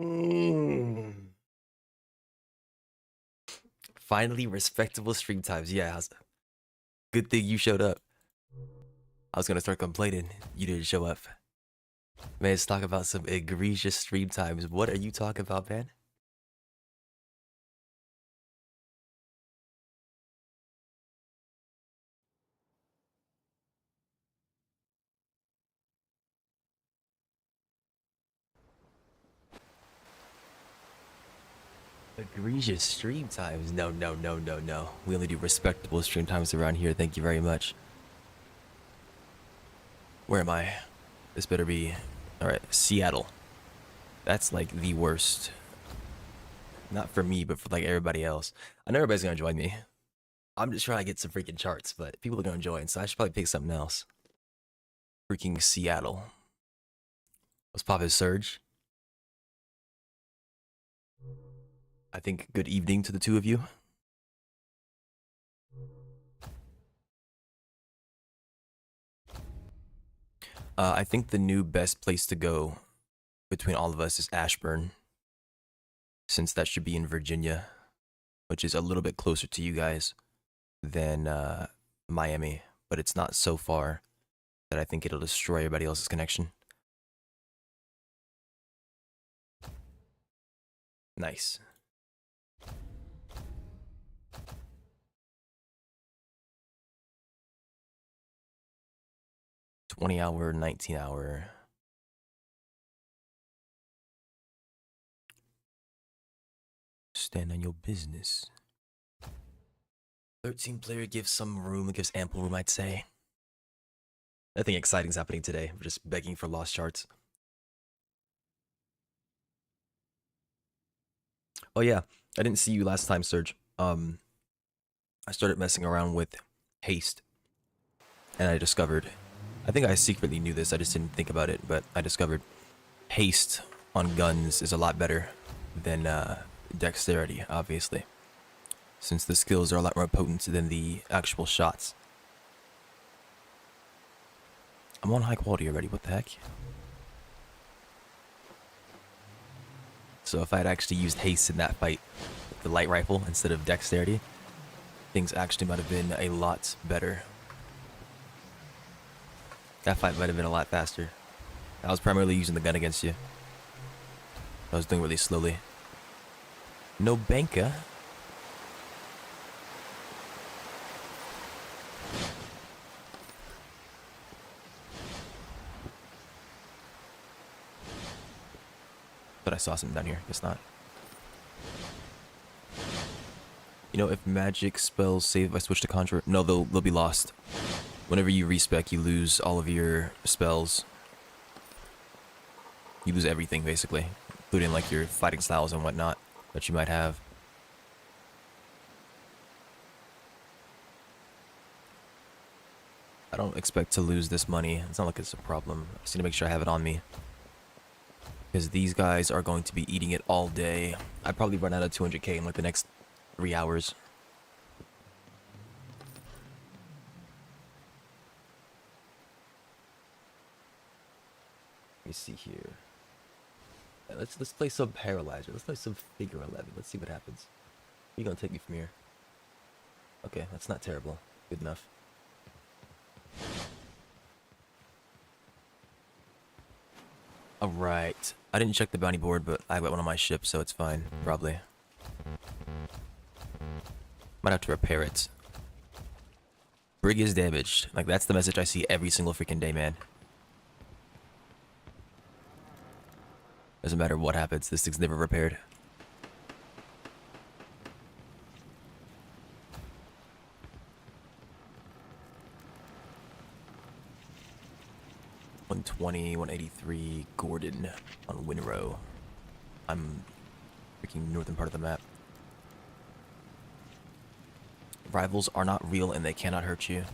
Mm. Finally, respectable stream times. Yeah, good thing you showed up. I was gonna start complaining. You didn't show up. Man, let's talk about some egregious stream times. What are you talking about, man? Egregious stream times? No, no, no, no, no. We only do respectable stream times around here. Thank you very much. Where am I? This better be... Alright, Seattle. That's like the worst. Not for me, but for like everybody else. I know everybody's gonna join me. I'm just trying to get some freaking charts, but people are gonna join, so I should probably pick something else. Freaking Seattle. Let's pop his Surge. I think good evening to the two of you. I think the new best place to go between all of us is Ashburn, since that should be in Virginia, which is a little bit closer to you guys than Miami, but it's not so far that I think it'll destroy everybody else's connection. Nice. $20-hour, 19-hour. Stand on your business. 13-player gives some room, it gives ample room, I'd say. Nothing exciting's happening today. We're just begging for lost charts. Oh yeah, I didn't see you last time, Serge. I started messing around with haste, and I discovered, I think I secretly knew this, I just didn't think about it, but I discovered haste on guns is a lot better than dexterity, obviously, since the skills are a lot more potent than the actual shots. I'm on high quality already, what the heck? So if I had actually used haste in that fight with the light rifle instead of dexterity, things actually might have been a lot better. That fight might have been a lot faster. I was primarily using the gun against you. I was doing really slowly. No banka. But I saw something down here. Guess not. You know, if magic spells save if I switch to conjure, no, they'll be lost. Whenever you respec, you lose all of your spells. You lose everything, basically, including like your fighting styles and whatnot that you might have. I don't expect to lose this money. It's not like it's a problem. I just need to make sure I have it on me, because these guys are going to be eating it all day. I'd probably run out of 200k in like the next 3 hours. Let me see here. Let's play some Paralyzer. Let's play some Figure 11. Let's see what happens. You're gonna take me from here. Okay, that's not terrible. Good enough. Alright. I didn't check the bounty board, but I got one on my ship, so it's fine. Probably. Might have to repair it. Brig is damaged. Like, that's the message I see every single freaking day, man. Doesn't matter what happens, this thing's never repaired. $120, 183, Gordon on Winrow. I'm freaking northern part of the map. Rivals are not real and they cannot hurt you.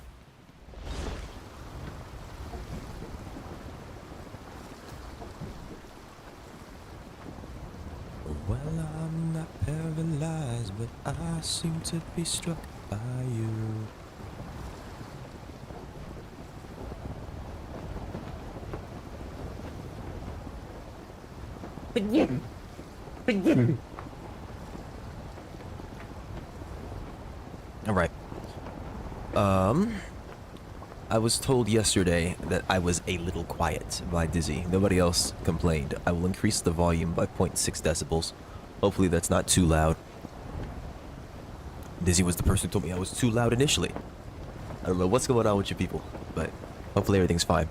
Well, I'm not paralyzed, but I seem to be struck by you. All right. I was told yesterday that I was a little quiet by Dizzy. Nobody else complained. I will increase the volume by 0.6 decibels. Hopefully that's not too loud. Dizzy was the person who told me I was too loud initially. I don't know what's going on with you people, but hopefully everything's fine.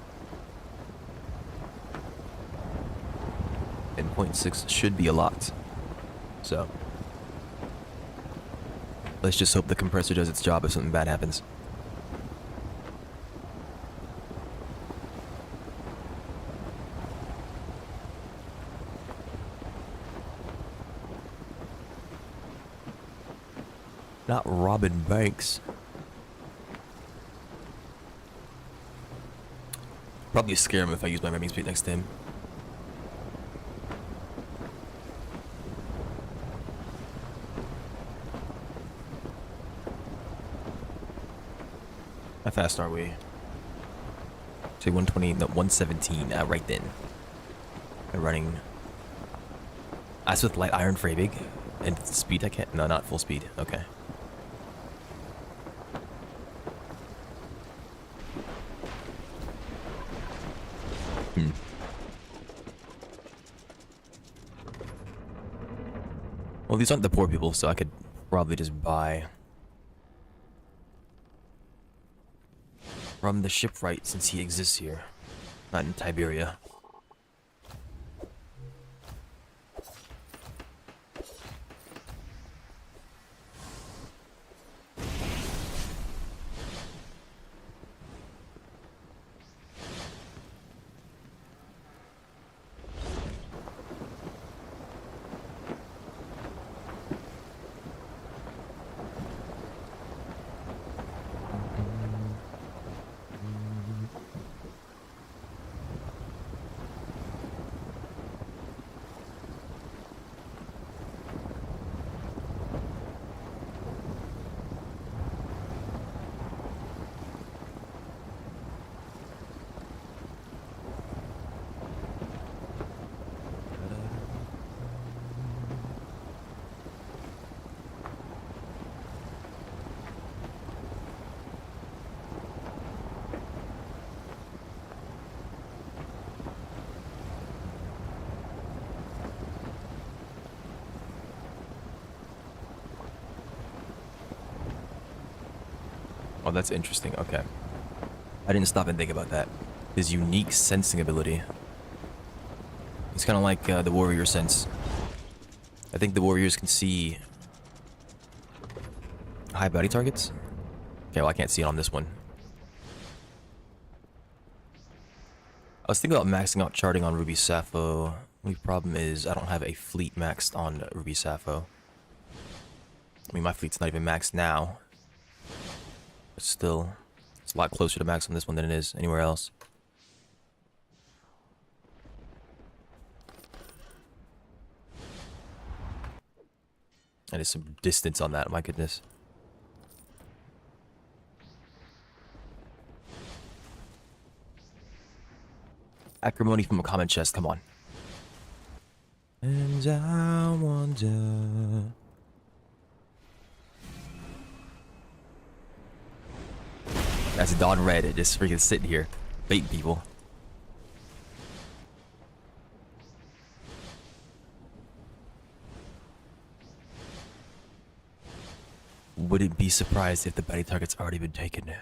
And 0.6 should be a lot. So let's just hope the compressor does its job if something bad happens. Not robbing banks. Probably scare him if I use my ramming speed next to him. How fast are we? Say 120, no, 117, right then. We're running. Ice with light iron framing and speed I can't, no, not full speed, okay. Well, these aren't the poor people, so I could probably just buy from the shipwright since he exists here, not in Tiberia. Oh, that's interesting. Okay. I didn't stop and think about that. His unique sensing ability. It's kind of like the warrior sense. I think the warriors can see high body targets. Okay, well I can't see it on this one. I was thinking about maxing out charting on Ruby Sapphire. The only problem is I don't have a fleet maxed on Ruby Sapphire. I mean, my fleet's not even maxed now. But still, it's a lot closer to max on this one than it is anywhere else. And there's some distance on that, my goodness. Acrimony from a common chest, come on. And I wonder... That's Dawn Red, just freaking sitting here, baiting people. Wouldn't be surprised if the bounty target's already been taken.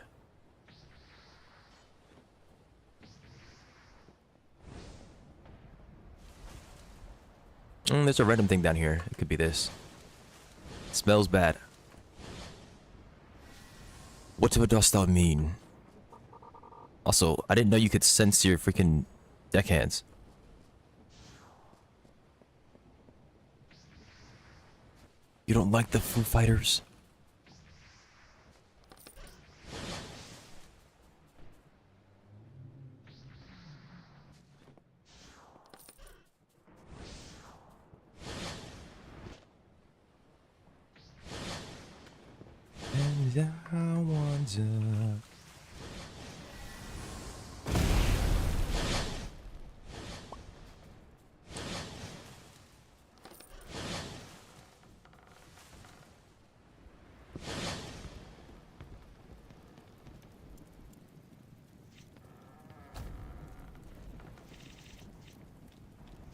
There's a random thing down here. It could be this. It smells bad. What does that mean? Also, I didn't know you could sense your freaking deckhands. You don't like the Foo Fighters? And I wonder...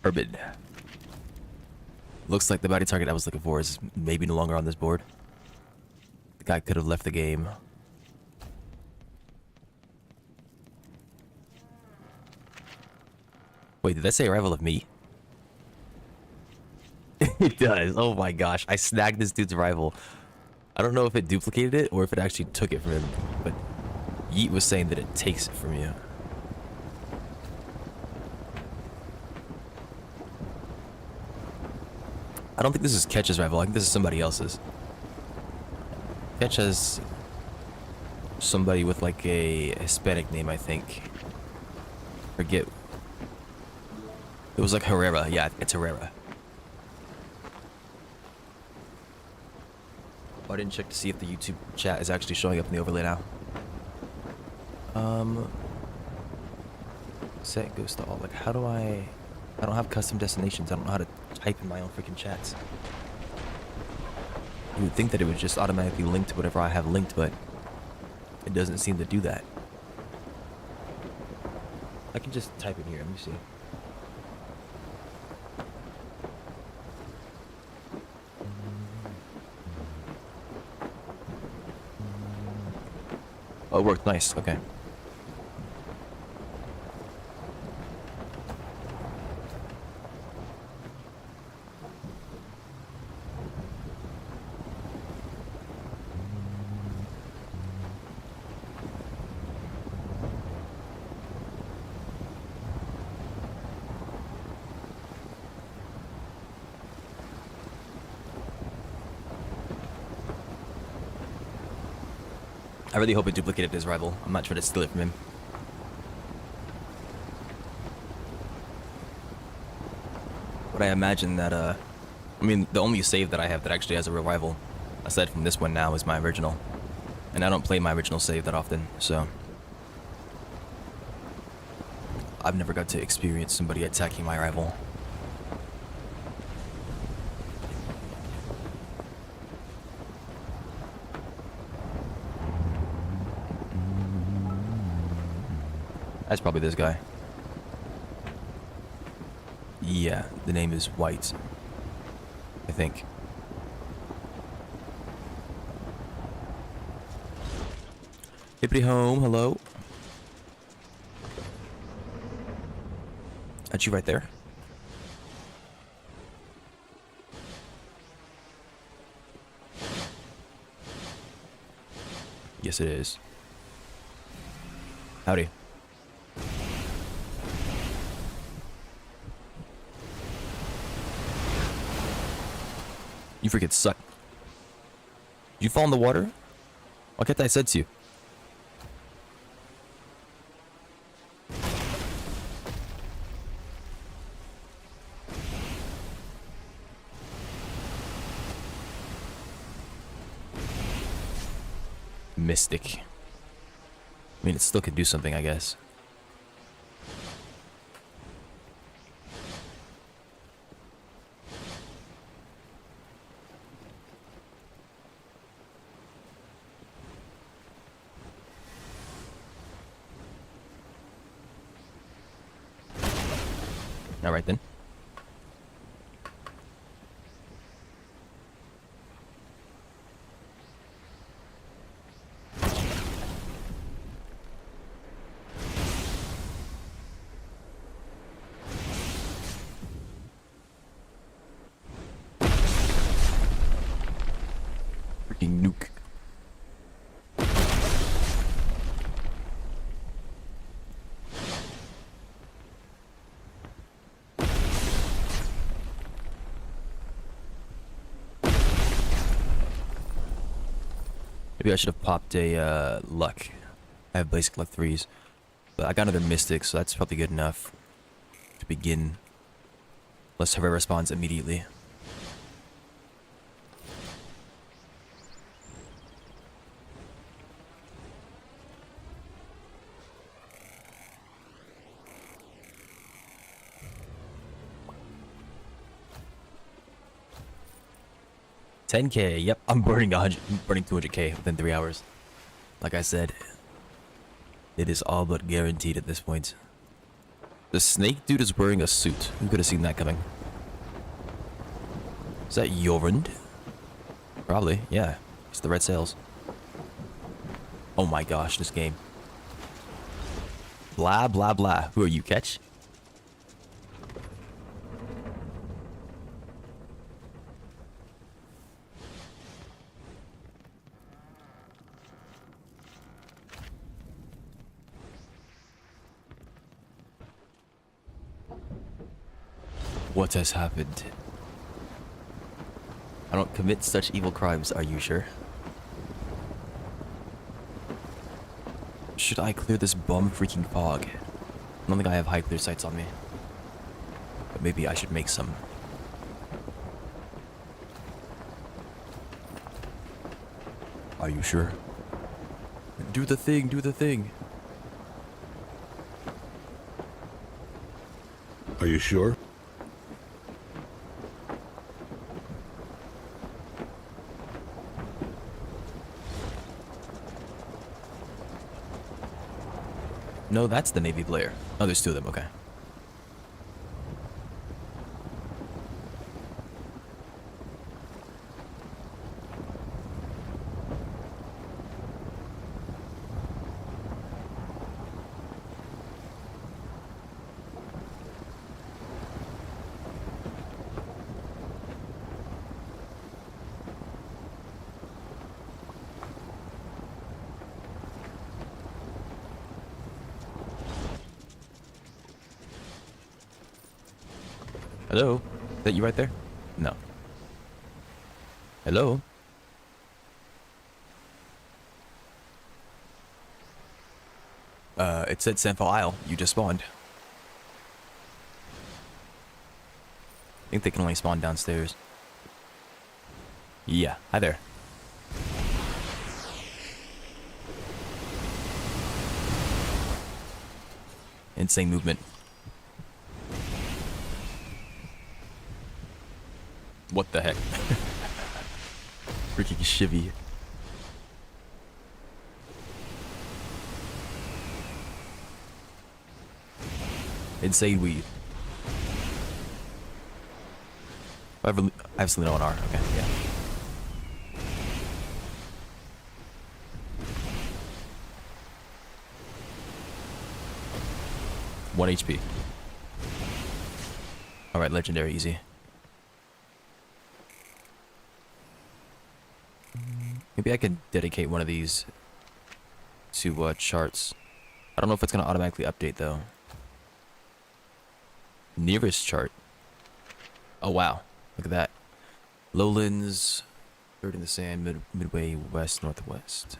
Urban. Looks like the bounty target I was looking for is maybe no longer on this board. The guy could have left the game. Wait, did that say arrival of me? It does. Oh my gosh. I snagged this dude's arrival. I don't know if it duplicated it or if it actually took it from him, but Yeet was saying that it takes it from you. I don't think this is Ketch's rival. I think this is somebody else's. Ketch has somebody with like a Hispanic name, I think. Forget. It was like Herrera. Yeah, it's Herrera. Oh, I didn't check to see if the YouTube chat is actually showing up in the overlay now. Set goes to all. Like, how do I don't have custom destinations. I don't know how to type in my own freaking chats. You would think that it would just automatically link to whatever I have linked, but it doesn't seem to do that. I can just type in here. Let me see. Oh, it worked. Nice. Okay. I really hope it duplicated his rival. I'm not trying to steal it from him. But I imagine that, I mean, the only save that I have that actually has a real rival, aside from this one now, is my original. And I don't play my original save that often, so I've never got to experience somebody attacking my rival. That's probably this guy. Yeah, the name is White, I think. Hippity home, hello. That's you right there. Yes, it is. Howdy. You freaking suck. Did you fall in the water? Why can't I said to you? Mystic. I mean, it still could do something, I guess. All right then. Freaking nuke. Maybe I should have popped a luck. I have basic luck 3s. But I got another mystic, so that's probably good enough to begin. Unless Herrera responds immediately. $10K, yep, I'm burning 200K within 3 hours. Like I said, it is all but guaranteed at this point. The snake dude is wearing a suit. Who could have seen that coming? Is that Jorund? Probably, yeah. It's the red sails. Oh my gosh, this game. Blah, blah, blah. Who are you, Catch? What has happened? I don't commit such evil crimes, are you sure? Should I clear this bum freaking fog? I don't think I have high clear sights on me. But maybe I should make some. Are you sure? Do the thing, do the thing. Are you sure? No, that's the Navy player. Oh, there's two of them, okay. Hello? Is that you right there? No. Hello? It said Sanfel Isle. You just spawned. I think they can only spawn downstairs. Yeah, hi there. Insane movement. What the heck? Freaking shivvy. Insane weed. I have Selena on R. Okay, yeah. One HP. Alright, legendary, easy. Maybe I can dedicate one of these to charts. I don't know if it's going to automatically update though. Nearest chart. Oh wow, look at that. Lowlands, third in the sand, midway west, northwest.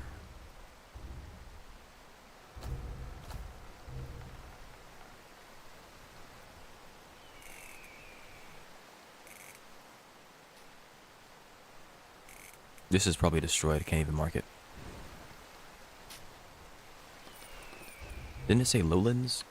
This is probably destroyed. Can't even mark it. Didn't it say lowlands?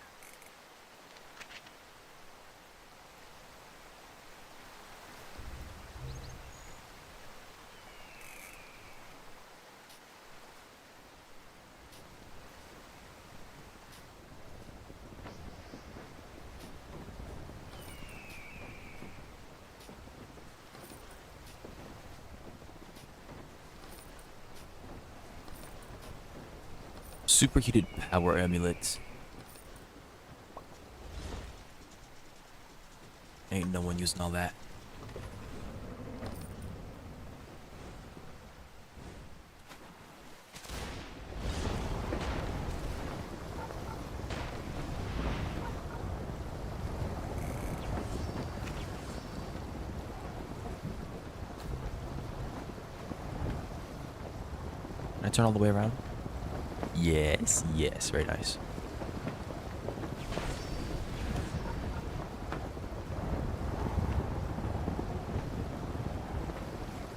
Superheated power amulet. Ain't no one using all that. Can I turn all the way around? Yes, yes, very nice.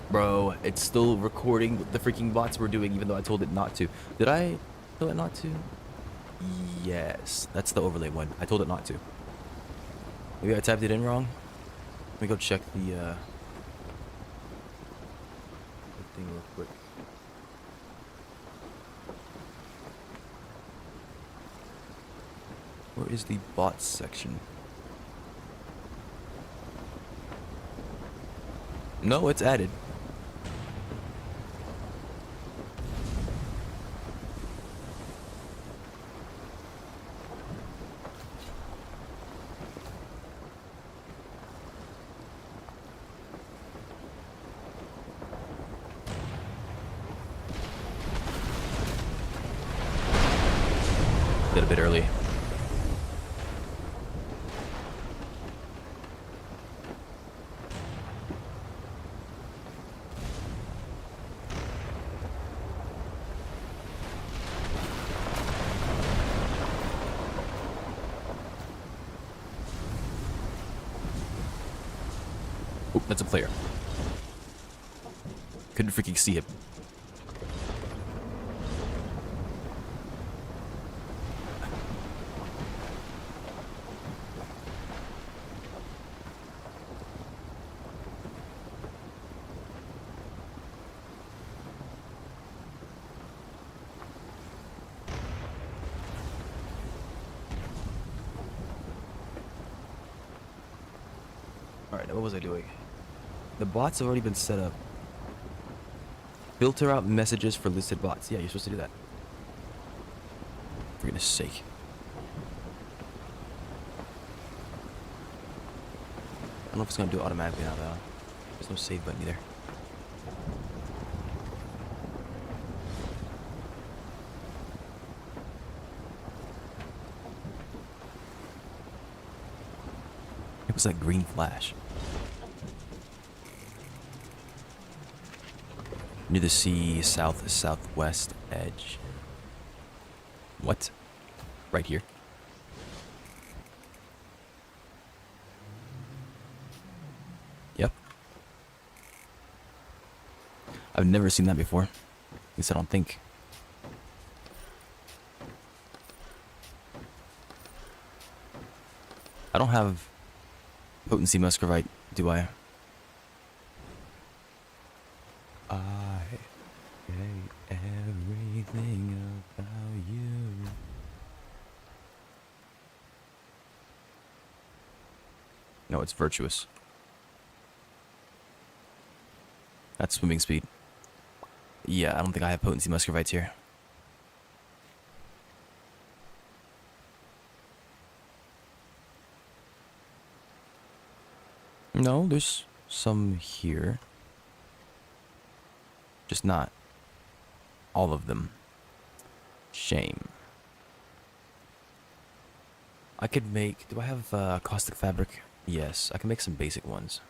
Bro, it's still recording what the freaking bots were doing even though I told it not to. Did I tell it not to? Yes, that's the overlay one. I told it not to. Maybe I typed it in wrong. Let me go check the thing real quick. Where is the bots section? No, it's added. Did a bit early. Oh, that's a player. Couldn't freaking see him. Alright, what was I doing? The bots have already been set up. Filter out messages for listed bots. Yeah, you're supposed to do that. For goodness sake. I don't know if it's gonna do it automatically now though. There's no save button either. It was like green flash. Near the sea, southwest edge. What? Right here. Yep. I've never seen that before. At least I don't think. I don't have potency muscovite, do I? I hate everything about you. No, it's virtuous. That's swimming speed. Yeah, I don't think I have potency muscovites here. No, there's some here. Just not all of them. Shame. I could make... Do I have caustic fabric? Yes, I can make some basic ones.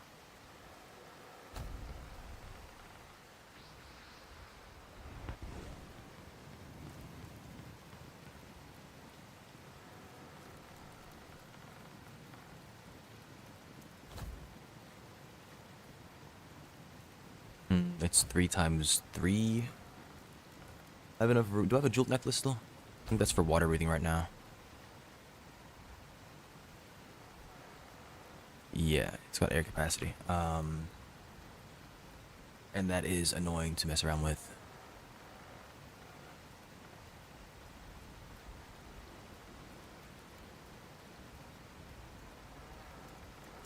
It's 3 times 3. I have enough room. Do I have a jewel necklace still? I think that's for water breathing right now. Yeah, it's got air capacity. And that is annoying to mess around with.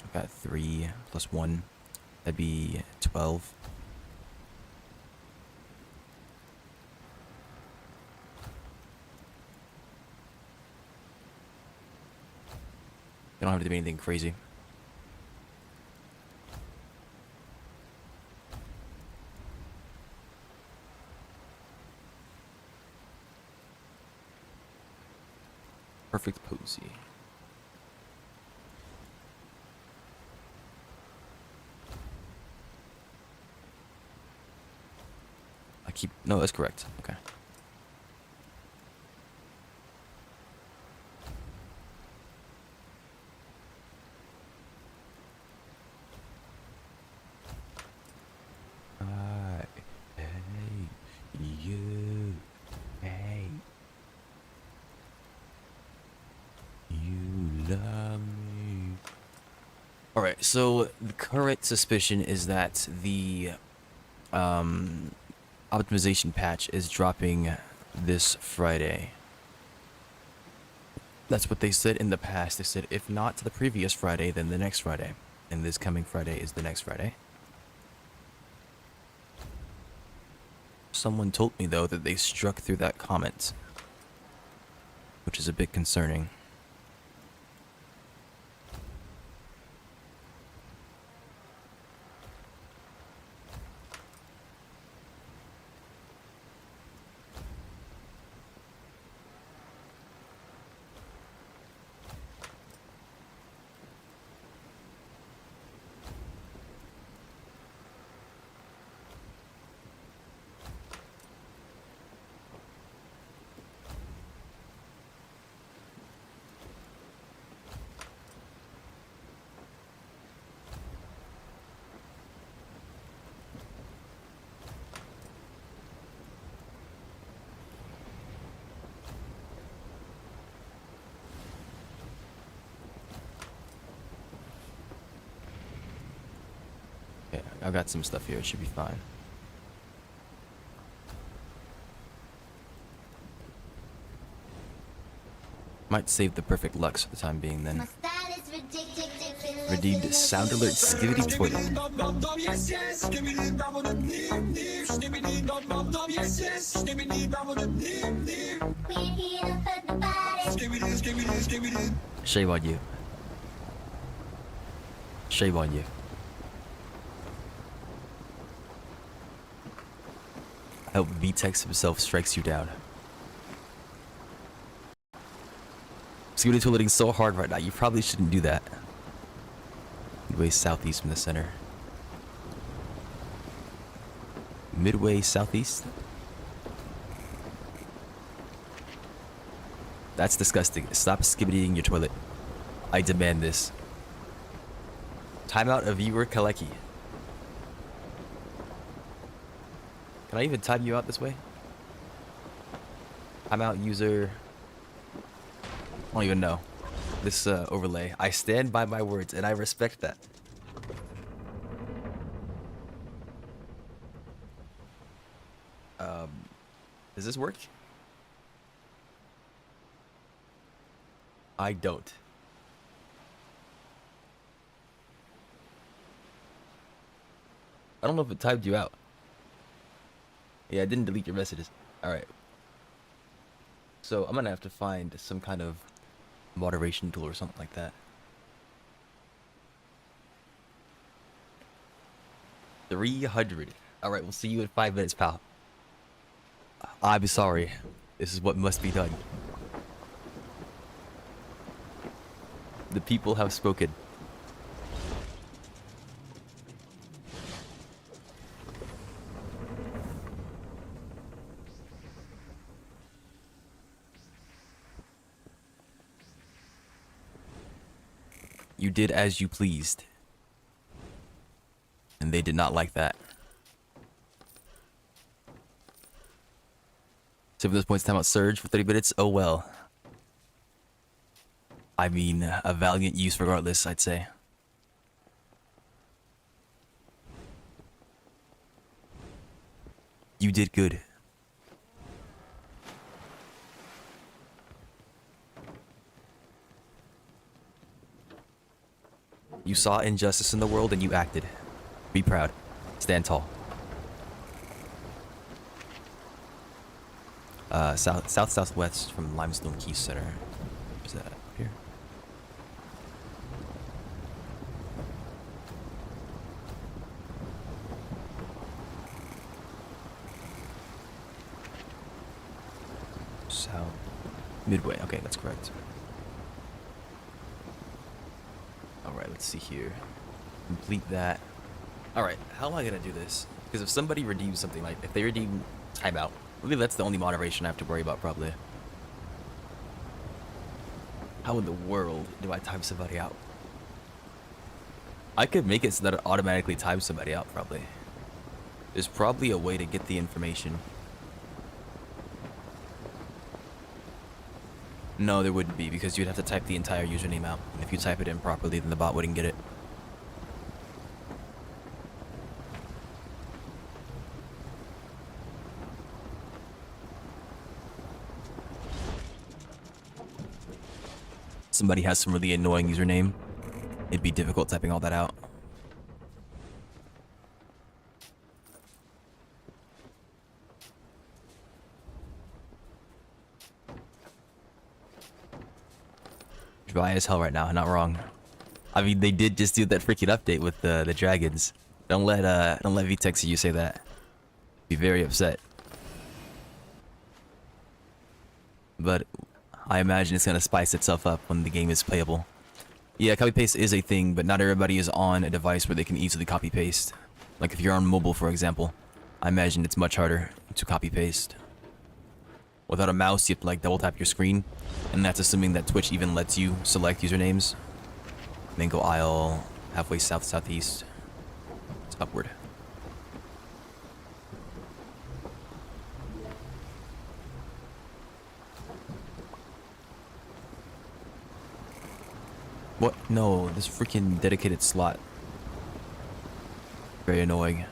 I've got 3 plus 1. That'd be 12. You don't have to do anything crazy. Perfect potency. No, that's correct. Okay. Alright, so the current suspicion is that the optimization patch is dropping this Friday. That's what they said in the past. They said if not the previous Friday, then the next Friday. And this coming Friday is the next Friday. Someone told me, though, that they struck through that comment, which is a bit concerning. Okay, I've got some stuff here. It should be fine. Might save the perfect lux for the time being then. Redeemed sound alert skivity toilet. Shame on you. Shame on you. I hope VTEX himself strikes you down. Skivity toileting so hard right now, you probably shouldn't do that. Midway southeast from the center. Midway southeast? That's disgusting. Stop skibbitying your toilet. I demand this. Timeout of viewer Kaleki. Can I even time you out this way? Timeout user. I don't even know. This overlay. I stand by my words and I respect that. Does this work? I don't. I don't know if it timed you out. Yeah, I didn't delete your messages. Alright. So I'm gonna have to find some kind of moderation tool or something like that. 300. Alright, we'll see you in 5 minutes, pal. I'm sorry. This is what must be done. The people have spoken. You did as you pleased. And they did not like that. So for those points, timeout surge for 30 minutes. Oh well. I mean, a valiant use regardless, I'd say. You did good. You saw injustice in the world and you acted. Be proud. Stand tall. Southwest from Limestone Key Center. Is that up here? South Midway. Okay, that's correct. Alright, let's see here. Complete that. Alright, how am I gonna do this? Because if somebody redeems something, like if they redeem timeout, really that's the only moderation I have to worry about probably. How in the world do I time somebody out? I could make it so that it automatically times somebody out probably. There's probably a way to get the information. No, there wouldn't be, because you'd have to type the entire username out. And if you type it in properly, then the bot wouldn't get it. somebody has some really annoying username, it'd be difficult typing all that out. Dry as hell right now, not wrong. I mean, they did just do that freaking update with the dragons. Don't let VTech see you say that. Be very upset. But I imagine it's gonna spice itself up when the game is playable. Yeah, copy paste is a thing, but not everybody is on a device where they can easily copy paste. Like if you're on mobile, for example, I imagine it's much harder to copy paste. Without a mouse, you have to like double tap your screen, and that's assuming that Twitch even lets you select usernames. And then go aisle, halfway south, southeast. It's upward. What? No, this freaking dedicated slot. Very annoying.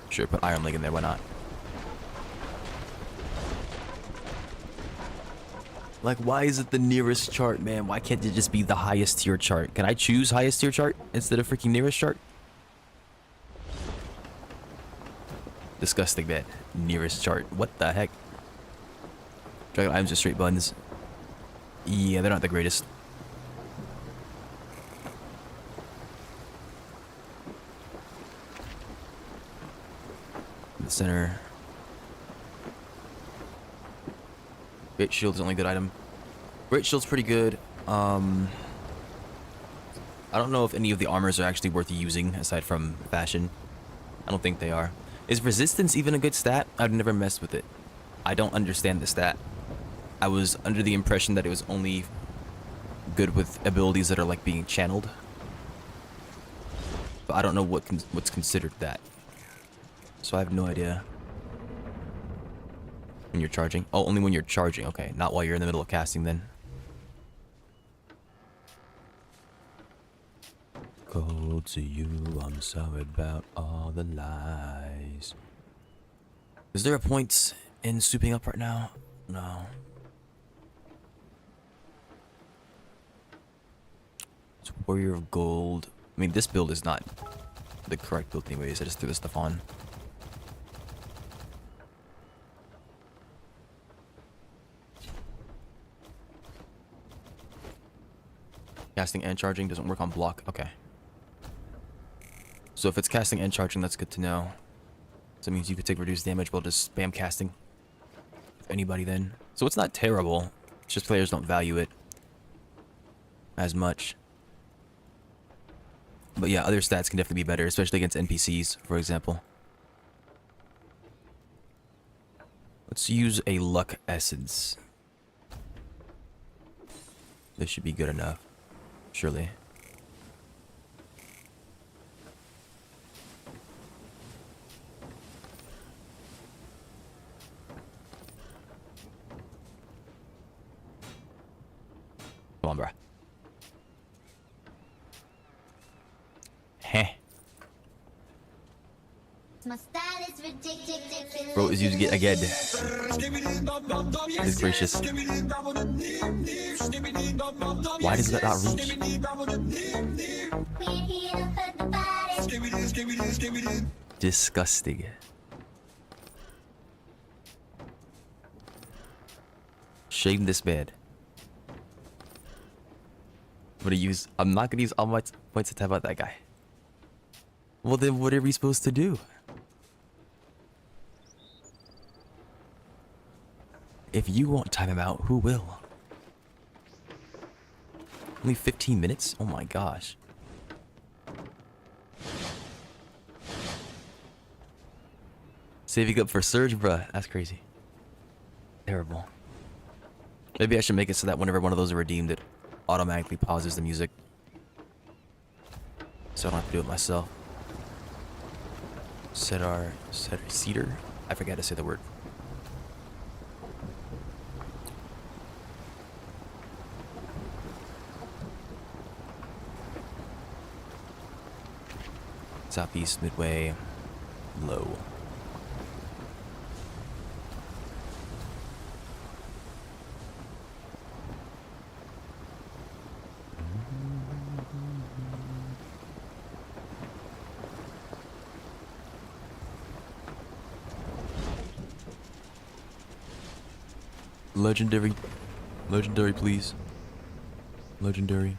Sure, put Iron Leg in there, why not? Like, why is it the nearest chart, man? Why can't it just be the highest tier chart? Can I choose highest tier chart instead of freaking nearest chart? Disgusting, man. Nearest chart. What the heck? Dragon items are straight buns. Yeah, they're not the greatest. In the center. Great shield is the only good item. Great shield's pretty good. I don't know if any of the armors are actually worth using aside from fashion. I don't think they are. Is resistance even a good stat? I've never messed with it. I don't understand the stat. I was under the impression that it was only good with abilities that are like being channeled. But I don't know what's considered that. So I have no idea. When you're charging? Oh, only when you're charging. Okay, not while you're in the middle of casting then. Cold to you, I'm sorry about all the lies. Is there a point in souping up right now? No. It's Warrior of Gold. I mean, this build is not the correct build anyways. I just threw this stuff on. Casting and charging doesn't work on block. Okay. So if it's casting and charging, that's good to know. So that means you could take reduced damage while just spam casting. If anybody then. So it's not terrible. It's just players don't value it as much. But yeah, other stats can definitely be better, especially against NPCs, for example. Let's use a luck essence. This should be good enough. Surely. Come on, bruh. Heh. Bro is using it again. Goodness gracious. Why does that not reach? Disgusting. Shame this man. I'm not gonna use all my points to tap out that guy. Well then what are we supposed to do? If you won't time him out, who will? Only 15 minutes? Oh my gosh. Saving up for Surge, bruh. That's crazy. Terrible. Maybe I should make it so that whenever one of those are redeemed, it automatically pauses the music. So I don't have to do it myself. Cedar? I forgot to say the word. Southeast, midway, low. Legendary. Legendary, please. Legendary.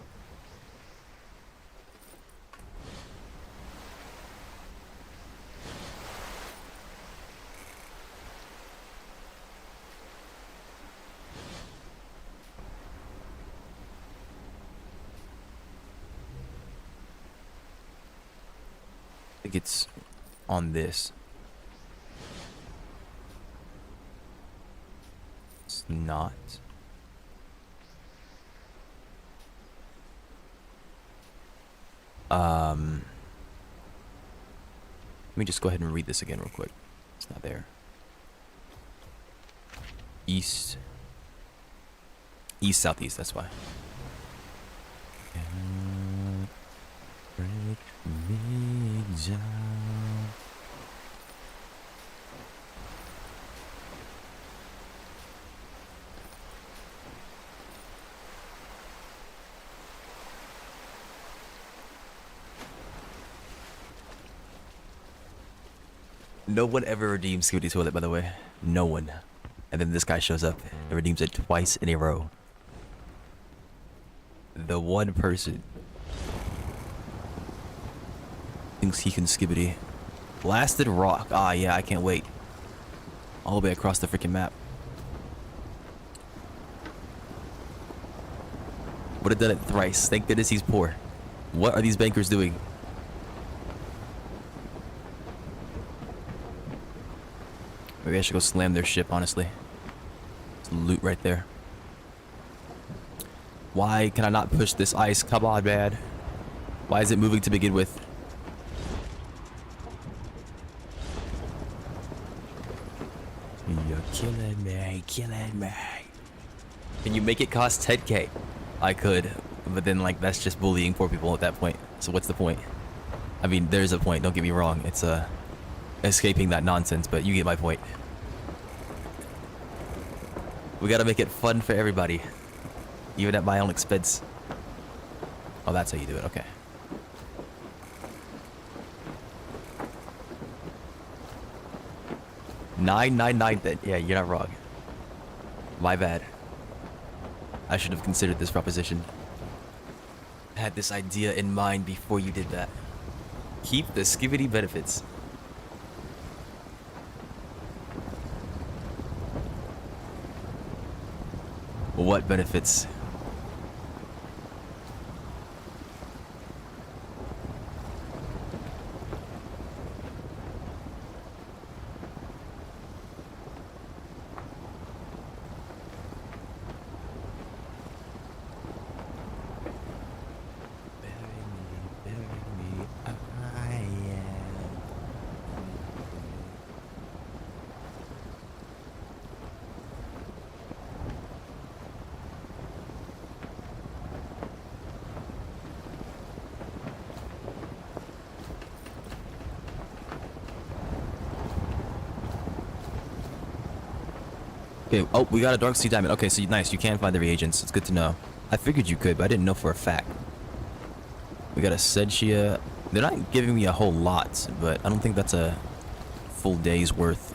I think it's on this. It's not. Let me just go ahead and read this again real quick. It's not there. East. East, southeast, that's why. Break me down. No one ever redeems Skibidi Toilet, by the way. No one. And then this guy shows up and redeems it twice in a row. The one person thinks he can Skibidi. Blasted Rock. Ah, yeah, I can't wait. All the way across the freaking map. Would have done it thrice. Thank goodness he's poor. What are these bankers doing? Maybe I should go slam their ship, honestly. There's loot right there. Why can I not push this ice? Come on, man. Why is it moving to begin with? You're killing me, killing me. Can you make it cost 10k? I could, but then like that's just bullying poor people at that point. So what's the point? I mean, there's a point, don't get me wrong. It's escaping that nonsense, but you get my point. We gotta make it fun for everybody, even at my own expense. Oh, that's how you do it, okay. $9.99 then. Yeah, you're not wrong. My bad. I should have considered this proposition. I had this idea in mind before you did that. Keep the Skibidi benefits. What benefits? Okay, oh, we got a Dark Sea Diamond. Okay, so nice, you can find the reagents. It's good to know. I figured you could, but I didn't know for a fact. We got a Sedgia. They're not giving me a whole lot, but I don't think that's a full day's worth.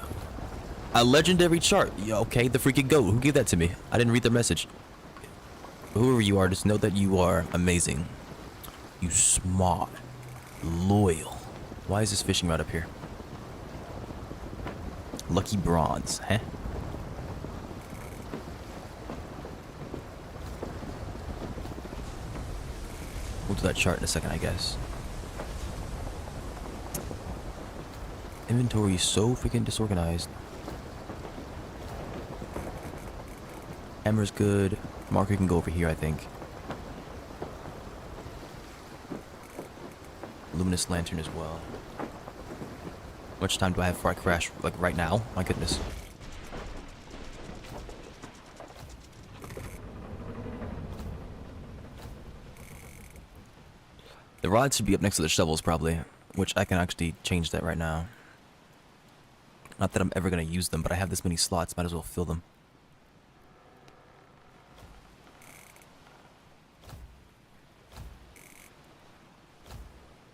A legendary chart. Yeah, okay, the freaking goat. Who gave that to me? I didn't read the message. Whoever you are, just know that you are amazing. You smart. Loyal. Why is this fishing rod up here? Lucky bronze, huh? We'll do that chart in a second, I guess. Inventory is so freaking disorganized. Hammer's good. Marker can go over here, I think. Luminous lantern as well. How much time do I have before I crash? Like right now? My goodness. The rod should be up next to the shovels, probably. Which I can actually change that right now. Not that I'm ever going to use them, but I have this many slots. Might as well fill them.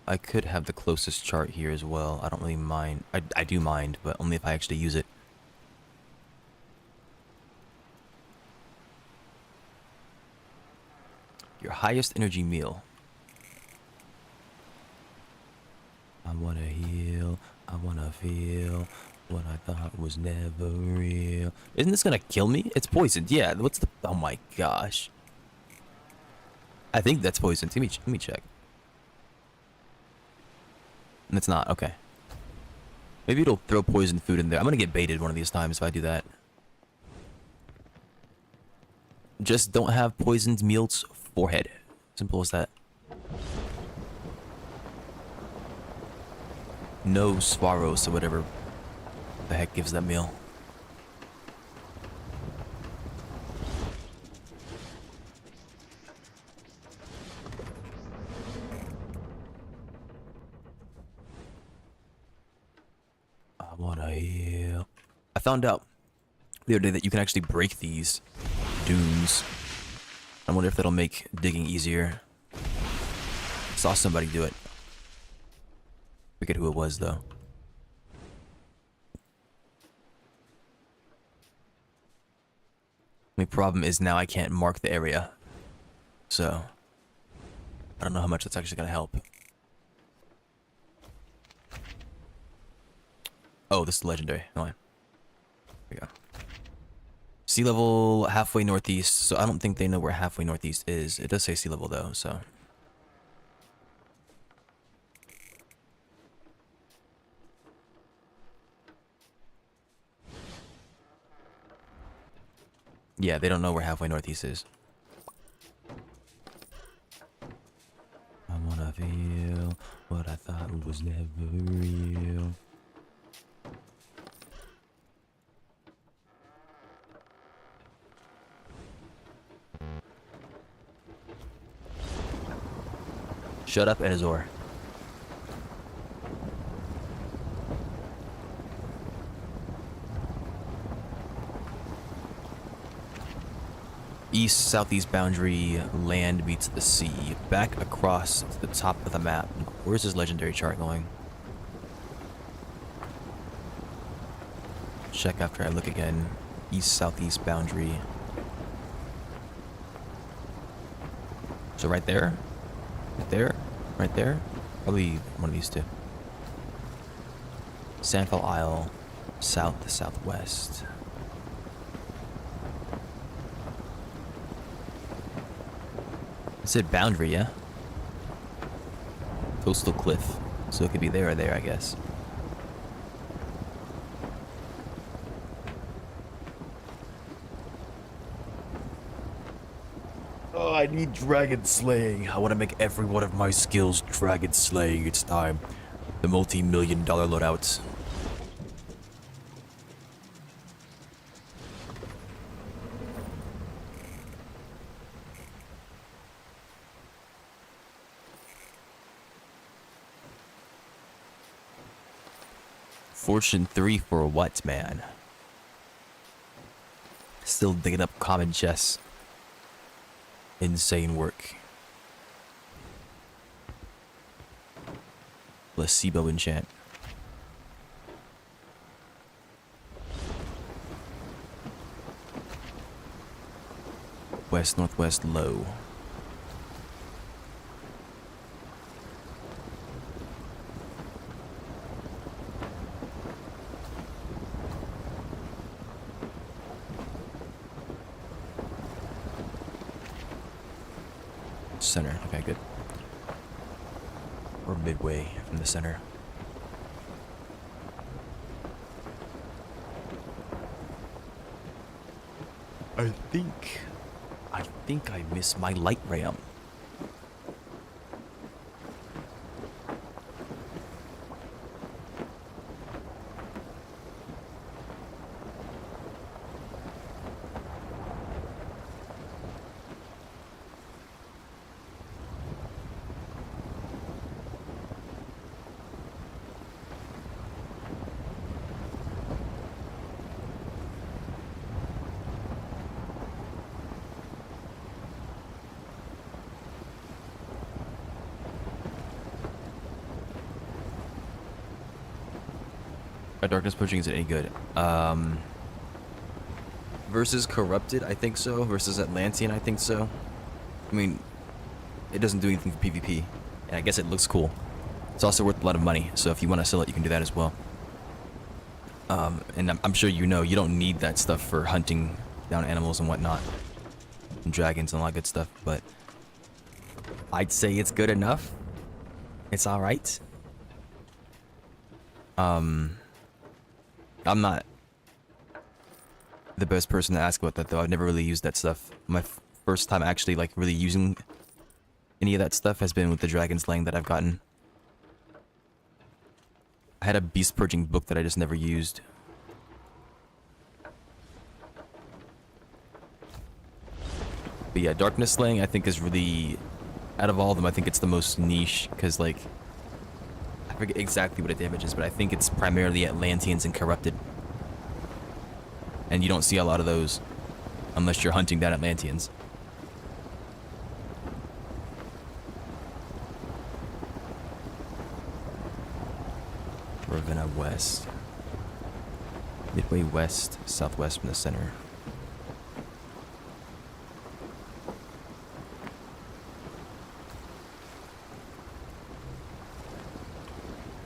I could have the closest chart here as well. I don't really mind. I do mind, but only if I actually use it. highest energy meal. I wanna heal. I wanna feel what I thought was never real. Isn't this gonna kill me? It's poisoned. Yeah. What's the? Oh my gosh. I think that's poisoned. Let me check. And it's not. Okay. Maybe it'll throw poisoned food in there. I'm gonna get baited one of these times if I do that. Just don't have poisoned meal's forehead. Simple as that. No Swaros or whatever the heck gives that meal. I wanna heal. I found out the other day that you can actually break these dunes. I wonder if that'll make digging easier. Saw somebody do it. Forget who it was though. My problem is now I can't mark the area. So I don't know how much that's actually gonna help. Oh, this is legendary. Hold on. Here we go. Sea level halfway northeast, so I don't think they know where halfway northeast is. It does say sea level though, so. Yeah, they don't know where halfway northeast is. I wanna feel what I thought was never real. Shut up, Edizor. East, southeast boundary, land meets the sea. Back across to the top of the map. Where's this legendary chart going? Check after I look again. East, southeast boundary. So right there? Right there? Right there? Probably one of these two. Sandfall Isle, south to southwest. It said boundary, yeah? Coastal cliff. So it could be there or there, I guess. Oh, I need dragon slaying. I want to make every one of my skills dragon slaying. It's time. The multi-million-dollar loadouts. Fortune 3 for what, man? Still digging up common chests. Insane work. Placebo enchant. West, northwest, low. Center. Okay, good. Or midway from the center. I think I missed my light ram. Darkness Pushing isn't any good. Versus Corrupted, I think so. Versus Atlantean, I think so. I mean, it doesn't do anything for PvP, and I guess it looks cool. It's also worth a lot of money, so if you want to sell it, you can do that as well. And I'm sure you know you don't need that stuff for hunting down animals and whatnot, and dragons and all that good stuff. But I'd say it's good enough. It's all right. I'm not the best person to ask about that though. I've never really used that stuff. My first time actually like really using any of that stuff has been with the dragon slaying that I've gotten. I had a beast purging book that I just never used. But yeah, darkness slaying I think is really, out of all of them, I think it's the most niche, because like, I forget exactly what it damages, but I think it's primarily Atlanteans and corrupted. And you don't see a lot of those unless you're hunting down Atlanteans. Ravenna West. Midway west, southwest from the center.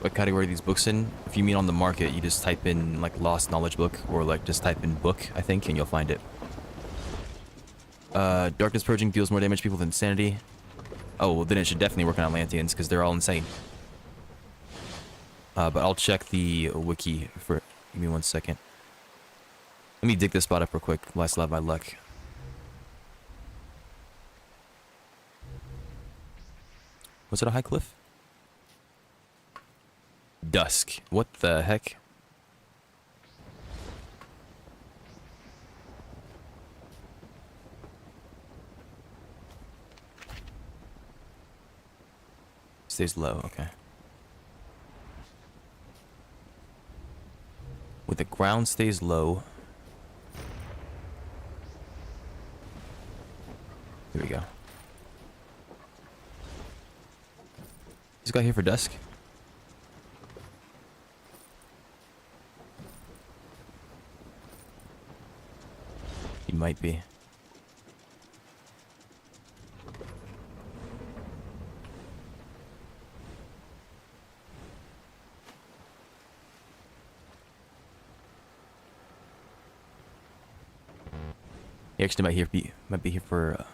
What category are these books in? If you mean on the market, you just type in like Lost Knowledge Book, or like just type in book, I think, and you'll find it. Darkness Purging deals more damage to people than Insanity. Oh, well then it should definitely work on Atlanteans, because they're all insane. But I'll check the wiki for... Give me 1 second. Let me dig this spot up real quick while I still have my luck. Was it a high cliff? Dusk. What the heck? Stays low, okay. When the ground stays low. Here we go. This guy here for dusk? He might be. He actually might be here for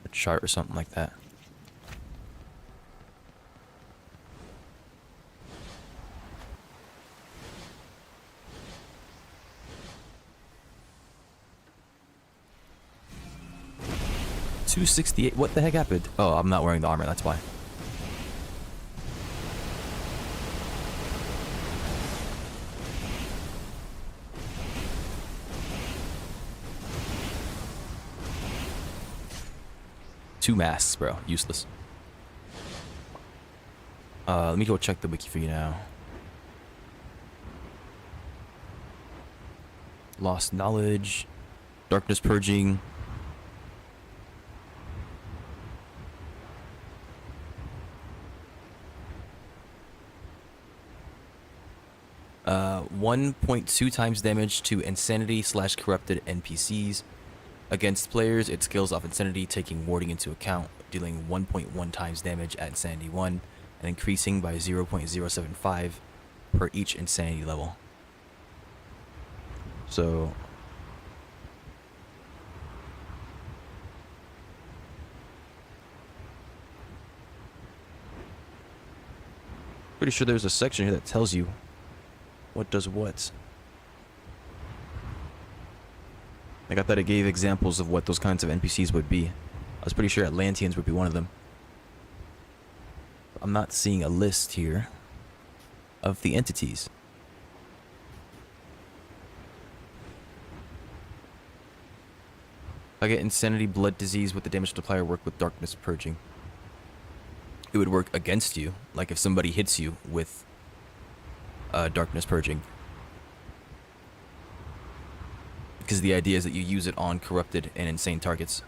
a chart or something like that. $268. What the heck happened? Oh, I'm not wearing the armor. That's why. Two masks, bro. Useless. Let me go check the wiki for you now. Lost knowledge. Darkness purging. Uh, 1.2 times damage to insanity/corrupted NPCs. Against players, it scales off insanity, taking warding into account, dealing 1.1 times damage at insanity 1, and increasing by 0.075 per each insanity level. So... pretty sure there's a section here that tells you what does what. Like, I thought it gave examples of what those kinds of NPCs would be. I was pretty sure Atlanteans would be one of them. I'm not seeing a list here of the entities. If I get Insanity, Blood Disease with the damage multiplier work with Darkness Purging. It would work against you, like if somebody hits you with Darkness Purging. Because the idea is that you use it on corrupted and insane targets.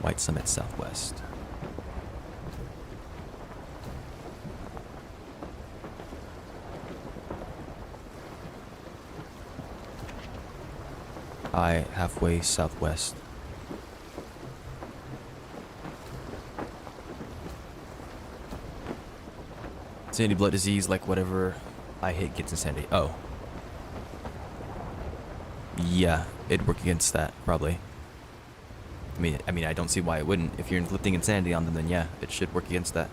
White Summit Southwest. high, halfway southwest. Sandy blood disease, like whatever I hit gets insanity. Oh. Yeah, it'd work against that, probably. I mean, I don't see why it wouldn't. If you're inflicting insanity on them, then yeah, it should work against that.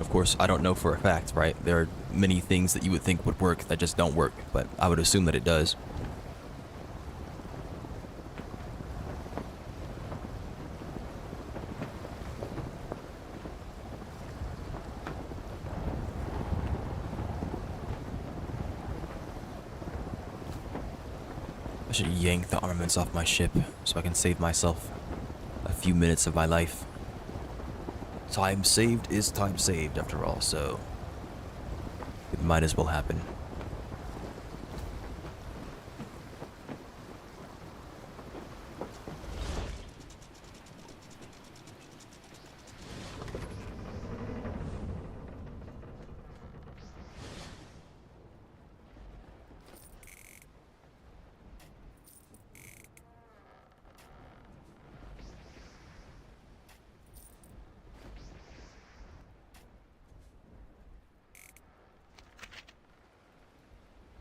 Of course, I don't know for a fact, right? There are many things that you would think would work that just don't work, but I would assume that it does. I should yank the armaments off my ship so I can save myself a few minutes of my life. Time saved is time saved, after all, so it might as well happen.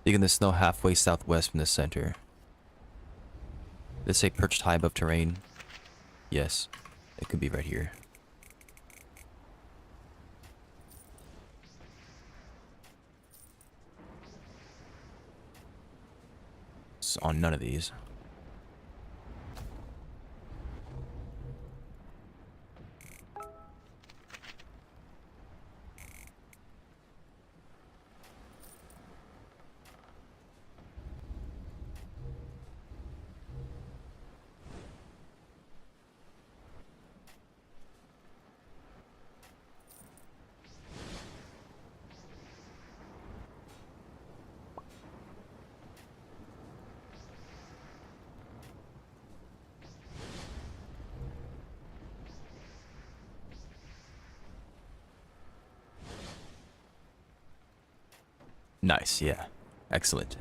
Digging the snow halfway southwest from the center. Did it say perched high above terrain? Yes, it could be right here. It's on none of these. Nice, yeah. Excellent.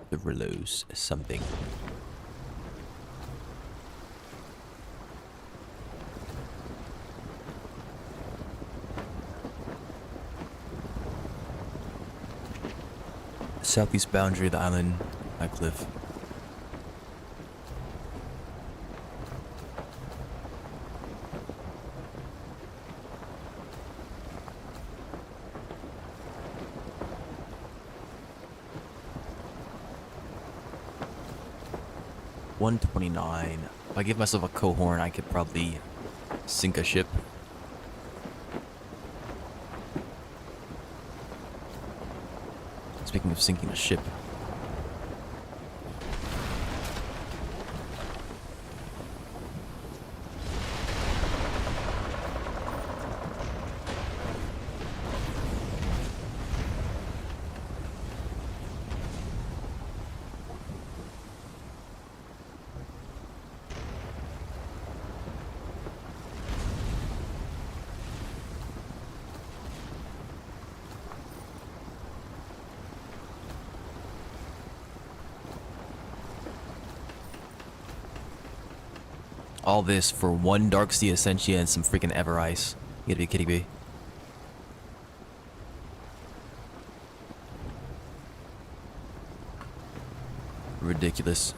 The Rilos something. Southeast boundary of the island, high cliff. $129. If I give myself a cohorn, I could probably sink a ship. Speaking of sinking a ship. All this for one Dark Sea Essentia and some freaking Ever Ice. You gotta be kidding me. Ridiculous.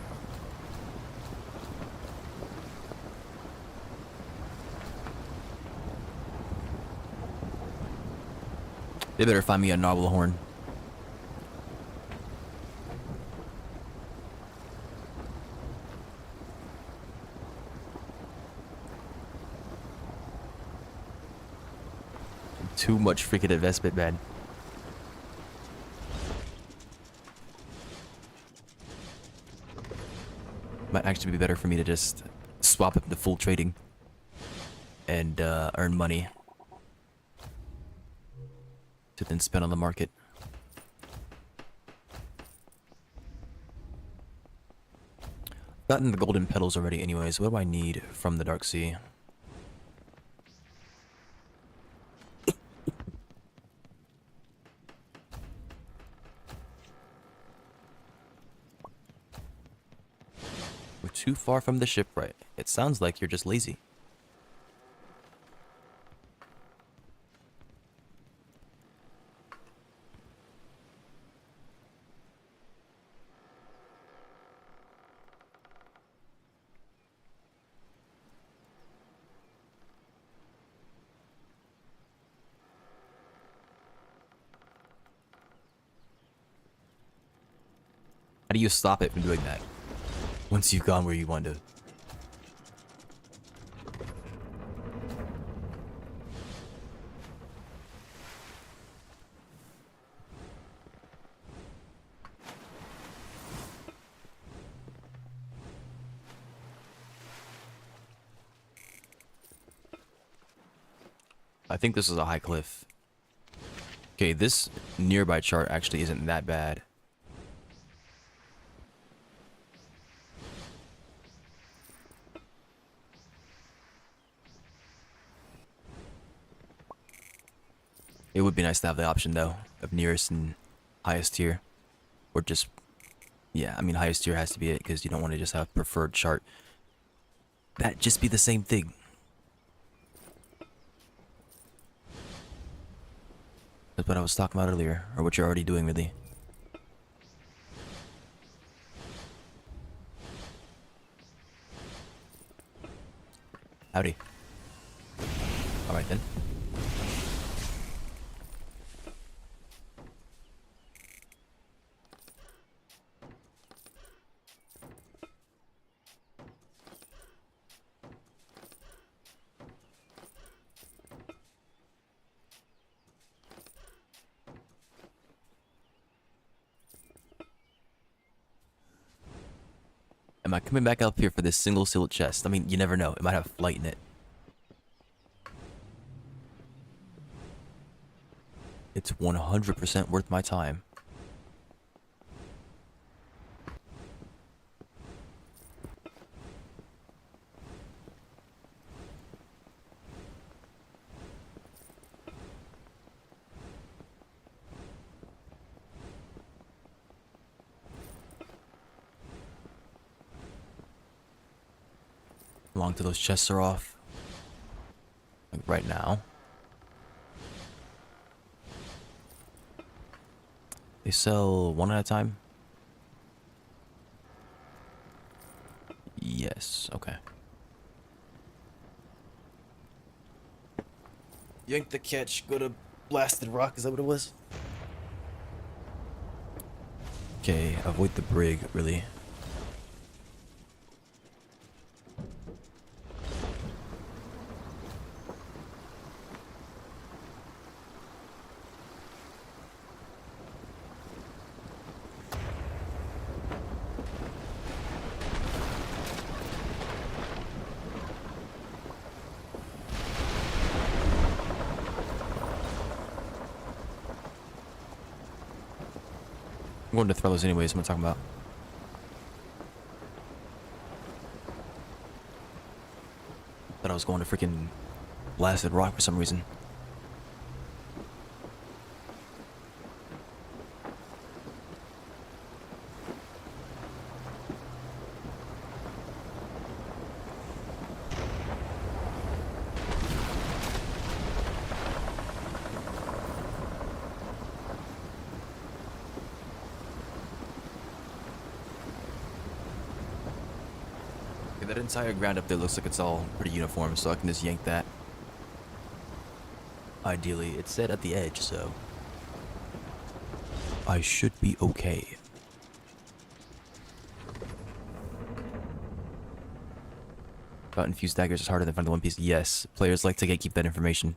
They better find me a narwhal horn. Too much freaking investment, man. Might actually be better for me to just swap it into full trading and earn money to then spend on the market. Gotten the golden petals already anyways. What do I need from the Dark Sea? We're too far from the shipwright. It sounds like you're just lazy. How do you stop it from doing that? Once you've gone where you want to. I think this is a high cliff. Okay, this nearby chart actually isn't that bad. It would be nice to have the option, though, of nearest and highest tier. Or just... yeah, I mean, highest tier has to be it, because you don't want to just have preferred chart. That'd just be the same thing. That's what I was talking about earlier, or what you're already doing, really. Howdy. Alright then. Am I coming back up here for this single sealed chest? I mean, you never know. It might have flight in it. It's 100% worth my time. Long till those chests are off. Like right now. They sell one at a time? Yes, okay. Yank the catch, go to blasted rock, is that what it was? Okay, avoid the brig, really. I'm going to throw those anyways, what am I talking about? Thought I was going to freaking blasted rock for some reason. That entire ground up there looks like it's all pretty uniform, so I can just yank that. Ideally, it's set at the edge, so I should be okay. About infused daggers is harder than finding the One Piece. Yes, players like to gatekeep that information.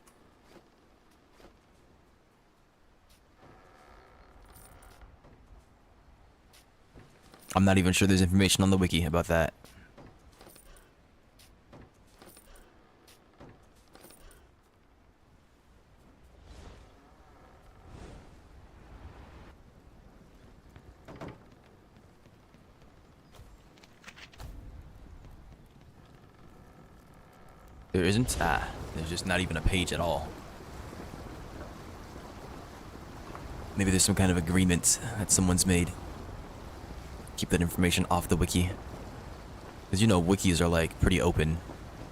I'm not even sure there's information on the wiki about that. There isn't? Ah, there's just not even a page at all. Maybe there's some kind of agreement that someone's made. Keep that information off the wiki. Because you know, wikis are like pretty open.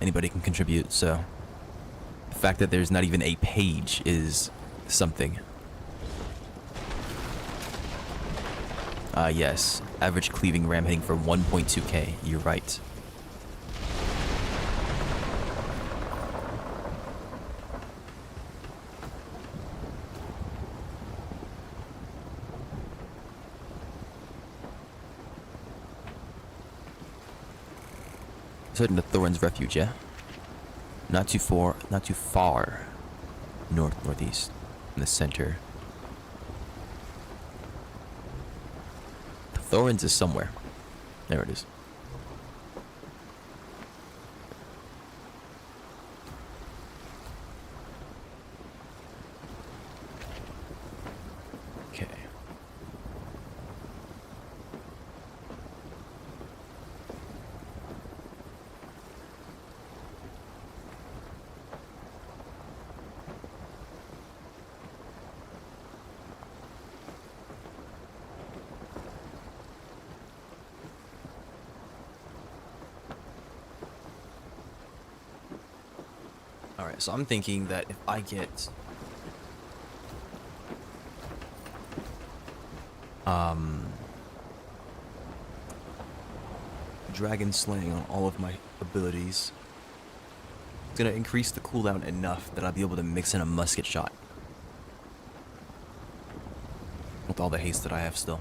Anybody can contribute, so the fact that there's not even a page is something. Yes. Average cleaving ram hitting for 1.2k. You're right. Heading to Thorin's Refuge, yeah? Not too far northeast in the center. Thorin's is somewhere. There it is. Okay. Alright, so I'm thinking that if I get dragon slaying on all of my abilities, it's gonna increase the cooldown enough that I'll be able to mix in a musket shot with all the haste that I have still.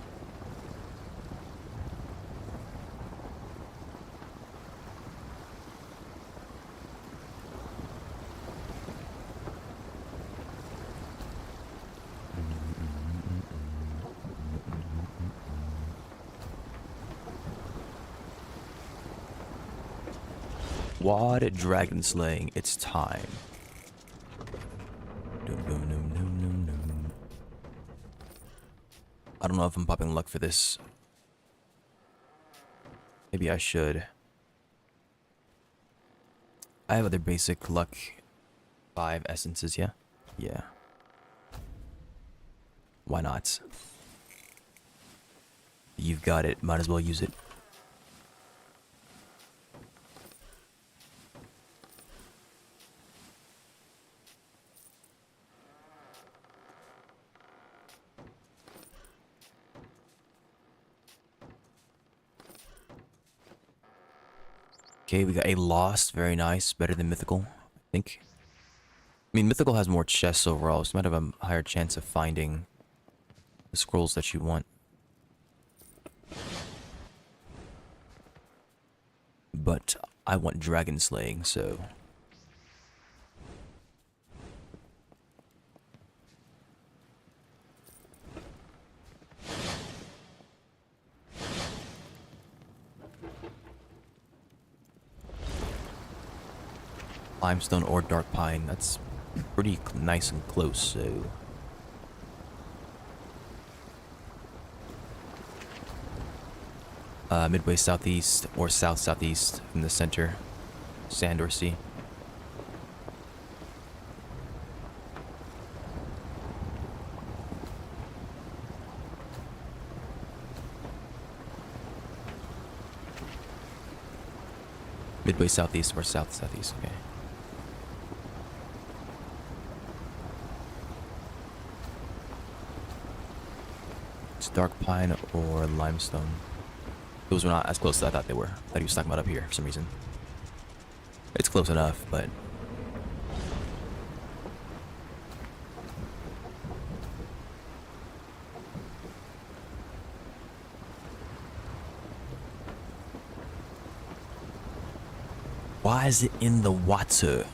What dragon slaying? It's time. I don't know if I'm popping luck for this. Maybe I should. I have other basic luck 5 essences, yeah? Yeah. Why not? You've got it. Might as well use it. Okay, we got a lost. Very nice. Better than mythical, I think. I mean, mythical has more chests overall, so you might have a higher chance of finding the scrolls that you want. But I want dragon slaying, so... limestone or dark pine, that's pretty nice and close, so... midway southeast or south-southeast from the center. Sand or sea. Midway southeast or south-southeast, okay. It's dark pine or limestone. Those were not as close as I thought they were. I thought he was talking about up here for some reason. It's close enough, but... Why is it in the water?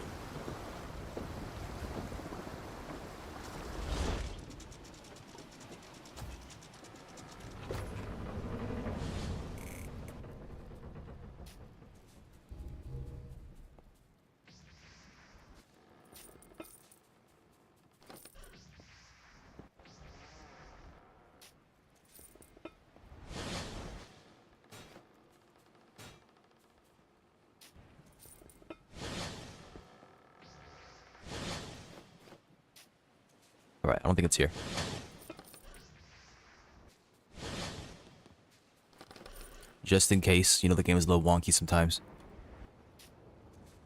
Alright, I don't think it's here. Just in case, you know, the game is a little wonky sometimes.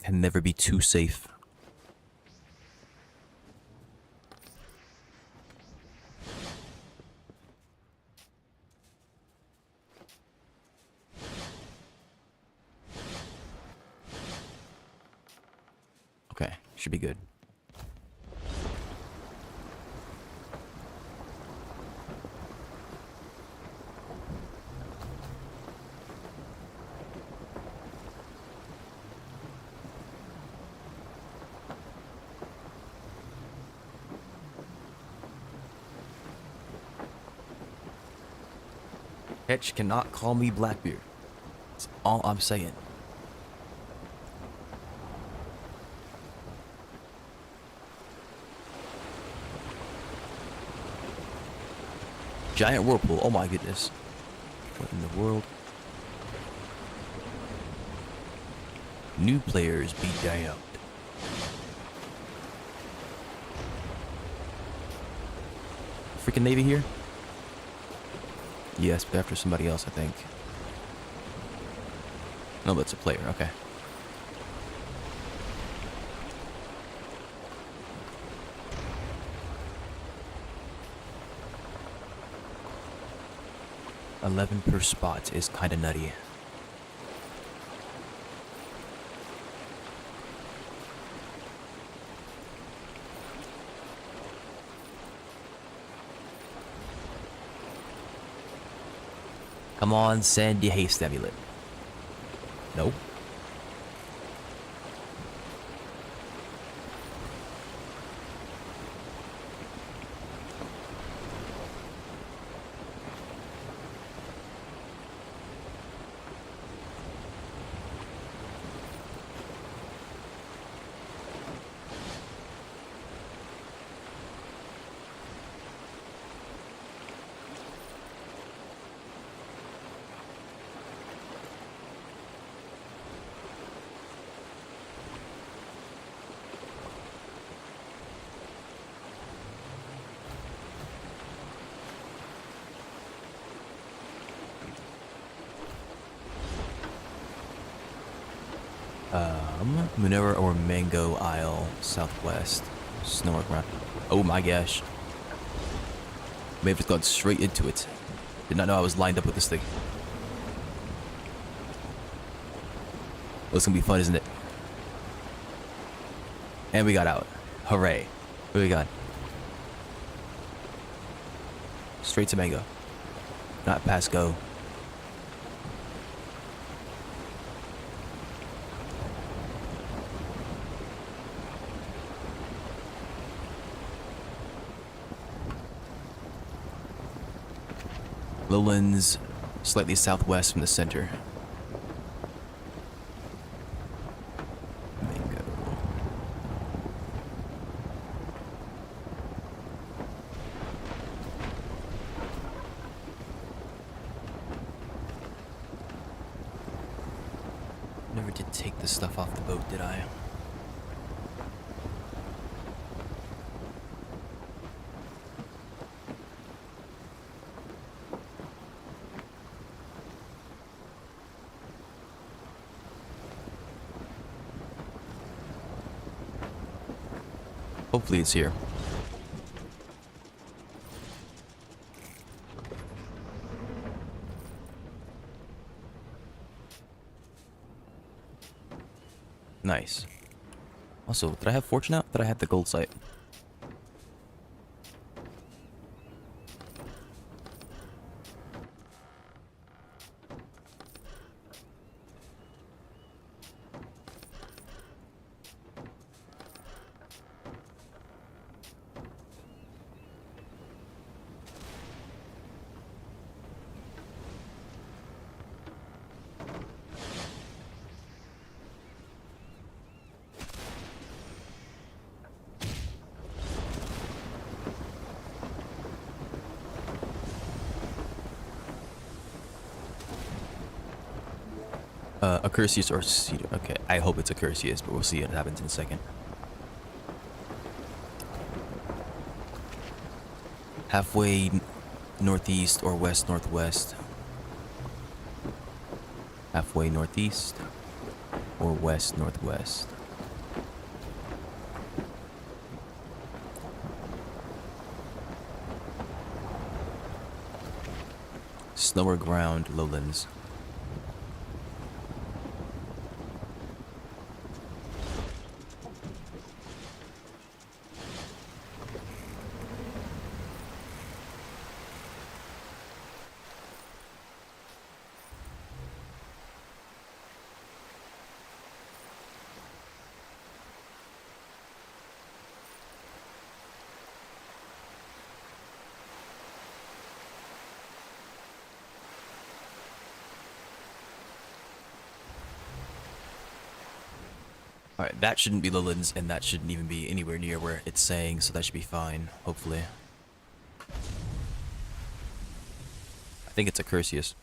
Can never be too safe. Okay, should be good. Ketch cannot call me Blackbeard. That's all I'm saying. Giant whirlpool. Oh my goodness. What in the world? New players be damned. Freaking Navy here? Yes, but after somebody else, I think. No, but it's a player. Okay. $11 per spot is kind of nutty. Come on, send your haste amulet. Nope. Manure or Mango Isle, Southwest. Snow ground. Oh my gosh. May have just gone straight into it. Did not know I was lined up with this thing. Well, it's gonna be fun, isn't it? And we got out. Hooray. What do we got? Straight to Mango. Not past go. Lowlands, slightly southwest from the center. Mango. Never did take the stuff off the boat, did I? Hopefully it's here. Nice. Also, did I have fortune out? Did I have the gold site? Accursius or Cedar. Okay, I hope it's Accursius, but we'll see. It happens in a second. Halfway northeast or west northwest. Halfway northeast or west northwest. Snow or ground, lowlands. Alright, that shouldn't be lowlands, and that shouldn't even be anywhere near where it's saying, so that should be fine, hopefully. I think it's Accursius.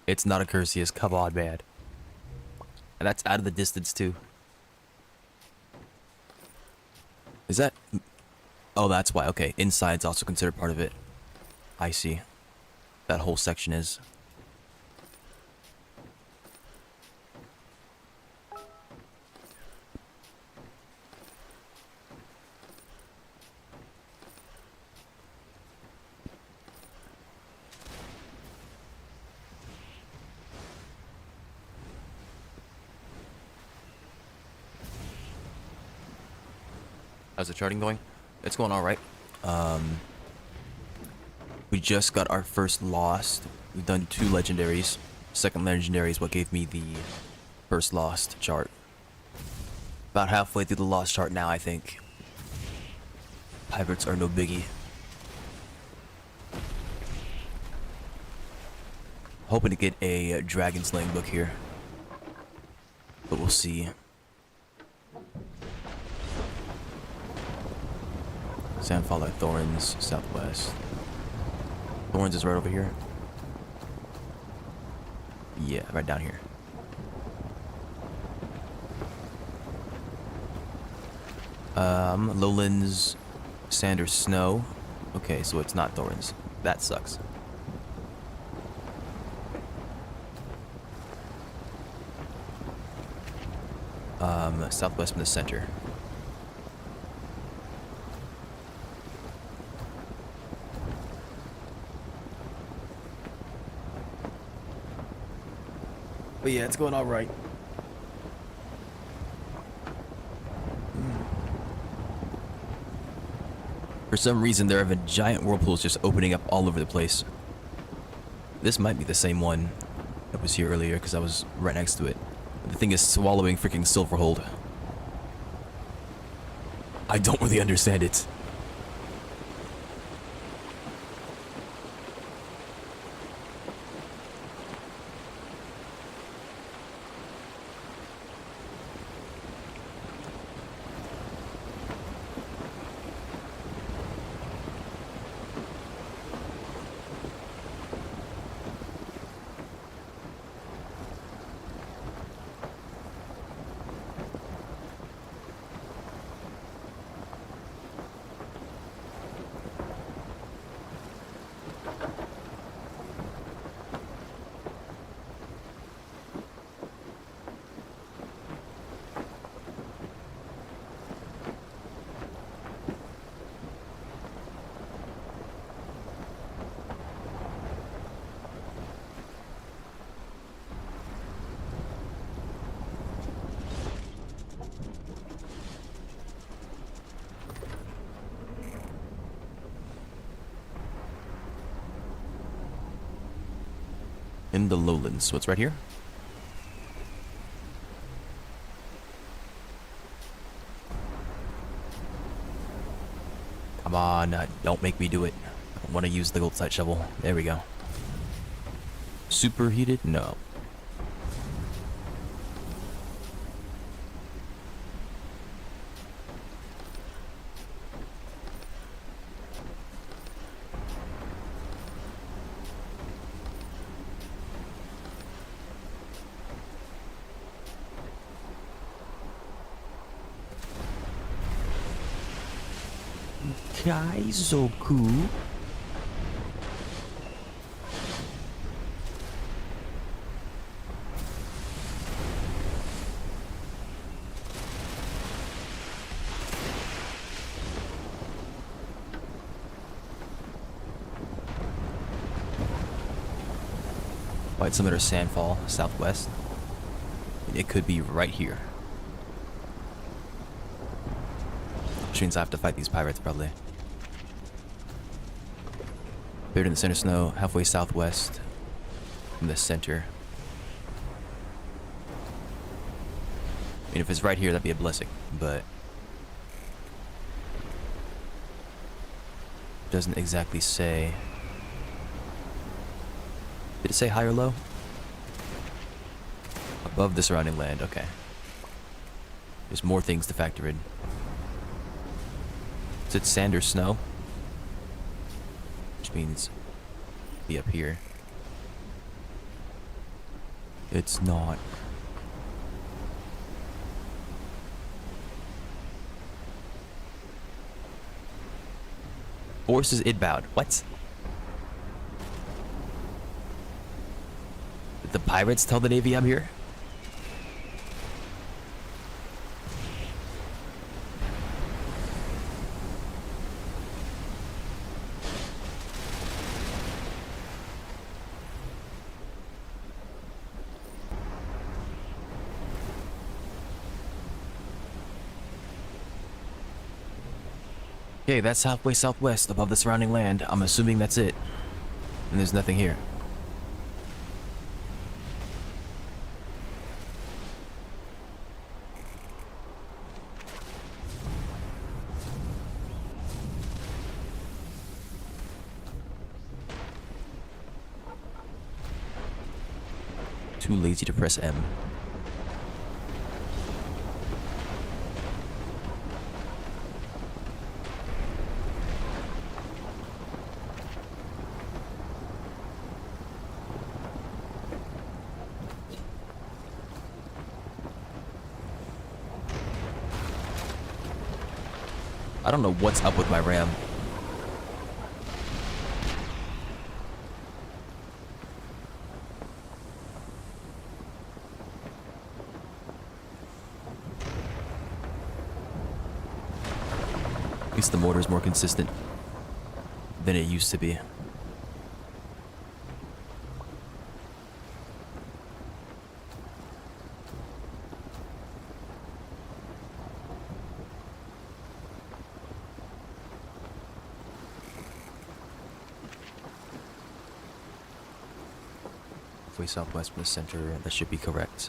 It's not Accursius, come on, man. And that's out of the distance, too. Is that... Oh, that's why, okay. Inside's also considered part of it. I see. That whole section is. How's the charting going? It's going alright. We just got our first lost. We've done 2 legendaries. Second legendary is what gave me the first lost chart. About halfway through the lost chart now, I think. Pirates are no biggie. Hoping to get a dragon slaying book here. But we'll see. Sandfall Thorns, southwest. Thorns is right over here. Yeah, right down here. Lowlands, sand or snow. Okay, so it's not Thorns. That sucks. Southwest from the center. But yeah, it's going all right. For some reason, there have been giant whirlpools just opening up all over the place. This might be the same one that was here earlier, because I was right next to it. The thing is swallowing freaking Silverhold. I don't really understand it. In the lowlands. So it's right here? Come on, don't make me do it. I want to use the gold-side shovel. There we go. Superheated? No. Kaizoku. White Summit or Sandfall, southwest. It could be right here. Which means I have to fight these pirates, probably. Buried in the center snow, halfway southwest from the center. I mean, if it's right here, that'd be a blessing, but... doesn't exactly say... Did it say high or low? Above the surrounding land, okay. There's more things to factor in. Is it sand or snow? Which means be up here. It's not. Forces inbound. What? Did the pirates tell the Navy I'm here? Okay, that's halfway southwest above the surrounding land. I'm assuming that's it. And there's nothing here. Too lazy to press M. I don't know what's up with my RAM. At least the motor's more consistent than it used to be. Southwest from the center, that should be correct.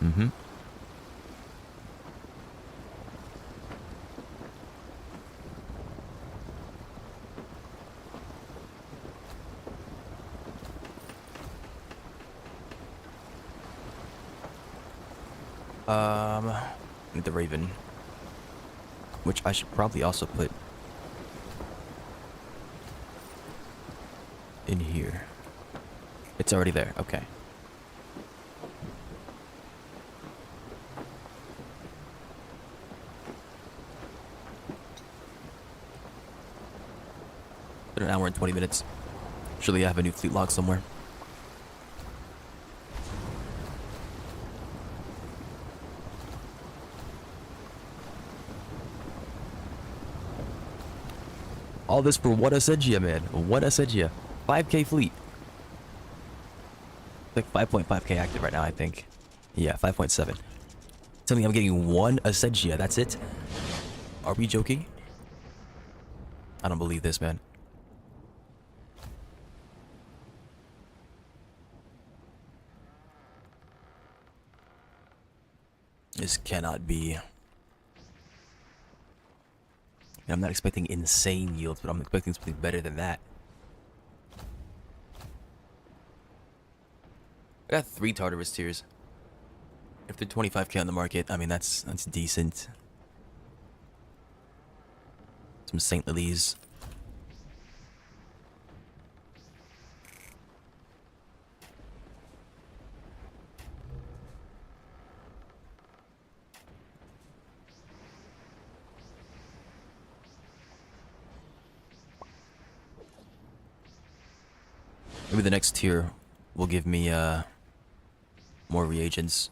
Mm-hmm. The Raven, which I should probably also put in here. It's already there, okay. Been an hour and 20 minutes. Surely I have a new fleet log somewhere. All this for what I said ya, man. What I said ya. 5K fleet. Like 5.5K active right now, I think. Yeah, 5.7. Tell me I'm getting one Ascensia, that's it? Are we joking? I don't believe this, man. This cannot be. I'm not expecting insane yields, but I'm expecting something better than that. I got 3 Tartarus tiers. If they're 25K on the market, I mean that's decent. Some Saint Lilies. Maybe the next tier will give me more reagents.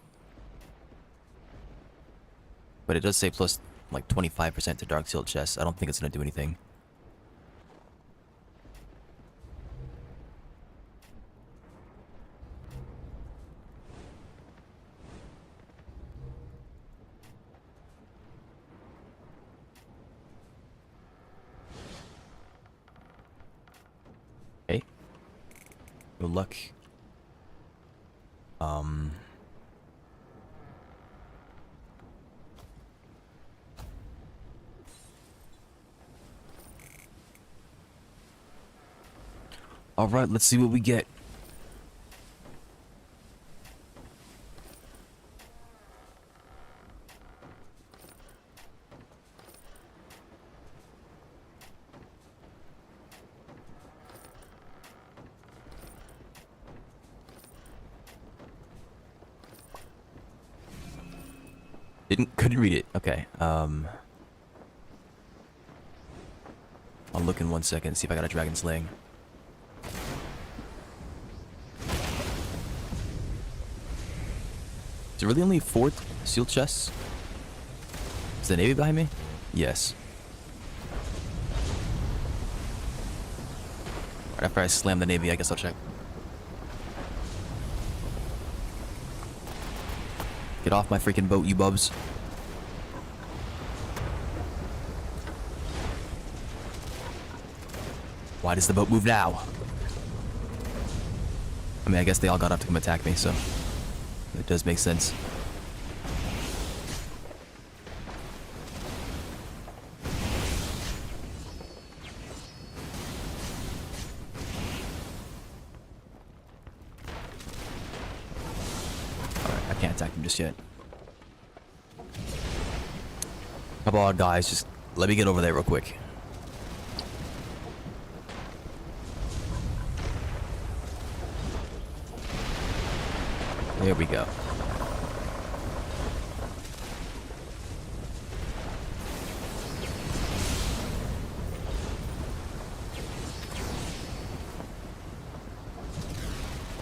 But it does say plus like 25% to dark sealed chests. I don't think it's gonna do anything. Okay. Good luck. Alright, let's see what we get. Couldn't read it. Okay. I'll look in 1 second, see if I got a dragon slaying. Is there really only 4 sealed chests? Is the Navy behind me? Yes. Right after I slam the Navy, I guess I'll check. Get off my freaking boat, you bubs. Why does the boat move now? I mean, I guess they all got up to come attack me, so it does make sense. Alright, I can't attack them just yet. Come on, guys, just let me get over there real quick. There we go.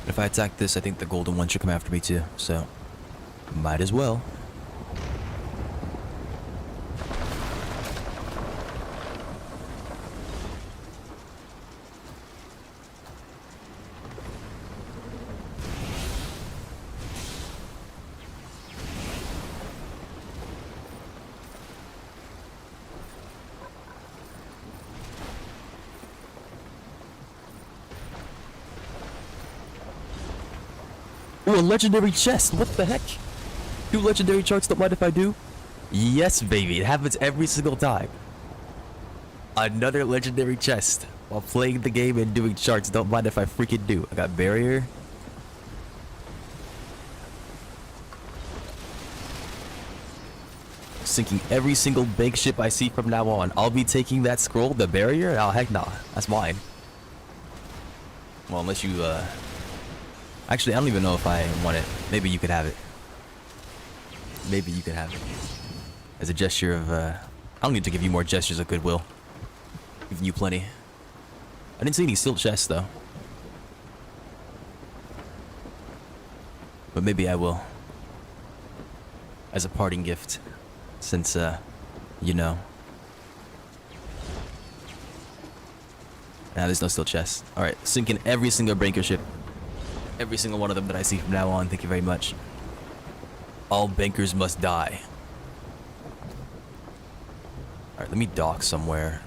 If I attack this, I think the golden one should come after me too, so might as well. Ooh, a legendary chest! What the heck? 2 legendary charts, don't mind if I do? Yes, baby, it happens every single time. Another legendary chest. While playing the game and doing charts, don't mind if I freaking do. I got barrier. Sinking every single bank ship I see from now on. I'll be taking that scroll, the barrier? Oh, heck nah. That's mine. Well, unless you, actually, I don't even know if I want it. Maybe you could have it. Maybe you could have it. As a gesture of, I don't need to give you more gestures of goodwill. Giving you plenty. I didn't see any sealed chests, though. But maybe I will. As a parting gift. Since, you know. Nah, there's no sealed chests. Alright, sink in every single breaker ship. Every single one of them that I see from now on. Thank you very much. All bankers must die. Alright, let me dock somewhere.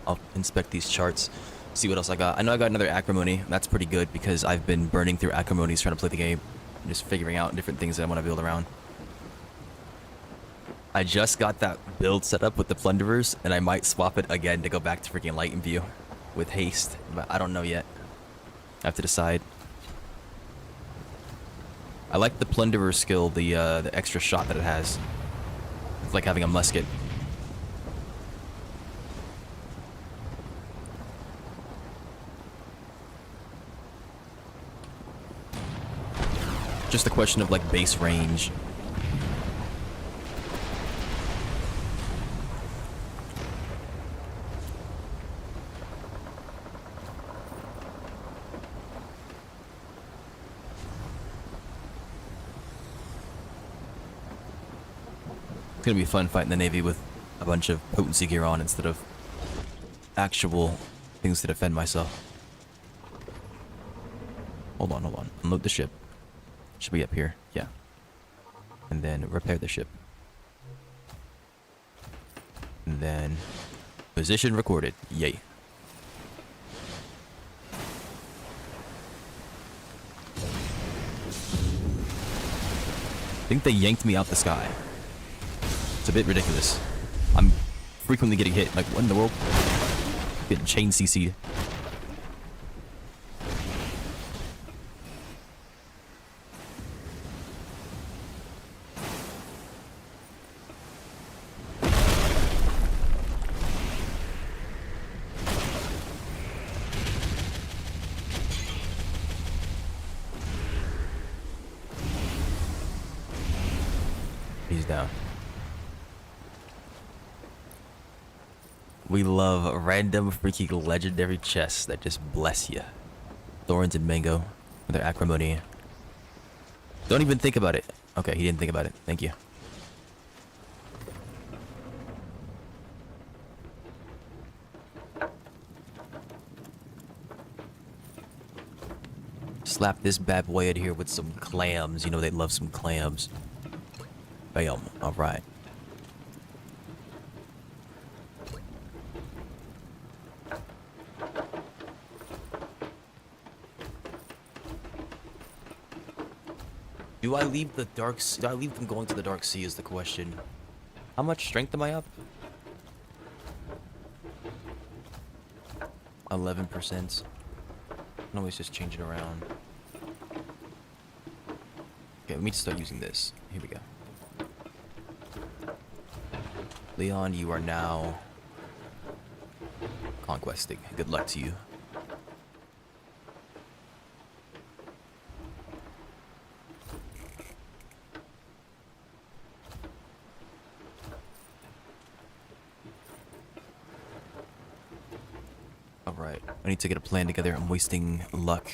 I'll inspect these charts. See what else I got. I know I got another acrimony. That's pretty good because I've been burning through acrimonies trying to play the game. Just figuring out different things that I want to build around. I just got that build set up with the plunderers, and I might swap it again to go back to freaking light and view with haste. But I don't know yet. I have to decide. I like the plunderer skill, the extra shot that it has. It's like having a musket. Just a question of like base range. It's gonna be fun fighting the Navy with a bunch of potency gear on instead of actual things to defend myself. Hold on, hold on. Unload the ship. Should be up here. Yeah. And then repair the ship. And then position recorded. Yay. I think they yanked me out the sky. It's a bit ridiculous. I'm frequently getting hit. Like, what in the world? Getting chain CC'd. He's down. We love random freaky legendary chests that just bless you. Thorns and mango with their acrimony. Don't even think about it. Okay, he didn't think about it. Thank you. Slap this bad boy in here with some clams. You know they love some clams. Bam. Alright. Do I leave the dark sea? Do I leave them going to the dark sea is the question. How much strength am I up? 11%. I'm always just changing around. Okay, let me just start using this. Here we go. Leon, you are now conquesting. Good luck to you. Alright, I need to get a plan together. I'm wasting luck.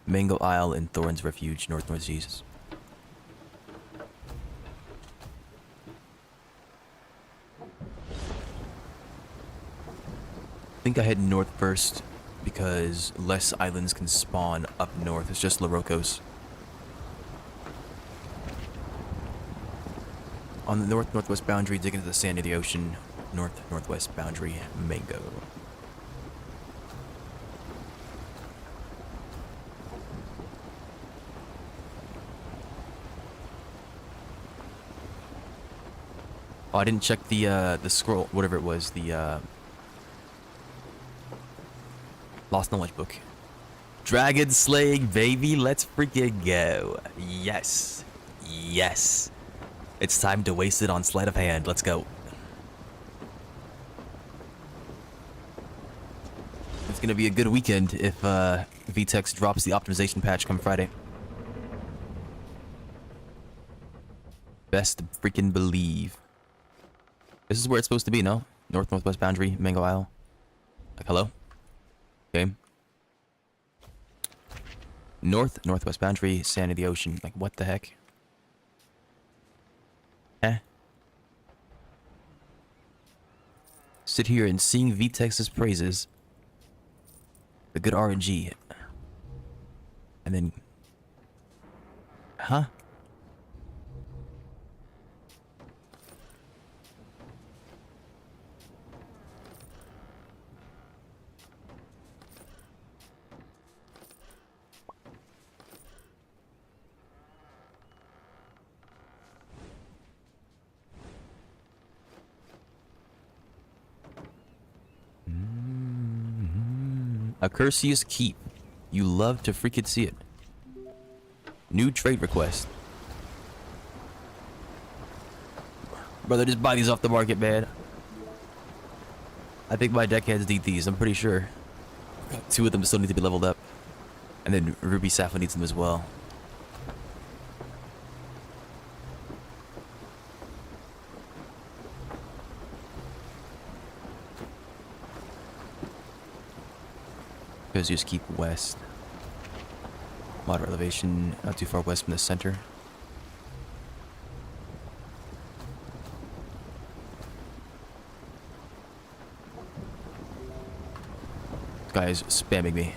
Mango Isle and Thorns Refuge, northeast. I think I head north first because less islands can spawn up north. It's just Lorocos. On the north-northwest boundary, dig into the sand of the ocean. North-northwest boundary, mango. Oh, I didn't check the scroll, whatever it was, the Lost Knowledge book. Dragon slaying, baby, let's freaking go. Yes. Yes. It's time to waste it on sleight of hand. Let's go. It's gonna be a good weekend if VTEX drops the optimization patch come Friday. Best freaking believe. This is where it's supposed to be, no? North-northwest boundary, Mango Isle. Like, hello? Okay. North-northwest boundary, sand of the ocean. Like, what the heck? Eh? Sit here and sing VTEX's praises. The good RNG. And then... Huh? Accursius Keep. You love to freaking see it. New trade request. Brother, just buy these off the market, man. I think my deckheads need these, I'm pretty sure. 2 of them still need to be leveled up. And then Ruby Sapphire needs them as well. Because you just keep west. Moderate elevation, not too far west from the center. Guy is spamming me.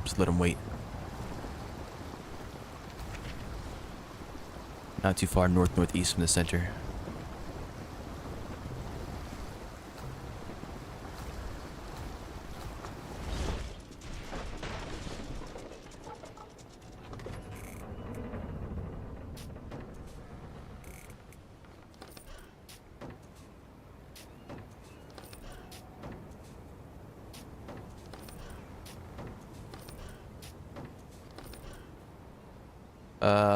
Just let him wait. Not too far northeast from the center.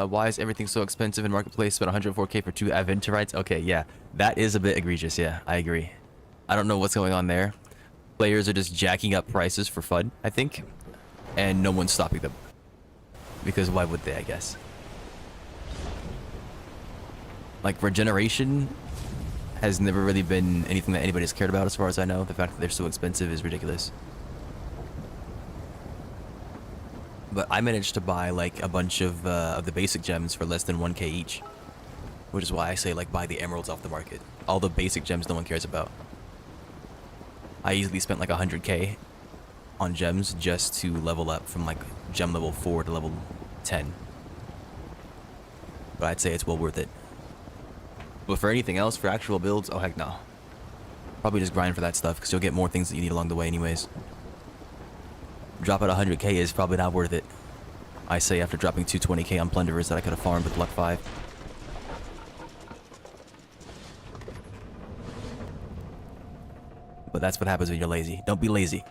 Why is everything so expensive in Marketplace? Spent 104k for 2 Aventurines? Okay, yeah. That is a bit egregious, yeah. I agree. I don't know what's going on there. Players are just jacking up prices for fun, I think. And no one's stopping them. Because why would they, I guess? Like, regeneration has never really been anything that anybody's cared about as far as I know. The fact that they're so expensive is ridiculous. But I managed to buy like a bunch of the basic gems for less than 1k each. Which is why I say like buy the emeralds off the market. All the basic gems no one cares about. I easily spent like 100k on gems just to level up from like gem level 4 to level 10. But I'd say it's well worth it. But for anything else, for actual builds, oh heck no. Probably just grind for that stuff because you'll get more things that you need along the way anyways. Drop at 100k is probably not worth it. I say after dropping 220k on plunderers that I could have farmed with luck 5. But that's what happens when you're lazy. Don't be lazy.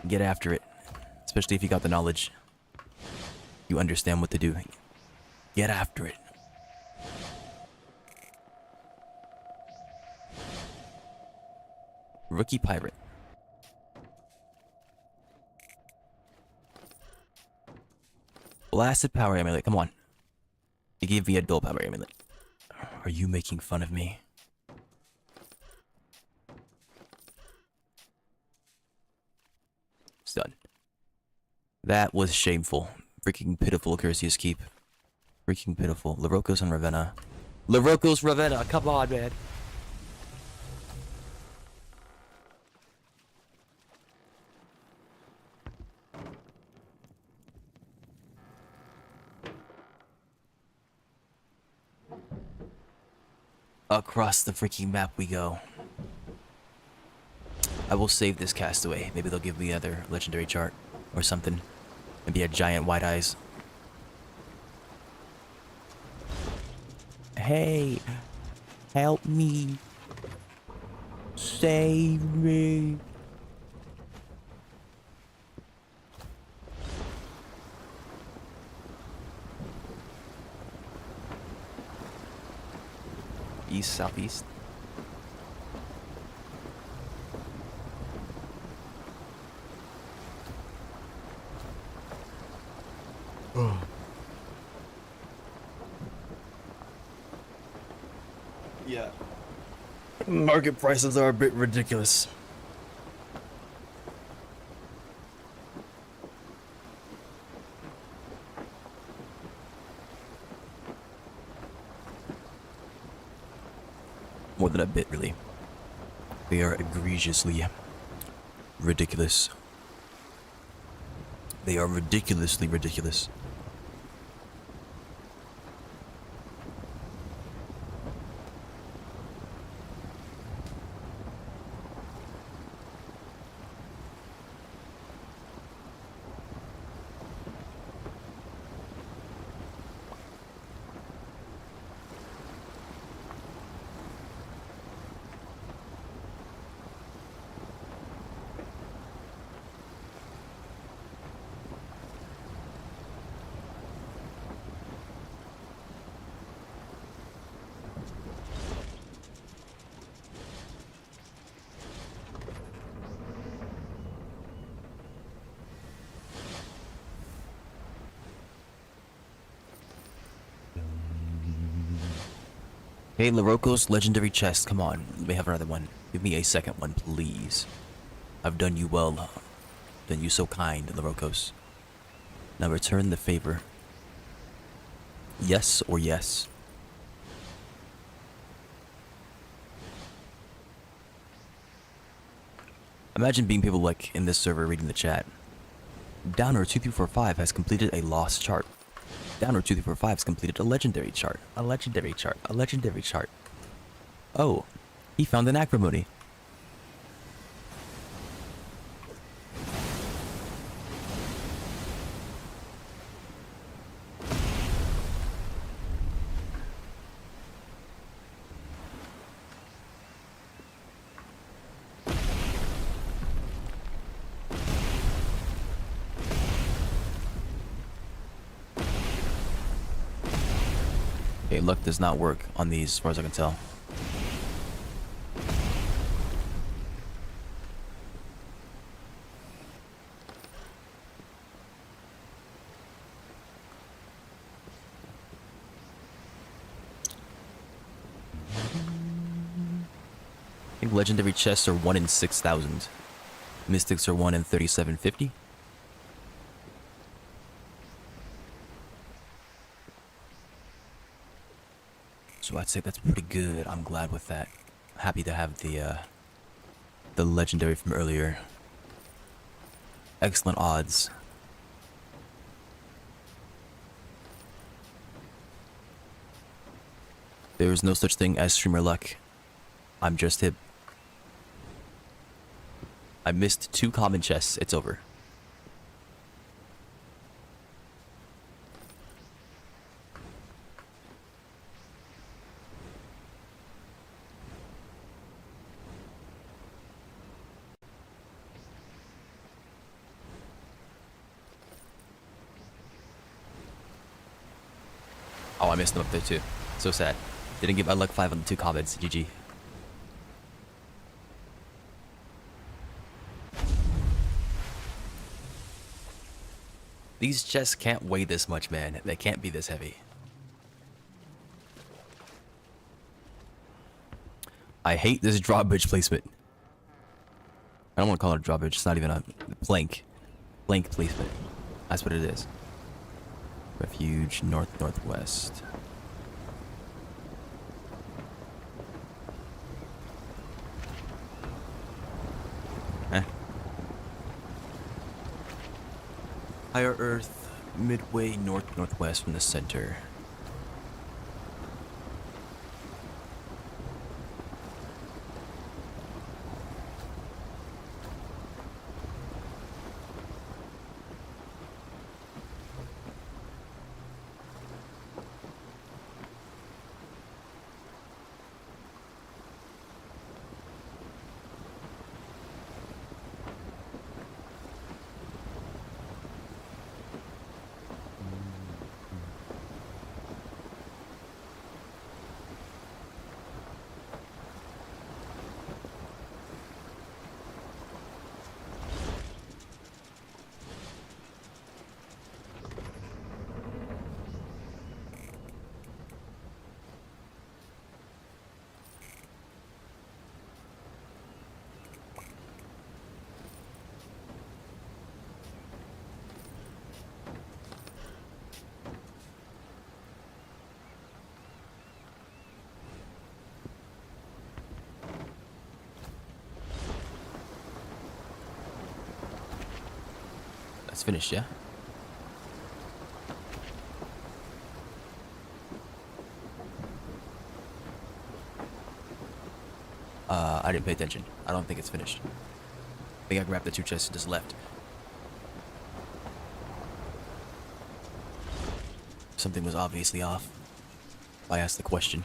Get after it. Especially if you got the knowledge. You understand what to do. Get after it. Rookie pirate. Blasted power amulet, come on. You gave me a dull power amulet. Are you making fun of me? It's done. That was shameful. Freaking pitiful, Curseus Keep. Freaking pitiful. Larocos and Ravenna. Larocos, Ravenna, come on, man. Across the freaking map we go. I will save this castaway. Maybe they'll give me another legendary chart or something. Maybe a giant white eyes. Hey, help me. Save me. East, southeast. Yeah. Market prices are a bit ridiculous. More than a bit, really. They are egregiously ridiculous. They are ridiculously ridiculous. Hey, Larocos legendary chest, come on. Let me have another one. Give me a second one, please. I've done you well. Done you so kind, Larocos. Now return the favor. Yes or yes? Imagine being people like in this server reading the chat. Downer2345 has completed a lost chart. Downer2345 has completed a legendary chart. A legendary chart. A legendary chart. Oh, he found an acrimony. Okay, luck does not work on these as far as I can tell. I think legendary chests are 1 in 6,000. Mystics are 1 in 3,750. So I'd say that's pretty good. I'm glad with that. Happy to have the legendary from earlier. Excellent odds. There is no such thing as streamer luck. I'm just hip. I missed 2 common chests. It's over. Oh, I missed them up there too. So sad. Didn't get my luck 5 on the 2 comments. GG. These chests can't weigh this much, man. They can't be this heavy. I hate this drawbridge placement. I don't want to call it a drawbridge. It's not even a plank. Plank placement. That's what it is. Refuge, north-northwest. Higher Earth, midway north-northwest from the center. That's finished, yeah? I didn't pay attention. I don't think it's finished. I think I grabbed the 2 chests and just left. Something was obviously off. I asked the question.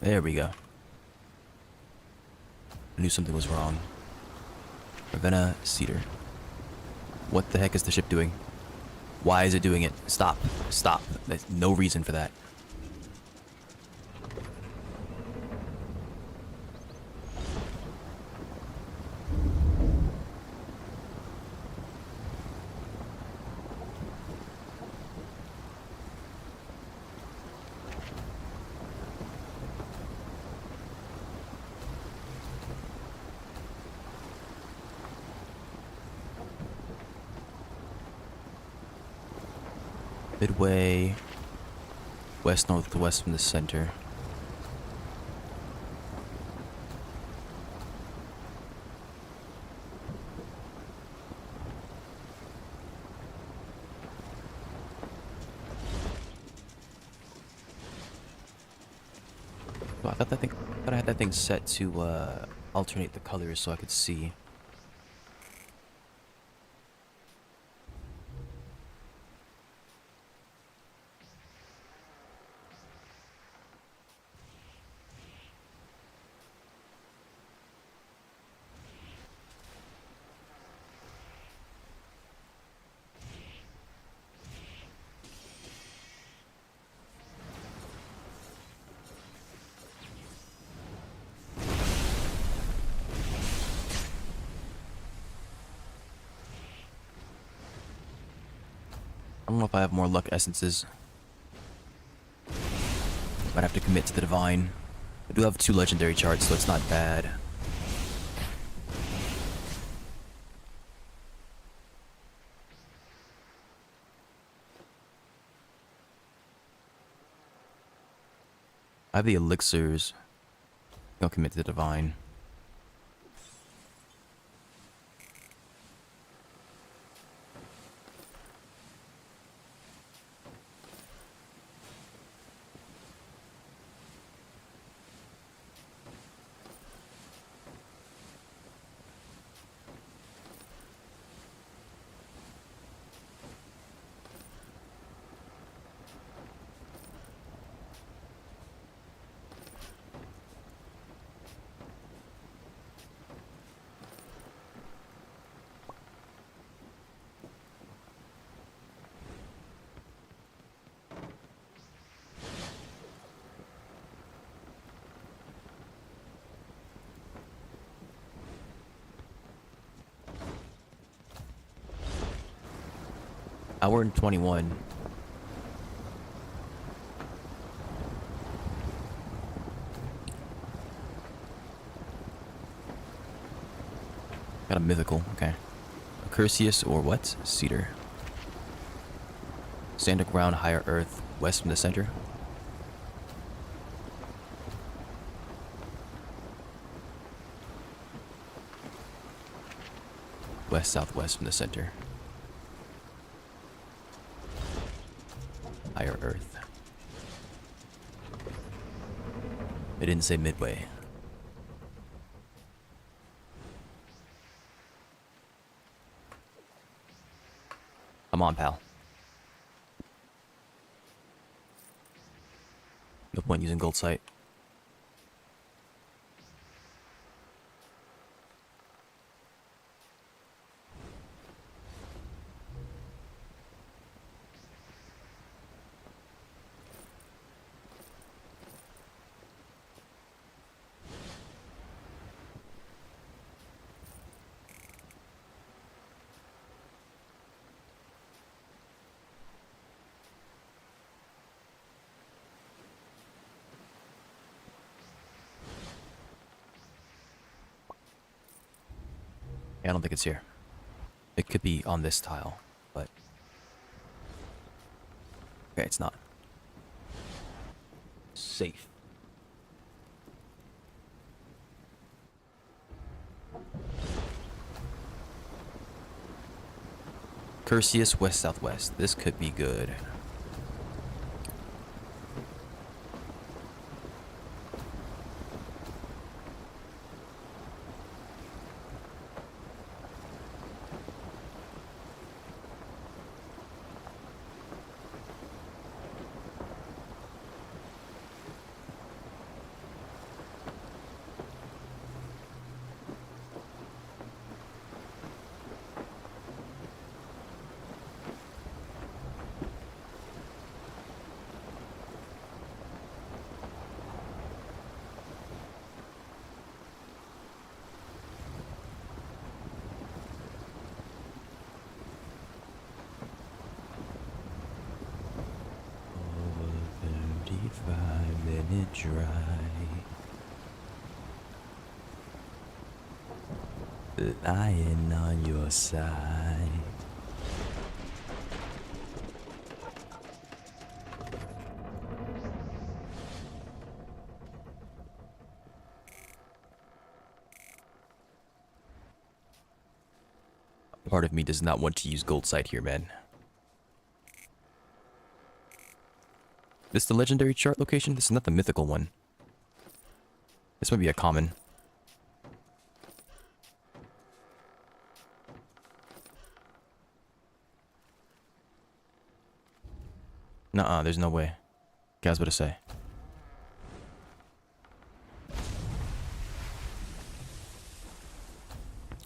There we go. I knew something was wrong. Ravenna Cedar. What the heck is the ship doing? Why is it doing it? Stop. Stop. There's no reason for that. Midway, west northwest from the center. So I thought I had that thing set to alternate the colors so I could see. I don't know if I have more luck essences. Might have to commit to the divine. I do have 2 legendary charts, so it's not bad. I have the elixirs. I'll commit to the divine. Hour and 21. Got a mythical, okay. Cursius or what? Cedar. Stand ground, higher earth, west from the center. West, southwest from the center. Higher earth. It didn't say midway. Come on, pal. No point using gold sight. I don't think it's here. It could be on this tile, but... Okay, it's not. Safe. Cursius, west-southwest. This could be good. Drive, lying on your side. Part of me does not want to use gold sight here, man. This the legendary chart location? This is not the mythical one. This might be a common. Nuh-uh, there's no way. Guys, what to say?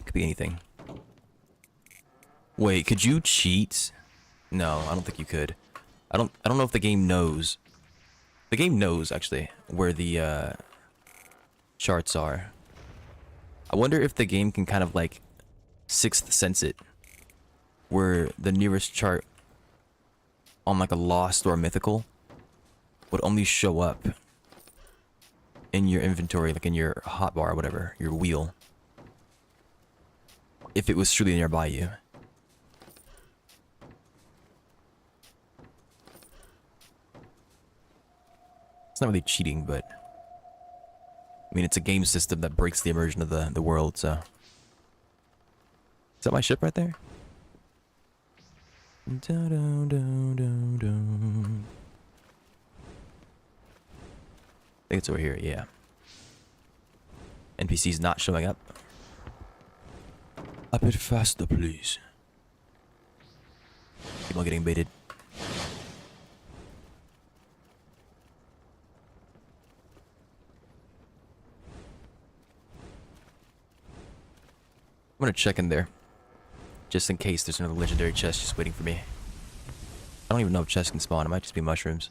Could be anything. Wait, could you cheat? No, I don't think you could. I don't know if the game knows. The game knows actually where the charts are. I wonder if the game can kind of like sixth sense it, where the nearest chart on like a lost or a mythical would only show up in your inventory, like in your hotbar or whatever, your wheel, if it was truly nearby you. It's not really cheating, but I mean, it's a game system that breaks the immersion of the world, so. Is that my ship right there? I think it's over here, yeah. NPC's not showing up. A bit faster, please. Keep on getting baited. I'm gonna check in there, just in case there's another legendary chest just waiting for me. I don't even know if chests can spawn. It might just be mushrooms.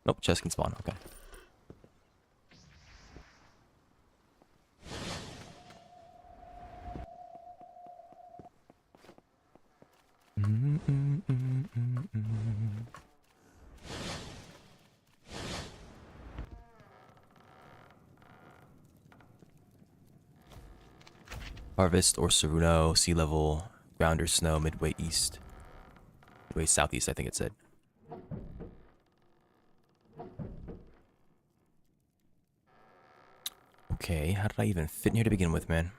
Nope, chest can spawn. Okay. Harvest or Saruno, sea level, ground or snow, midway east. Midway southeast, I think it said. Okay, how did I even fit in here to begin with, man?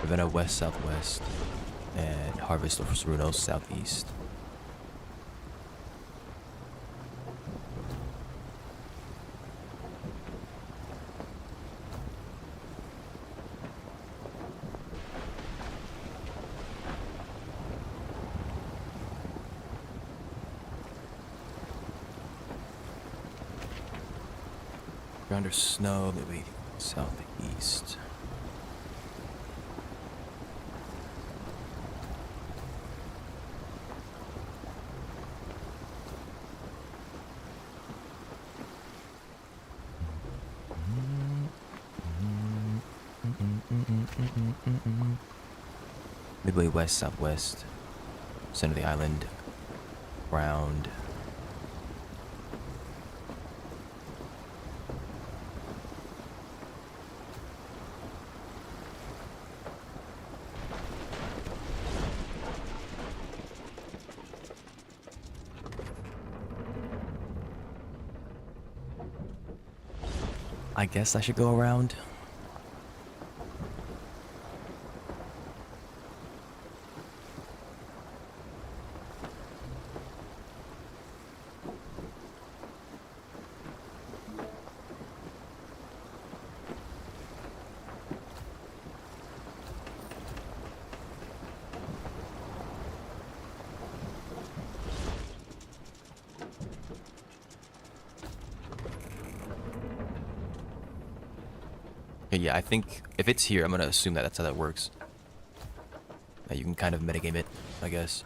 Ravenna west southwest, and Harvest or Saruno southeast. Ground or snow, maybe southeast. Midway west southwest, center of the island, round. I guess I should go around. Yeah, I think if it's here, I'm gonna assume that that's how that works. That you can kind of metagame it, I guess.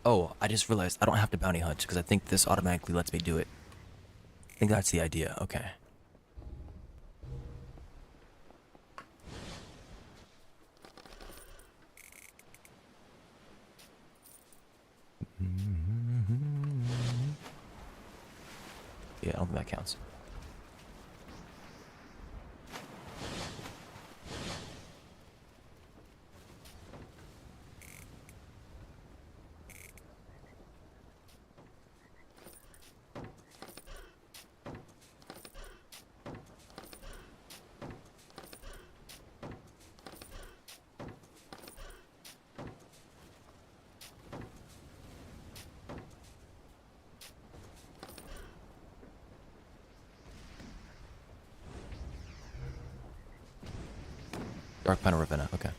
Oh, I just realized I don't have to bounty hunt because I think this automatically lets me do it. I think that's the idea. Okay. I don't think that counts. Dark Pine Ravenna, okay.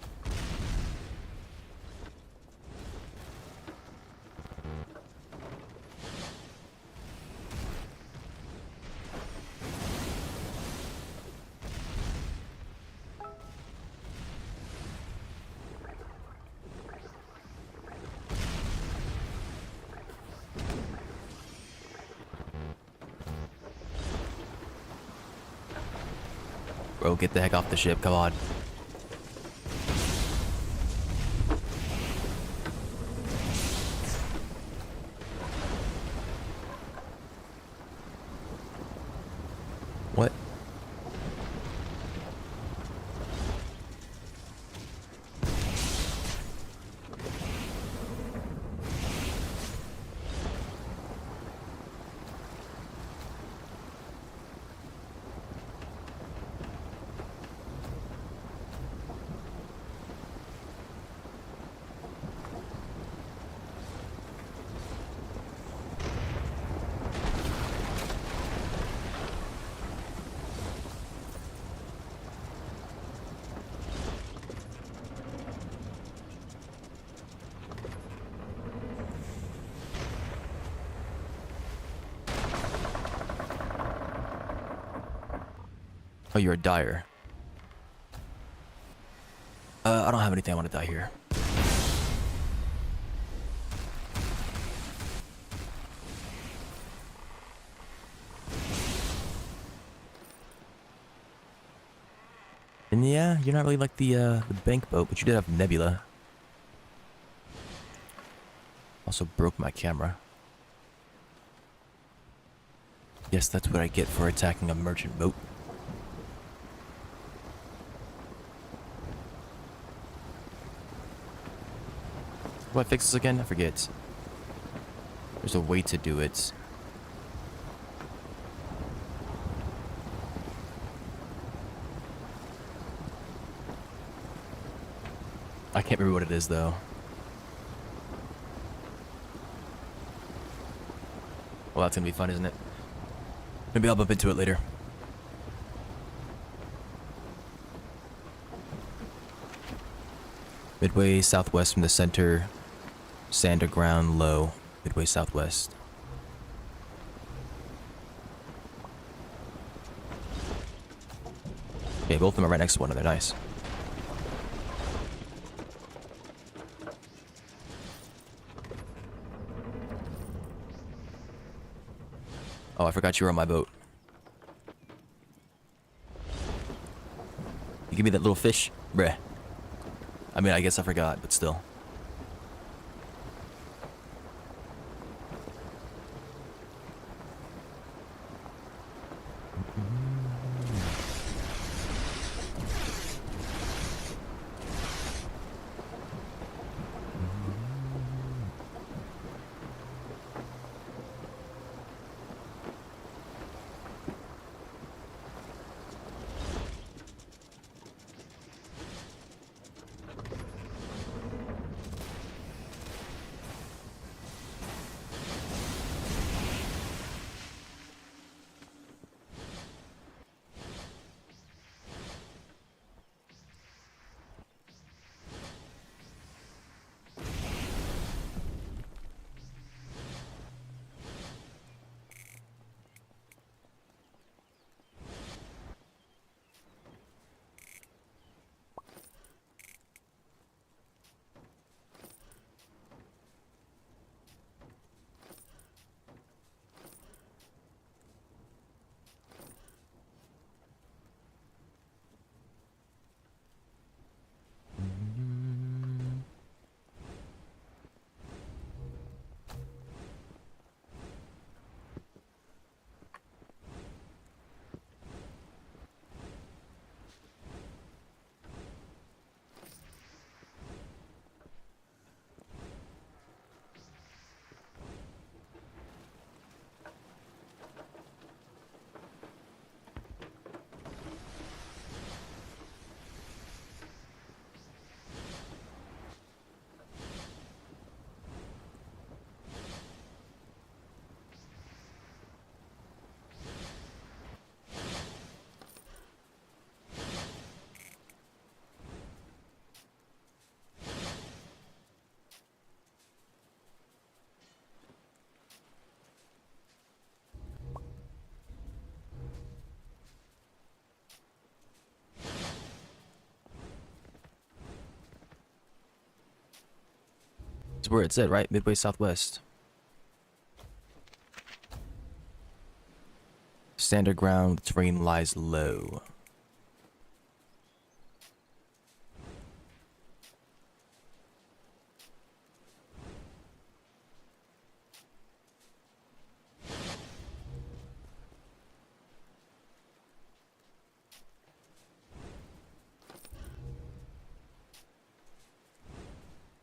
Bro, get the heck off the ship, come on. What? Oh, you're a dyer. I don't have anything I want to dye here. And yeah, you're not really like the bank boat, but you did have Nebula. Also broke my camera. Yes, that's what I get for attacking a merchant boat. Do I fix this again? I forget. There's a way to do it. I can't remember what it is though. Well, that's gonna be fun, isn't it? Maybe I'll bump into it later. Midway southwest from the center. Sand or ground low. Midway southwest. Okay, both of them are right next to one another. Nice. Oh, I forgot you were on my boat. You give me that little fish? Bruh. I mean, I guess I forgot, but still. That's where it said, right? Midway Southwest. Standard ground, the terrain lies low.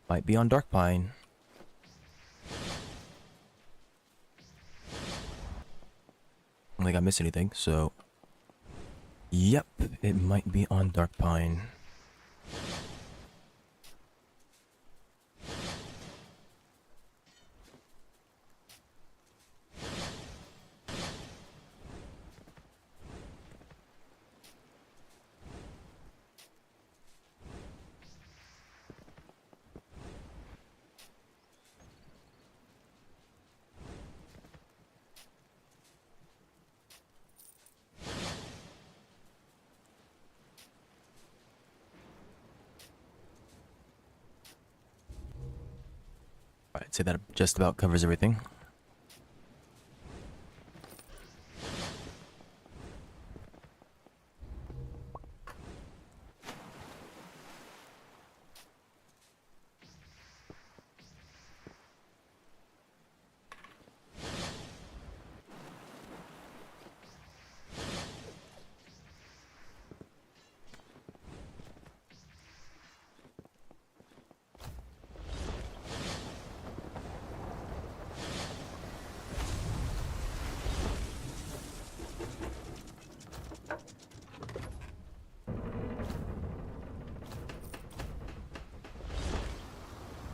Might be on Dark Pine. I don't think I missed anything, so... Yep, it might be on Dark Pine. Alright, say that just about covers everything.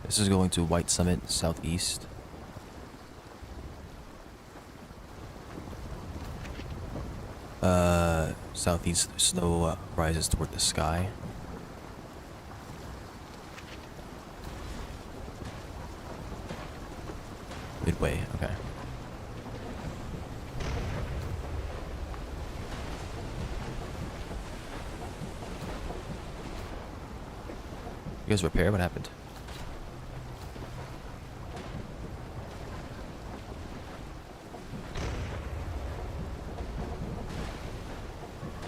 This is going to White Summit, southeast. Southeast snow rises toward the sky. Midway, okay. You guys repair? What happened?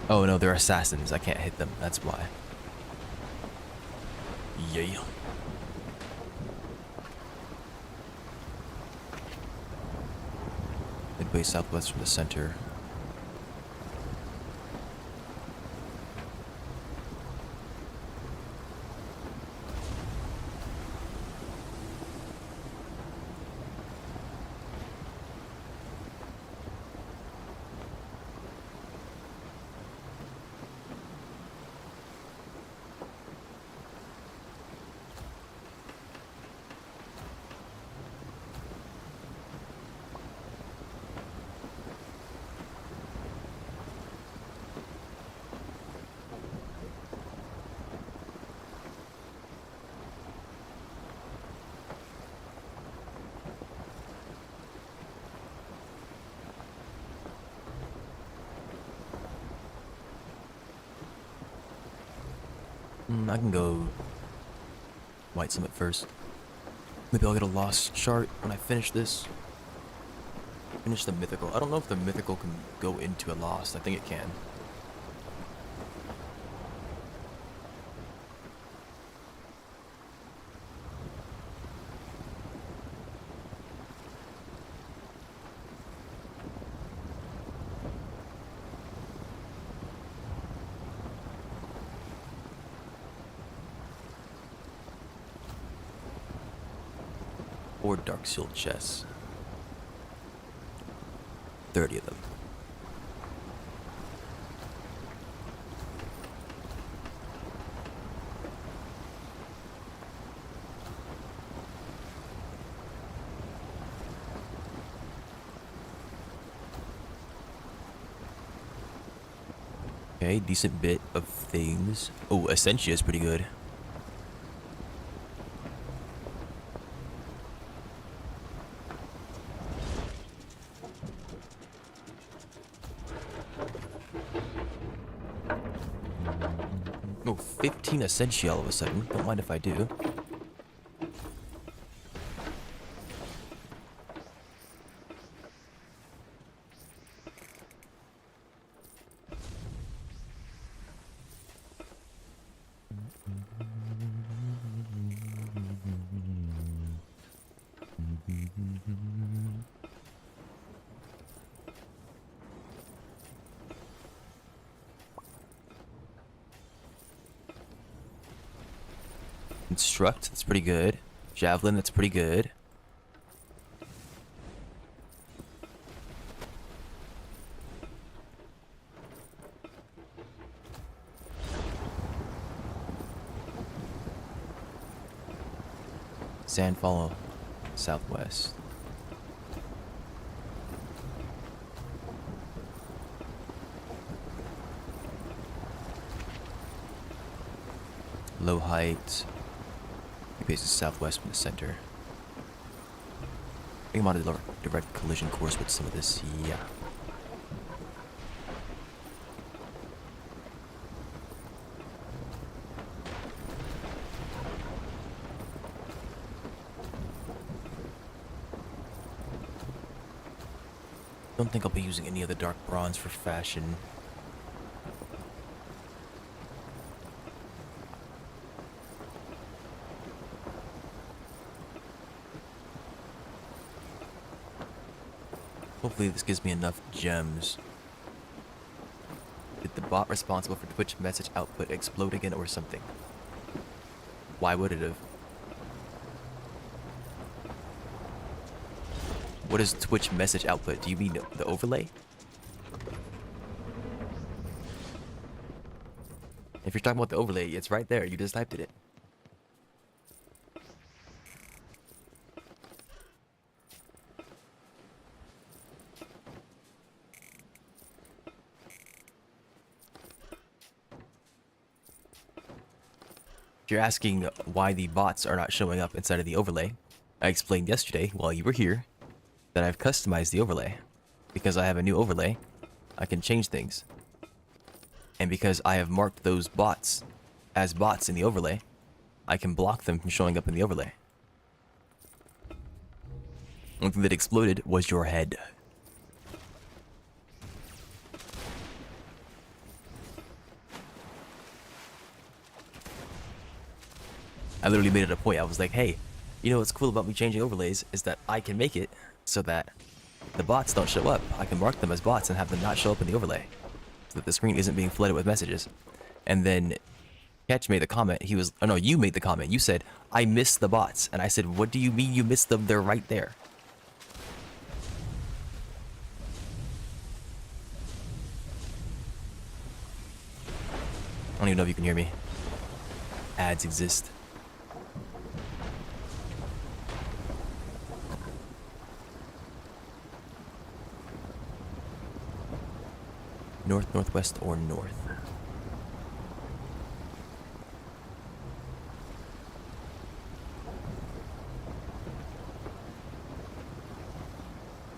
Oh no, they're assassins. I can't hit them. That's why. Yeah. Midway southwest from the center. I can go White Summit first. Maybe I'll get a lost chart when I finish this. Finish the mythical. I don't know if the mythical can go into a lost. I think it can. Or dark sealed chests. 30 of them. Okay, decent bit of things. Oh, Essentia is pretty good. Oh, 15 Essentia all of a sudden. Don't mind if I do. Construct, that's pretty good. Javelin, that's pretty good. Sand follow southwest. Low height. He faces southwest from the center. I think I'm on a direct collision course with some of this. Yeah. Don't think I'll be using any of the dark bronze for fashion. Hopefully this gives me enough gems. Did the bot responsible for Twitch message output explode again or something? Why would it have? What is Twitch message output? Do you mean the overlay? If you're talking about the overlay, it's right there. You just typed it. If you're asking why the bots are not showing up inside of the overlay, I explained yesterday while you were here that I've customized the overlay. Because I have a new overlay, I can change things. And because I have marked those bots as bots in the overlay, I can block them from showing up in the overlay. One thing that exploded was your head. I literally made it a point. I was like, hey, you know what's cool about me changing overlays is that I can make it so that the bots don't show up. I can mark them as bots and have them not show up in the overlay so that the screen isn't being flooded with messages. And then Catch made the comment. He was, oh no, you made the comment. You said, I missed the bots. And I said, what do you mean you missed them? They're right there. I don't even know if you can hear me. Ads exist. North, northwest, or north?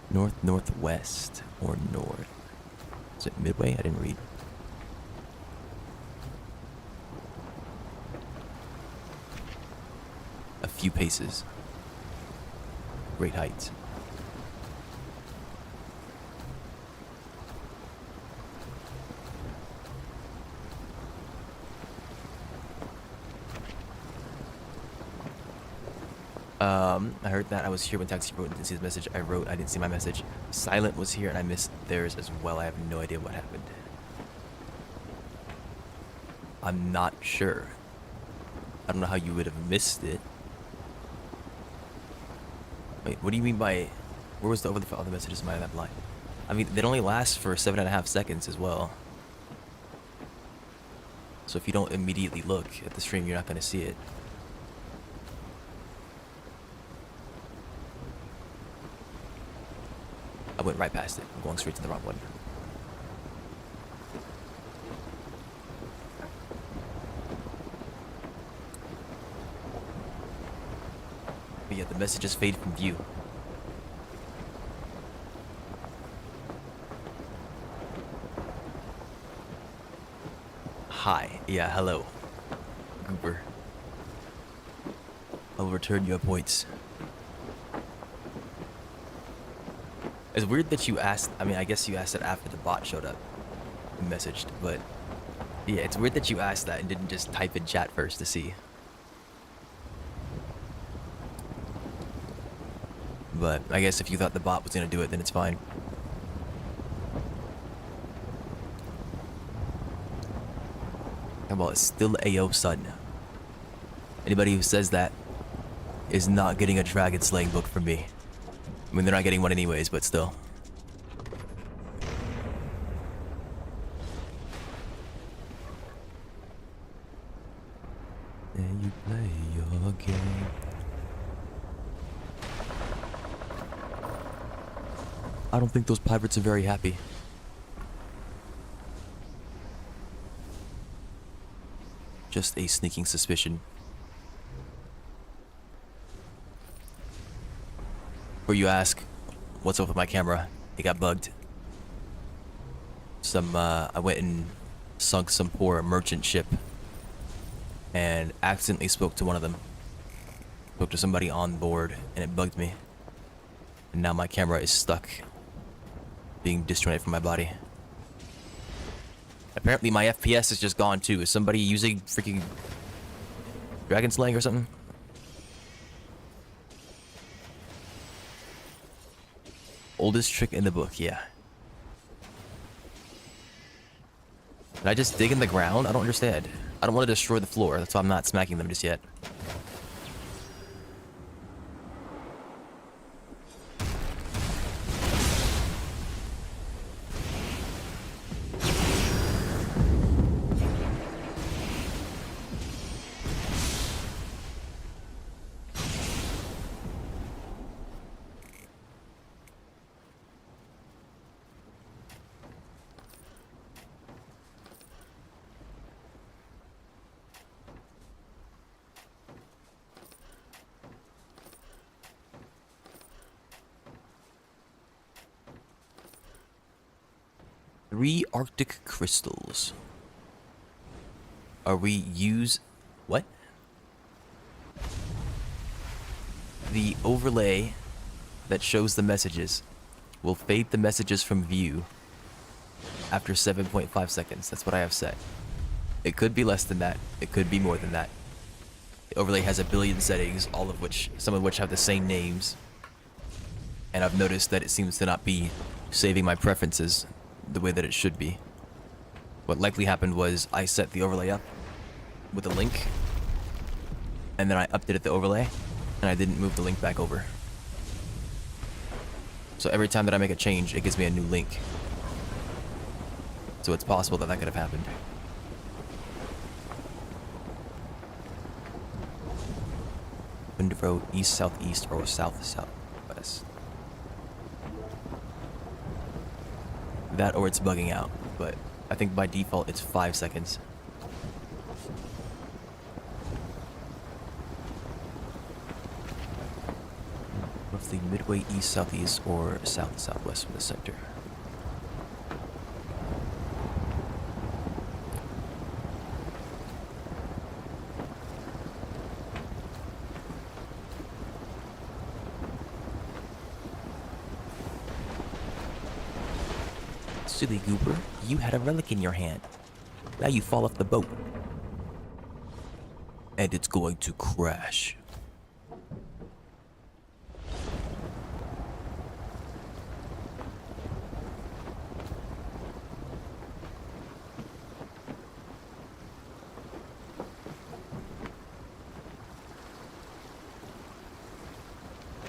North, northwest, or north? Is it midway? I didn't read. A few paces. Great heights. I heard that. I was here when Taxi wrote and didn't see his message. I wrote, I didn't see my message. Silent was here and I missed theirs as well. I have no idea what happened. I'm not sure. I don't know how you would have missed it. Wait, what do you mean by... Where was the overlay for all the messages in my map line? I mean, they'd only last for 7.5 seconds as well. So if you don't immediately look at the stream, you're not going to see it. I went right past it. I'm going straight to the wrong one. But yeah, the messages fade from view. Hi. Yeah, hello. Goober. I'll return your points. It's weird that you asked, I mean, I guess you asked it after the bot showed up and messaged, but yeah, it's weird that you asked that and didn't just type in chat first to see. But I guess if you thought the bot was gonna do it, then it's fine. How about it's still AO sun? Anybody who says that is not getting a dragon slaying book from me. I mean, they're not getting one anyways, but still. And you play your game. I don't think those pirates are very happy. Just a sneaking suspicion. Before you ask, what's up with my camera? It got bugged. I went and sunk some poor merchant ship and accidentally spoke to one of them. Spoke to somebody on board and it bugged me. And now my camera is stuck, being disjointed from my body. Apparently my FPS is just gone too. Is somebody using freaking dragon slaying or something? Oldest trick in the book, yeah. Can I just dig in the ground? I don't understand. I don't want to destroy the floor. That's why I'm not smacking them just yet. Three Arctic crystals. Are we use... What? The overlay that shows the messages will fade the messages from view after 7.5 seconds. That's what I have set. It could be less than that. It could be more than that. The overlay has a billion settings, some of which have the same names. And I've noticed that it seems to not be saving my preferences the way that it should be. What likely happened was I set the overlay up with a link, and then I updated the overlay, and I didn't move the link back over. So every time that I make a change, it gives me a new link. So it's possible that that could have happened. Wind road east southeast or south southwest. That or it's bugging out, but I think by default it's 5 seconds. Roughly midway east southeast or south southwest from the center. Silly goober, you had a relic in your hand. Now you fall off the boat. And it's going to crash.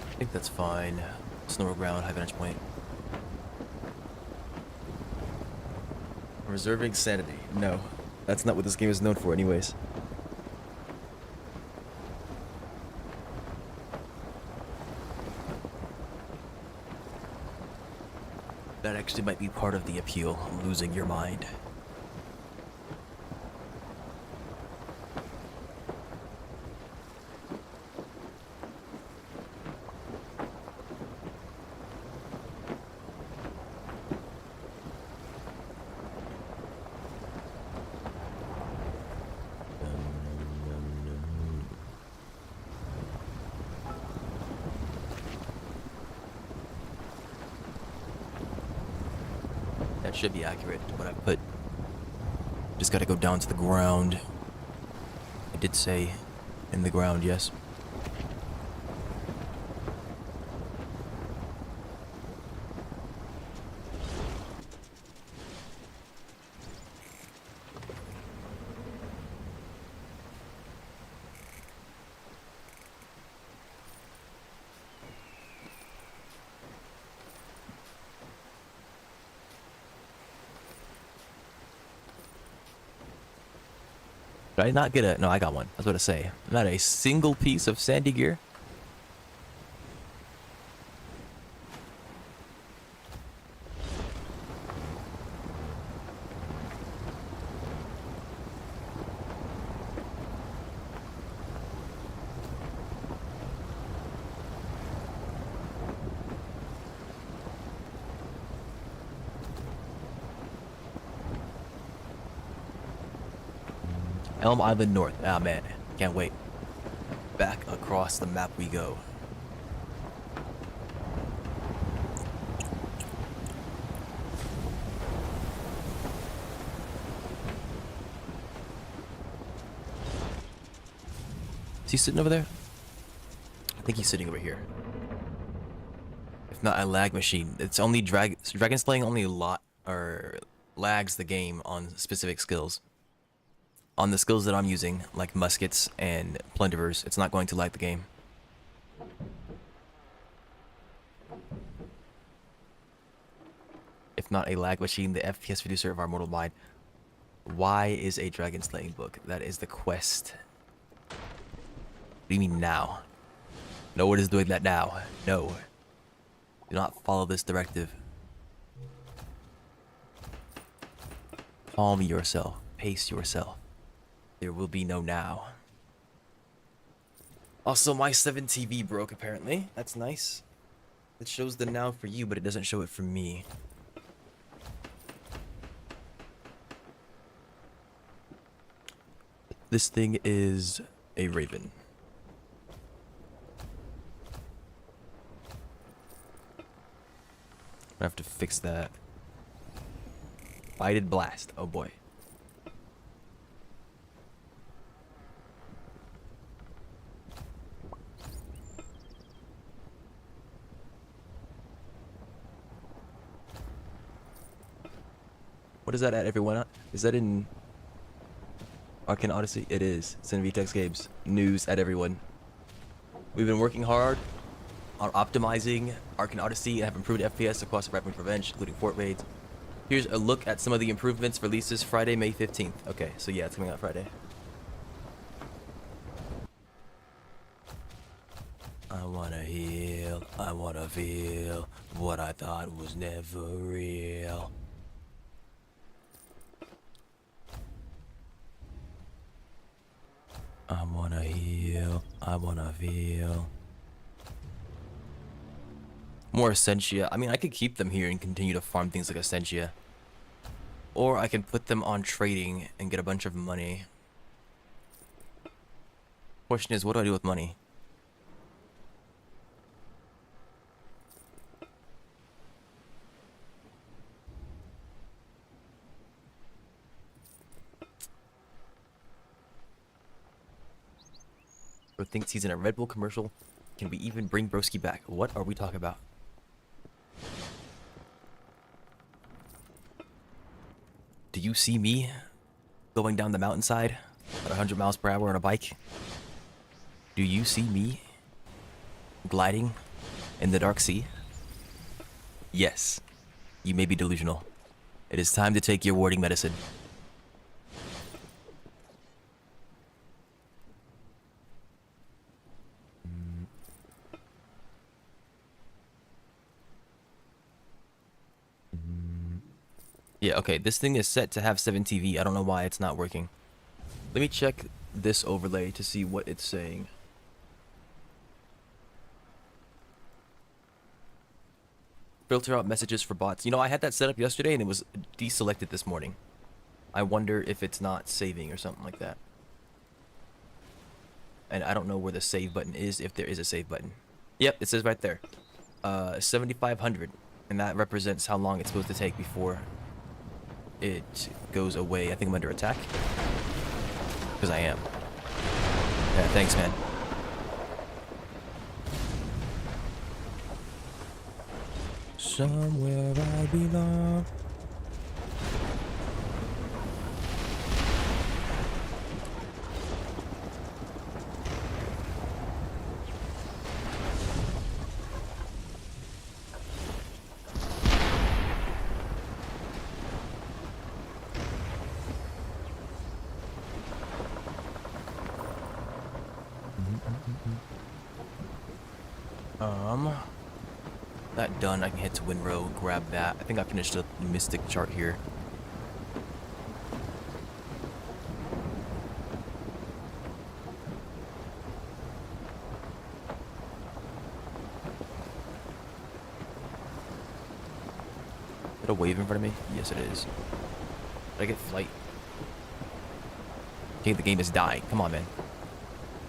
I think that's fine. Snow ground, high vantage point. Reserving sanity. No, that's not what this game is known for anyways. That actually might be part of the appeal, losing your mind. That should be accurate to what I put. Just gotta go down to the ground. I did say in the ground, yes. Did I not get a... No, I got one. I was about to say. Not a single piece of sandy gear. Elm Island North. Ah, man. Can't wait. Back across the map we go. Is he sitting over there? I think he's sitting over here. If not, a lag machine. It's only dragon slaying only lags the game on specific skills. On the skills that I'm using, like muskets and plunderers, it's not going to lag the game. If not a lag machine, the FPS producer of our mortal mind. Why is a dragon slaying book? That is the quest. What do you mean now? No one is doing that now. No. Do not follow this directive. Calm yourself. Pace yourself. There will be no now. Also, my 7 TV broke apparently. That's nice. It shows the now for you, but it doesn't show it for me. This thing is a raven. I have to fix that. Bited blast. Oh boy. What is that at, everyone? Is that in Arcane Odyssey? It is. It's in VTEX Games. News at everyone. We've been working hard on optimizing Arcane Odyssey and have improved FPS across Rapid Revenge, including fort raids. Here's a look at some of the improvements. Releases Friday, May 15th. Okay, so yeah, it's coming out Friday. I wanna heal. I wanna feel what I thought was never real. I wanna heal. I wanna feel. More Essentia. I mean, I could keep them here and continue to farm things like Essentia. Or I can put them on trading and get a bunch of money. Question is, what do I do with money? Bro thinks he's in a Red Bull commercial. Can we even bring Broski back? What are we talking about? Do you see me going down the mountainside at 100 miles per hour on a bike? Do you see me gliding in the dark sea? Yes. You may be delusional. It is time to take your warding medicine. Yeah, okay, this thing is set to have 7 TV. I don't know why it's not working. Let me check this overlay to see what it's saying. Filter out messages for bots. You know, I had that set up yesterday and it was deselected this morning. I wonder if it's not saving or something like that. And I don't know where the save button is, if there is a save button. Yep, it says right there. 7,500. And that represents how long it's supposed to take before it goes away. I think I'm under attack. Because I am. Yeah, thanks, man. Somewhere I belong. That done, I can head to Winrow, grab that. I think I finished the Mystic chart here. Is it a wave in front of me? Yes, it is. Did I get flight? Okay, the game is dying. Come on, man.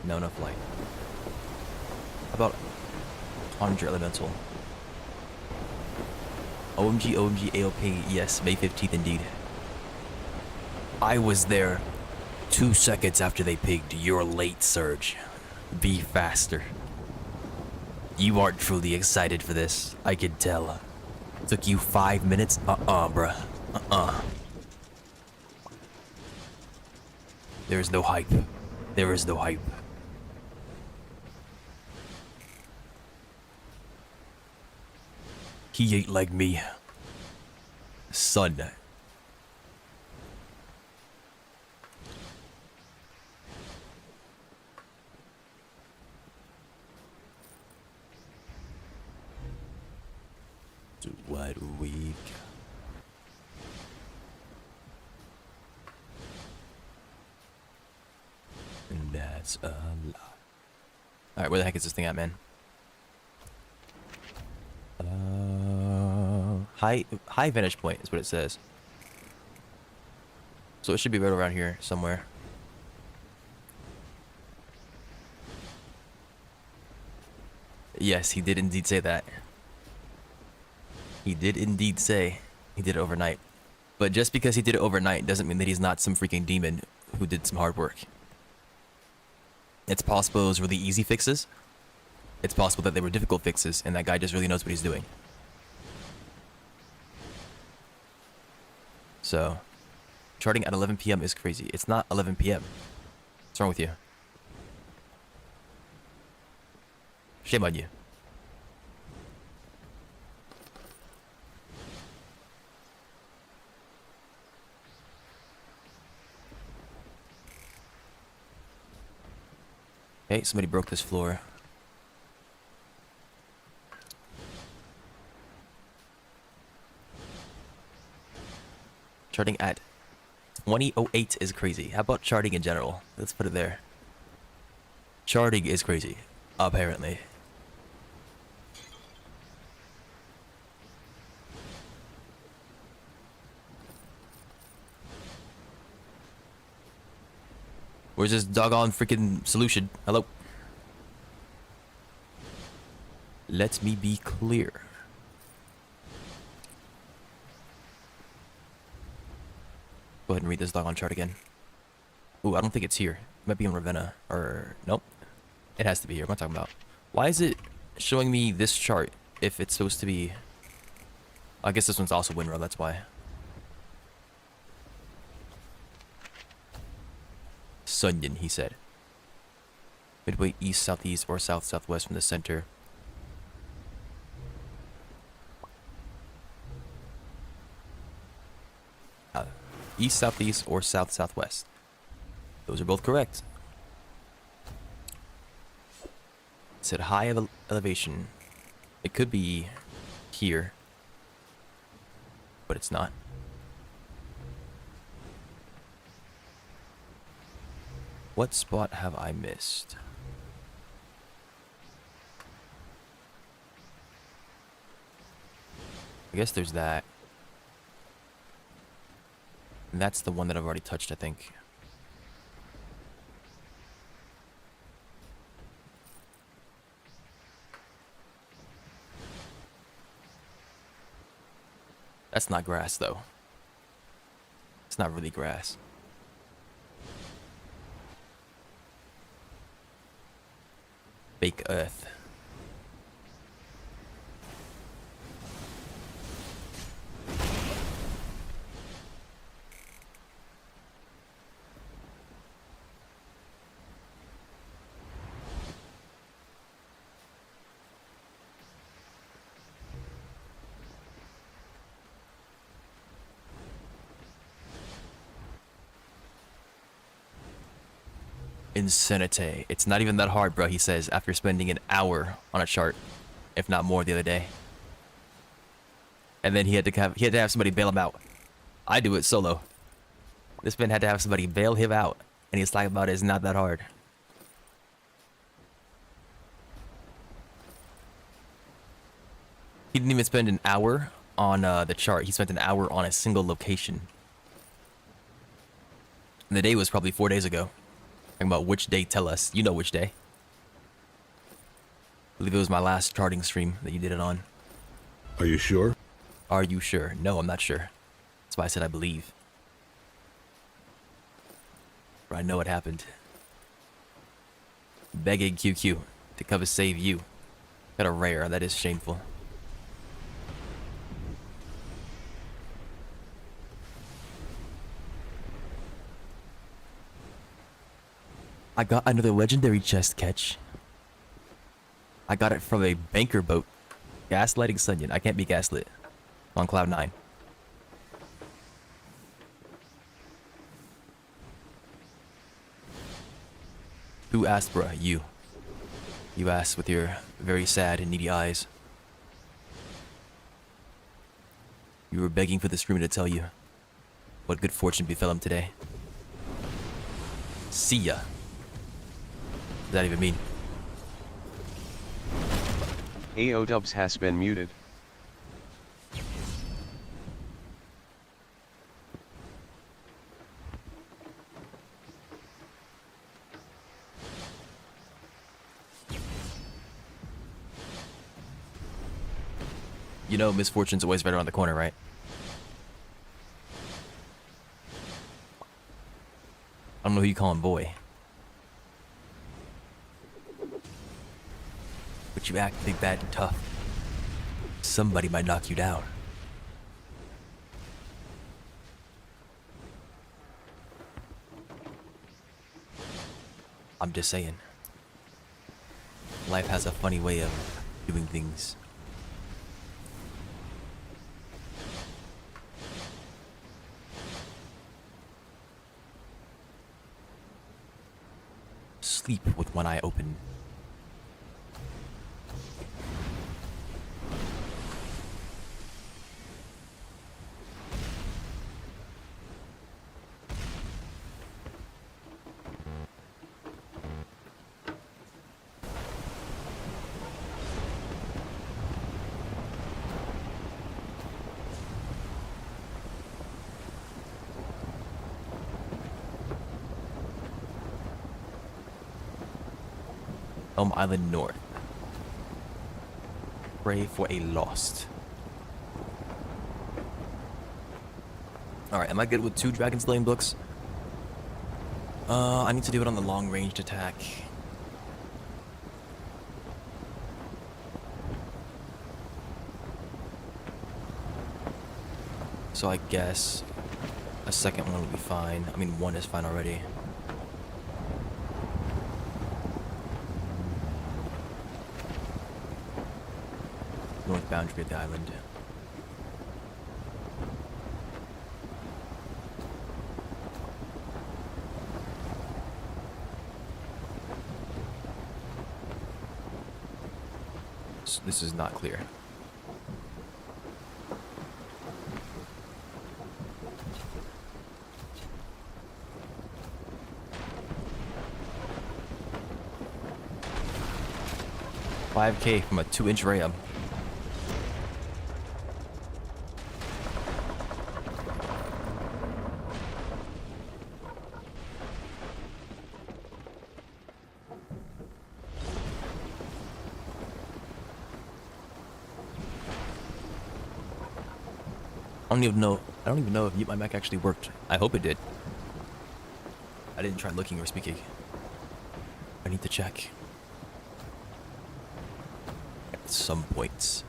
No, no flight. How about 100 elemental? OMG, OMG, AOP. Yes, May 15th indeed. I was there 2 seconds after they pigged. You're late, Surge. Be faster. You aren't truly excited for this. I can tell. Took you 5 minutes? Bruh. There is no hype. There is no hype. He ain't like me. Son. What week? And that's a lot. Alright, where the heck is this thing at, man? High vantage point is what it says. So it should be right around here somewhere. Yes, he did indeed say that. He did indeed say he did it overnight. But just because he did it overnight doesn't mean that he's not some freaking demon who did some hard work. It's possible it was really easy fixes. It's possible that they were difficult fixes and that guy just really knows what he's doing. So, charting at 11 p.m. is crazy. It's not 11 p.m. What's wrong with you? Shame on you. Hey, somebody broke this floor. Charting at 2008 is crazy. How about charting in general? Let's put it there. Charting is crazy, apparently. Where's this doggone freaking solution? Hello? Let me be clear. Go ahead and read this doggone chart again. Ooh, I don't think it's here. It might be in Ravenna. Or, nope. It has to be here. What am I talking about? Why is it showing me this chart if it's supposed to be... I guess this one's also Winrow, that's why. Sunyon, he said. Midway east, southeast, or south, southwest from the center. East, southeast, or south, southwest. Those are both correct. It said high elevation. It could be here, but it's not. What spot have I missed? I guess there's that. And that's the one that I've already touched, I think. That's not grass, though. It's not really grass. Fake earth. Insanity. It's not even that hard, bro, he says, after spending an hour on a chart, if not more, the other day. And then he had to have somebody bail him out. I do it solo. This man had to have somebody bail him out, and he's talking about it's not that hard. He didn't even spend an hour on the chart. He spent an hour on a single location. And the day was probably 4 days ago. Talking about which day, tell us. You know which day. I believe it was my last charting stream that you did it on. Are you sure? Are you sure? No, I'm not sure. That's why I said I believe. But I know what happened. Begging QQ to come save you. Got a rare, that is shameful. I got another legendary chest catch. I got it from a banker boat. Gaslighting Sunyon. I can't be gaslit. On Cloud 9. Who asked, bruh? You. You asked with your very sad and needy eyes. You were begging for the streamer to tell you what good fortune befell him today. See ya. What does that even mean? AO Dubs has been muted. You know misfortune's always right around the corner, right? I don't know who you call him boy. But you act big, bad, and tough. Somebody might knock you down. I'm just saying. Life has a funny way of doing things. Sleep with one eye open. Elm Island North. Pray for a lost. Alright, am I good with 2 Dragon Slaying books? I need to do it on the long ranged attack. So I guess a second one will be fine. I mean, one is fine already. North boundary of the island. So this is not clear. $5K from a 2-inch ram. I don't even know if Mute My Mic actually worked. I hope it did. I didn't try looking or speaking. I need to check. At some points.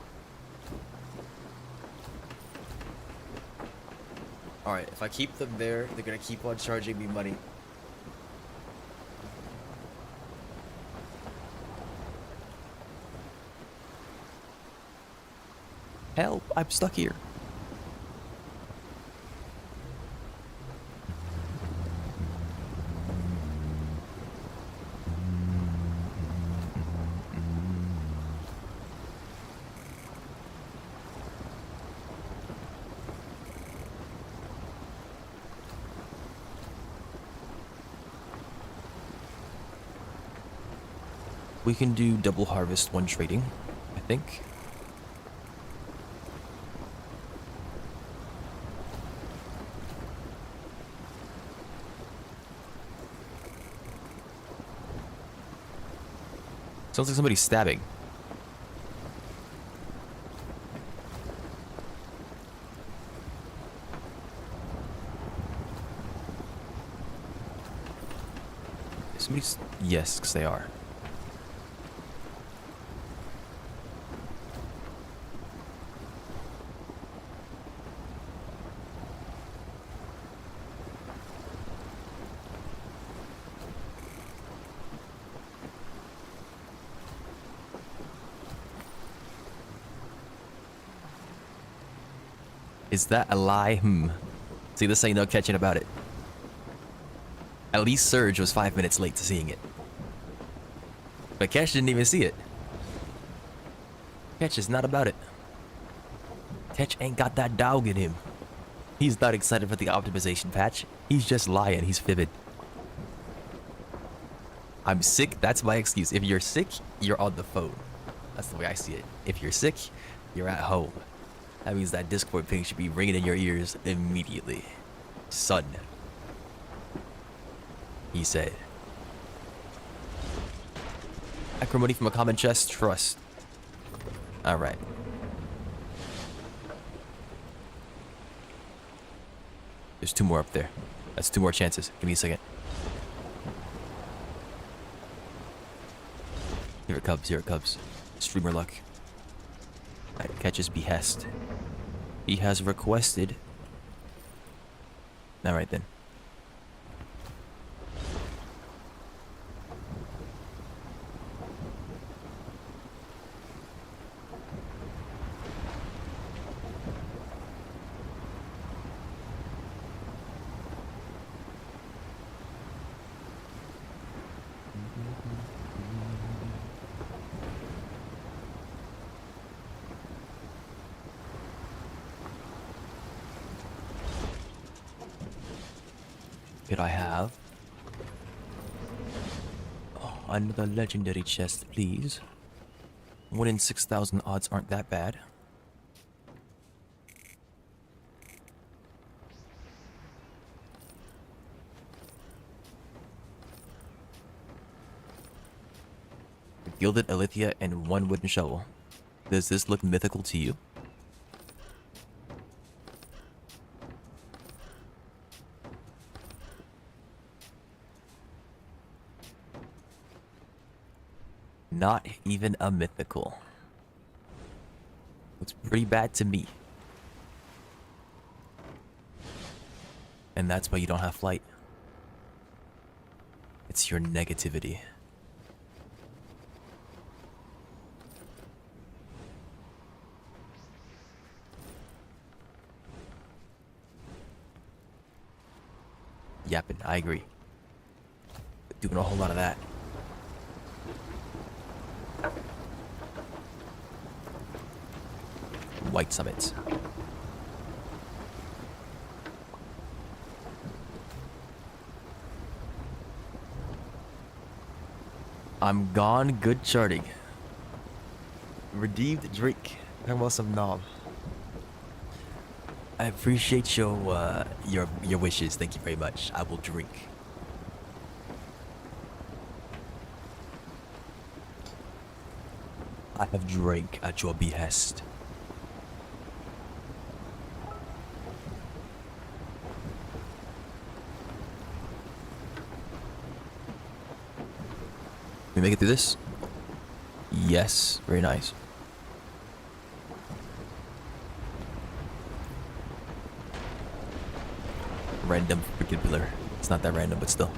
Alright, if I keep them there, they're gonna keep on charging me money. Help, I'm stuck here. We can do double harvest one trading, I think. Sounds like somebody's stabbing. Somebody's... Yes, because they are. Is that a lie? See, this ain't no catching about it. At least Surge was 5 minutes late to seeing it. But Cash didn't even see it. Catch is not about it. Catch ain't got that dog in him. He's not excited for the optimization patch. He's just lying. He's fibbing. I'm sick. That's my excuse. If you're sick, you're on the phone. That's the way I see it. If you're sick, you're at home. That means that Discord ping should be ringing in your ears immediately. Son. He said. Acrimony from a common chest. Trust. Alright. There's 2 more up there. That's 2 more chances. Give me a second. Here it comes. Here it comes. Streamer luck. Alright, catches behest. He has requested. Alright then. Could I have another legendary chest, please? 1 in 6,000 odds aren't that bad. Gilded Alithia and 1 wooden shovel. Does this look mythical to you? Not even a mythical. Looks pretty bad to me. And that's why you don't have flight. It's your negativity. Yapping, I agree. Doing a whole lot of that. White summits. I'm gone. Good charting. Redeemed drink. Talking about some knob. I appreciate your wishes. Thank you very much. I will drink. I have drank at your behest. We make it through this? Yes, very nice. Random freaking pillar. It's not that random, but still.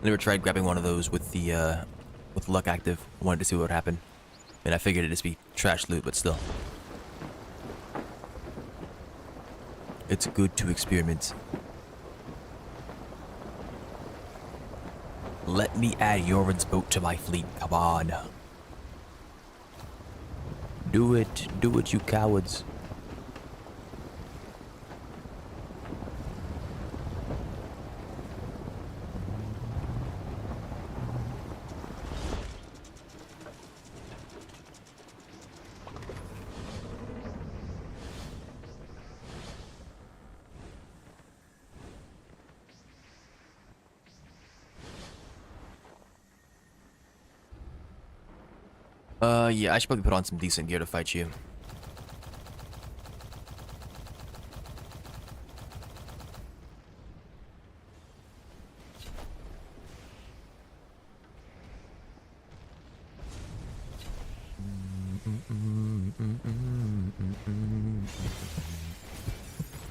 I never tried grabbing one of those with the with luck active. Wanted to see what would happen, and I figured it'd just be trash loot, but still. It's good to experiment. Let me add Yoren's boat to my fleet. Come on. Do it. Do it, you cowards. Yeah, I should probably put on some decent gear to fight you.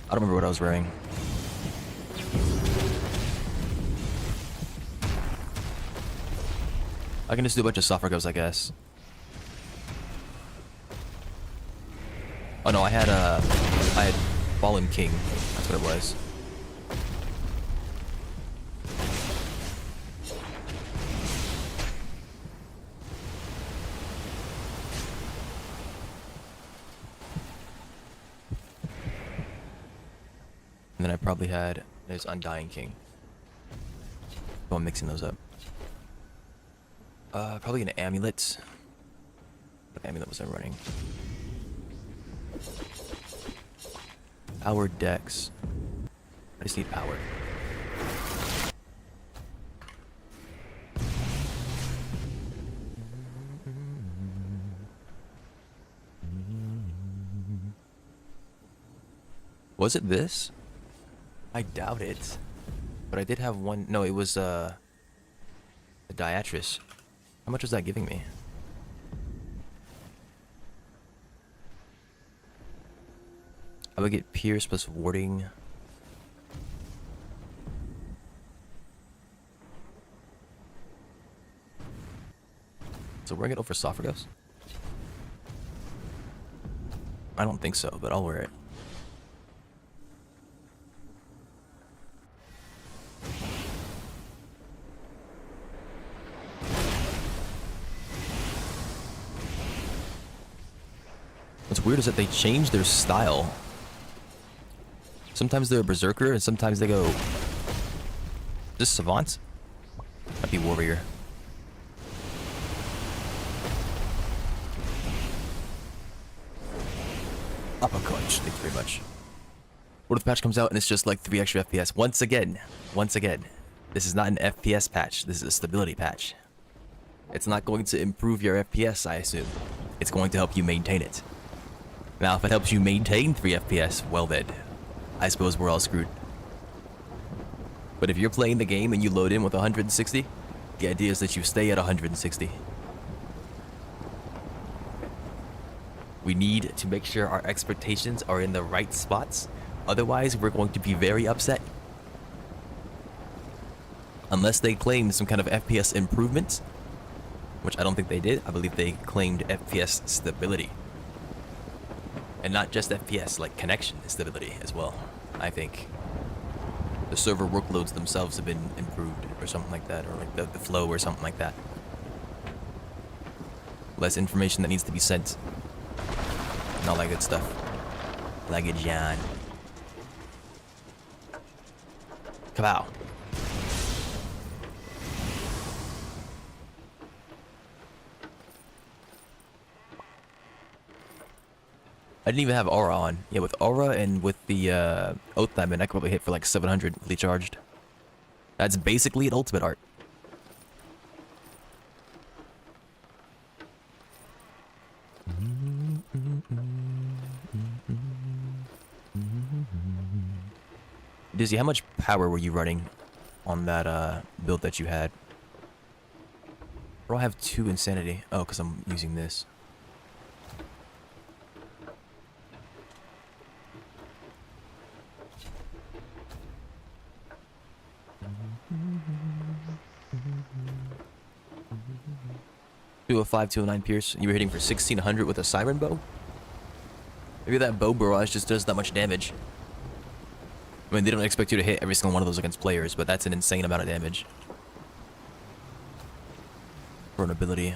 I don't remember what I was wearing. I can just do a bunch of soft goes, I guess. Oh no, I had Fallen King. That's what it was. And then I probably had there's Undying King. So I'm mixing those up. Probably an amulet. What amulet was I running? Power Dex. I just need power. Was it this? I doubt it. But I did have one. No, it was a Diatrice. How much was that giving me? I would get Pierce plus Warding. So wearing it over Sophorgos? I don't think so, but I'll wear it. What's weird is that they change their style. Sometimes they're a berserker, and sometimes they go... Is this Savant? Might be Warrior. Uppercut, thank you very much. What if the patch comes out and it's just like 3 extra FPS? Once again, this is not an FPS patch, this is a stability patch. It's not going to improve your FPS, I assume. It's going to help you maintain it. Now, if it helps you maintain 3 FPS, well then, I suppose we're all screwed. But if you're playing the game and you load in with 160, the idea is that you stay at 160. We need to make sure our expectations are in the right spots, otherwise we're going to be very upset. Unless they claim some kind of FPS improvement, which I don't think they did. I believe they claimed FPS stability. And not just FPS, like connection stability as well, I think. The server workloads themselves have been improved or something like that, or like the flow or something like that. Less information that needs to be sent. And all that good stuff. Like a John. Kabow. I didn't even have Aura on. Yeah, with Aura and with the Oath Diamond, I could probably hit for like 700 fully charged. That's basically an ultimate art. Dizzy, how much power were you running on that build that you had? Bro, I have 2 insanity. Oh, because I'm using this. To a 529 Pierce, you were hitting for 1600 with a Siren Bow? Maybe that bow barrage just does that much damage. I mean, they don't expect you to hit every single one of those against players, but that's an insane amount of damage. For an ability.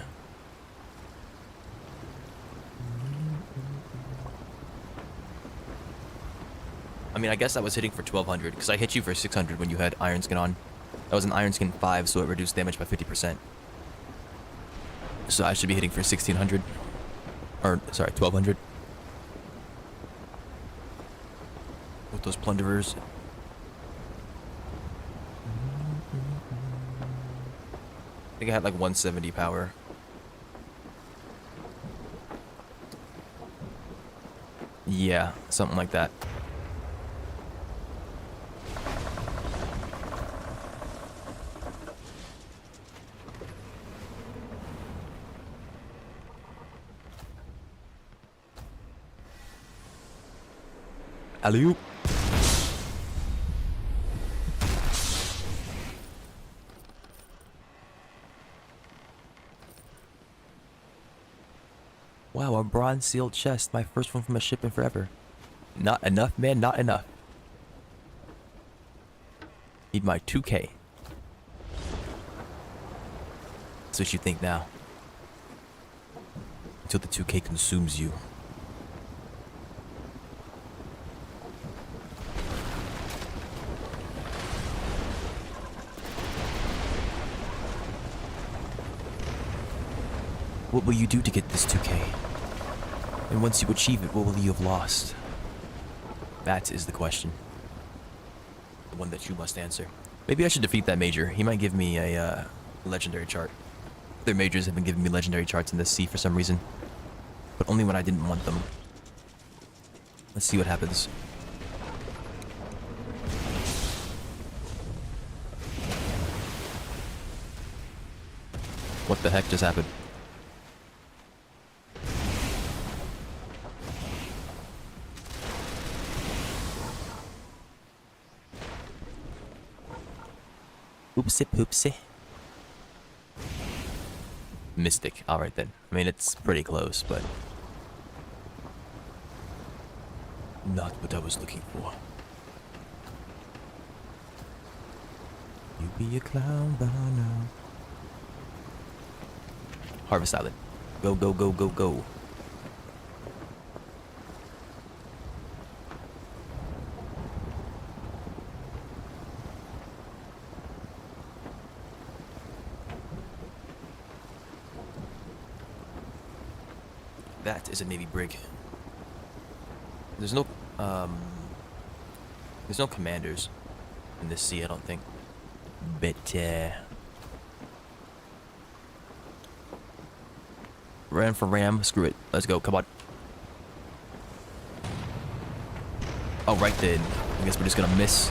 I mean, I guess I was hitting for 1200, because I hit you for 600 when you had Iron Skin on. That was an Iron Skin 5, so it reduced damage by 50%. So I should be hitting for 1600. Or, sorry, 1200. With those plunderers. I think I had like 170 power. Yeah, something like that. Alley-oop. Wow, a bronze sealed chest. My first one from a ship in forever. Not enough, man. Not enough. Need my 2K. That's what you think now. Until the 2K consumes you. What will you do to get this 2K? And once you achieve it, what will you have lost? That is the question. The one that you must answer. Maybe I should defeat that major. He might give me a legendary chart. Other majors have been giving me legendary charts in this sea for some reason. But only when I didn't want them. Let's see what happens. What the heck just happened? Oopsie poopsie. Mystic. Alright then. I mean, it's pretty close, but not what I was looking for. You be a clown by now. Harvest Island. Go, go, go, go, go. That is a Navy brig. There's no commanders in this sea, I don't think. But ram for ram, screw it. Let's go, come on. Oh, right then. I guess we're just gonna miss.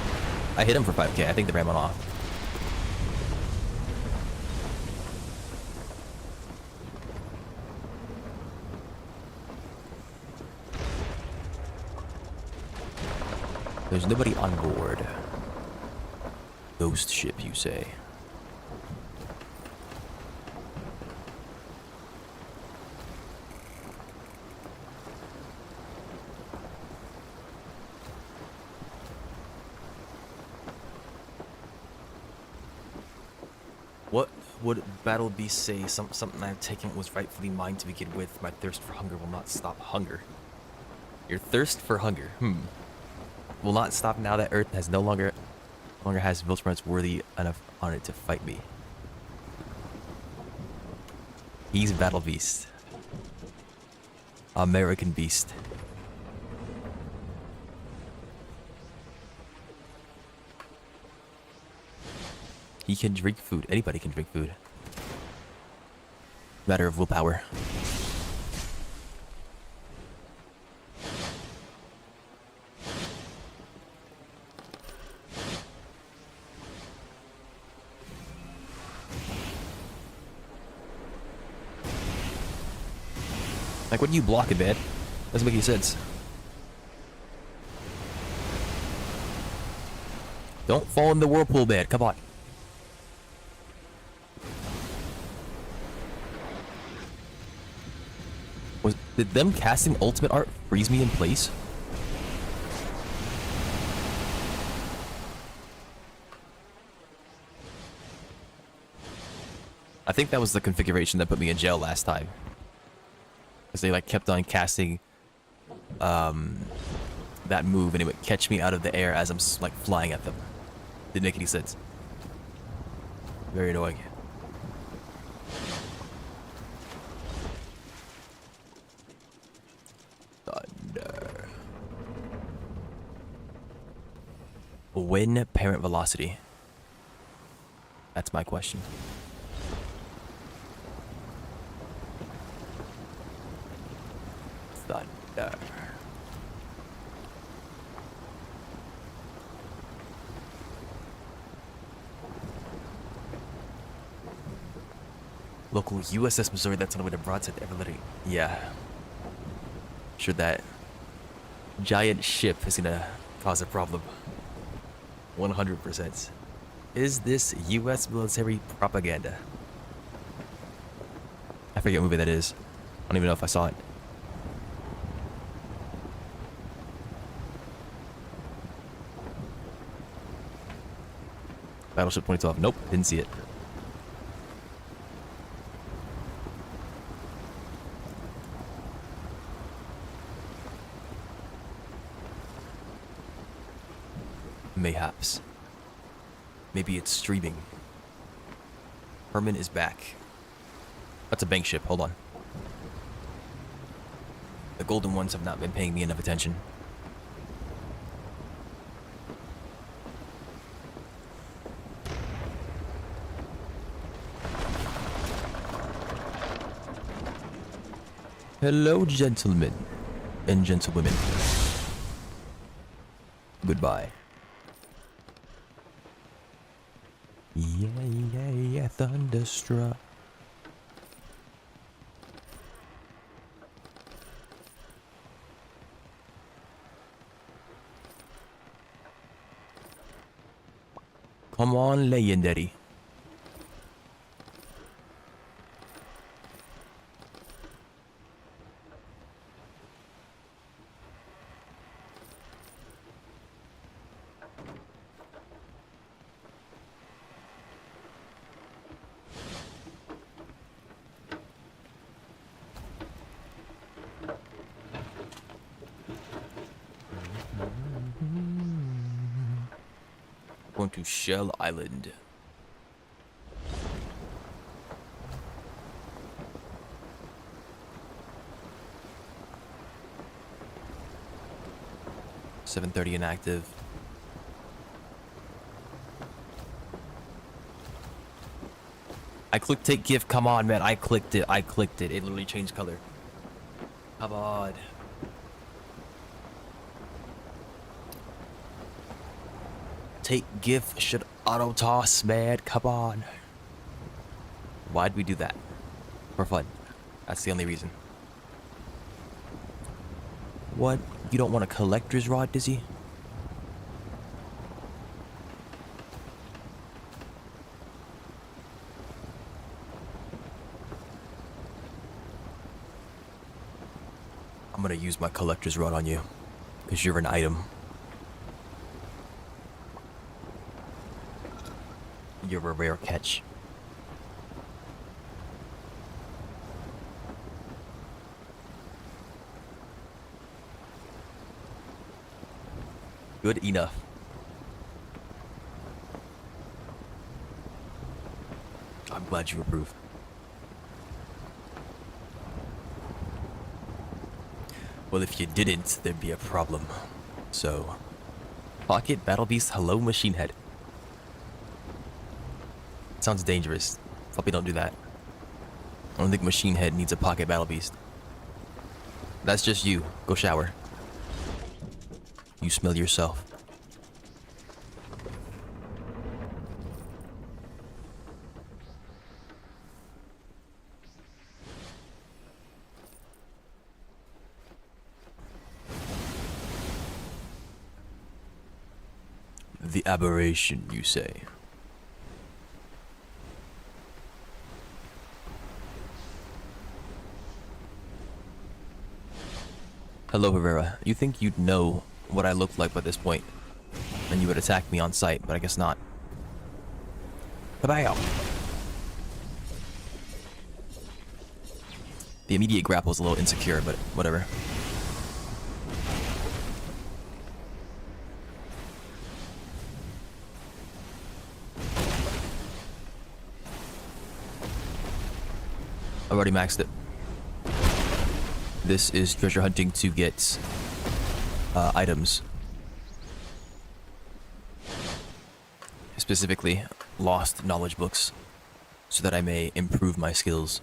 I hit him for 5K. I think the ram went off. There's nobody on board. Ghost ship, you say? What would Battle Beast say? Something I've taken was rightfully mine to begin with. My thirst for hunger will not stop hunger. Your thirst for hunger, will not stop now that Earth has no longer has Viltrumites worthy enough on it to fight me. He's Battle Beast. American Beast. He can drink food. Anybody can drink food. Matter of willpower. Like, what are you blocking, man? Doesn't make any sense. Don't fall in the whirlpool, man. Come on. Did them casting ultimate art freeze me in place? I think that was the configuration that put me in jail last time. Because they like kept on casting that move and it would catch me out of the air as I'm like flying at them. Didn't make any sense. Very annoying. Thunder. When parent velocity? That's my question. Thunder. Local USS Missouri that's on the way to Broadside to Everett. Yeah. Sure that giant ship is gonna cause a problem. 100%. Is this US military propaganda? I forget what movie that is. I don't even know if I saw it. Battleship 2012. Nope, didn't see it. Mayhaps. Maybe it's streaming. Herman is back. That's a bank ship. Hold on. The golden ones have not been paying me enough attention. Hello, gentlemen and gentlewomen. Goodbye. Yeah, thunderstruck. Come on, legendary. Going to Shell Island. $7:30 inactive. I clicked take gift. Come on, man. I clicked it. I clicked it. It literally changed color. Come on. Take gift should auto toss, man. Come on. Why'd we do that? For fun. That's the only reason. What? You don't want a collector's rod, Dizzy? I'm gonna use my collector's rod on you. Because you're an item. You're a rare catch. Good enough. I'm glad you approve. Well, if you didn't, there'd be a problem. So, Pocket Battle Beast, hello Machine Head. Sounds dangerous. Probably don't do that. I don't think Machine Head needs a Pocket Battle Beast. That's just you. Go shower. You smell yourself. The aberration, you say? Hello, Herrera. You think you'd know what I looked like by this point, and you would attack me on sight, but I guess not. Kabow! The immediate grapple is a little insecure, but whatever. I've already maxed it. This is treasure hunting to get items. Specifically, lost knowledge books, so that I may improve my skills.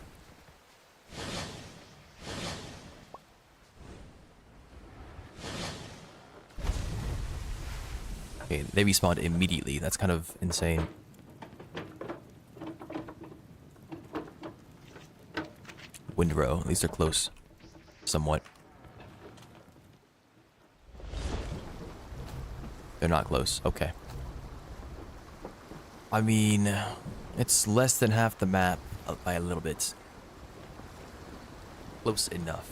Okay, they respawned immediately. That's kind of insane. Windrow, at least they're close. Somewhat. They're not close. Okay. I mean, it's less than half the map by a little bit. Close enough.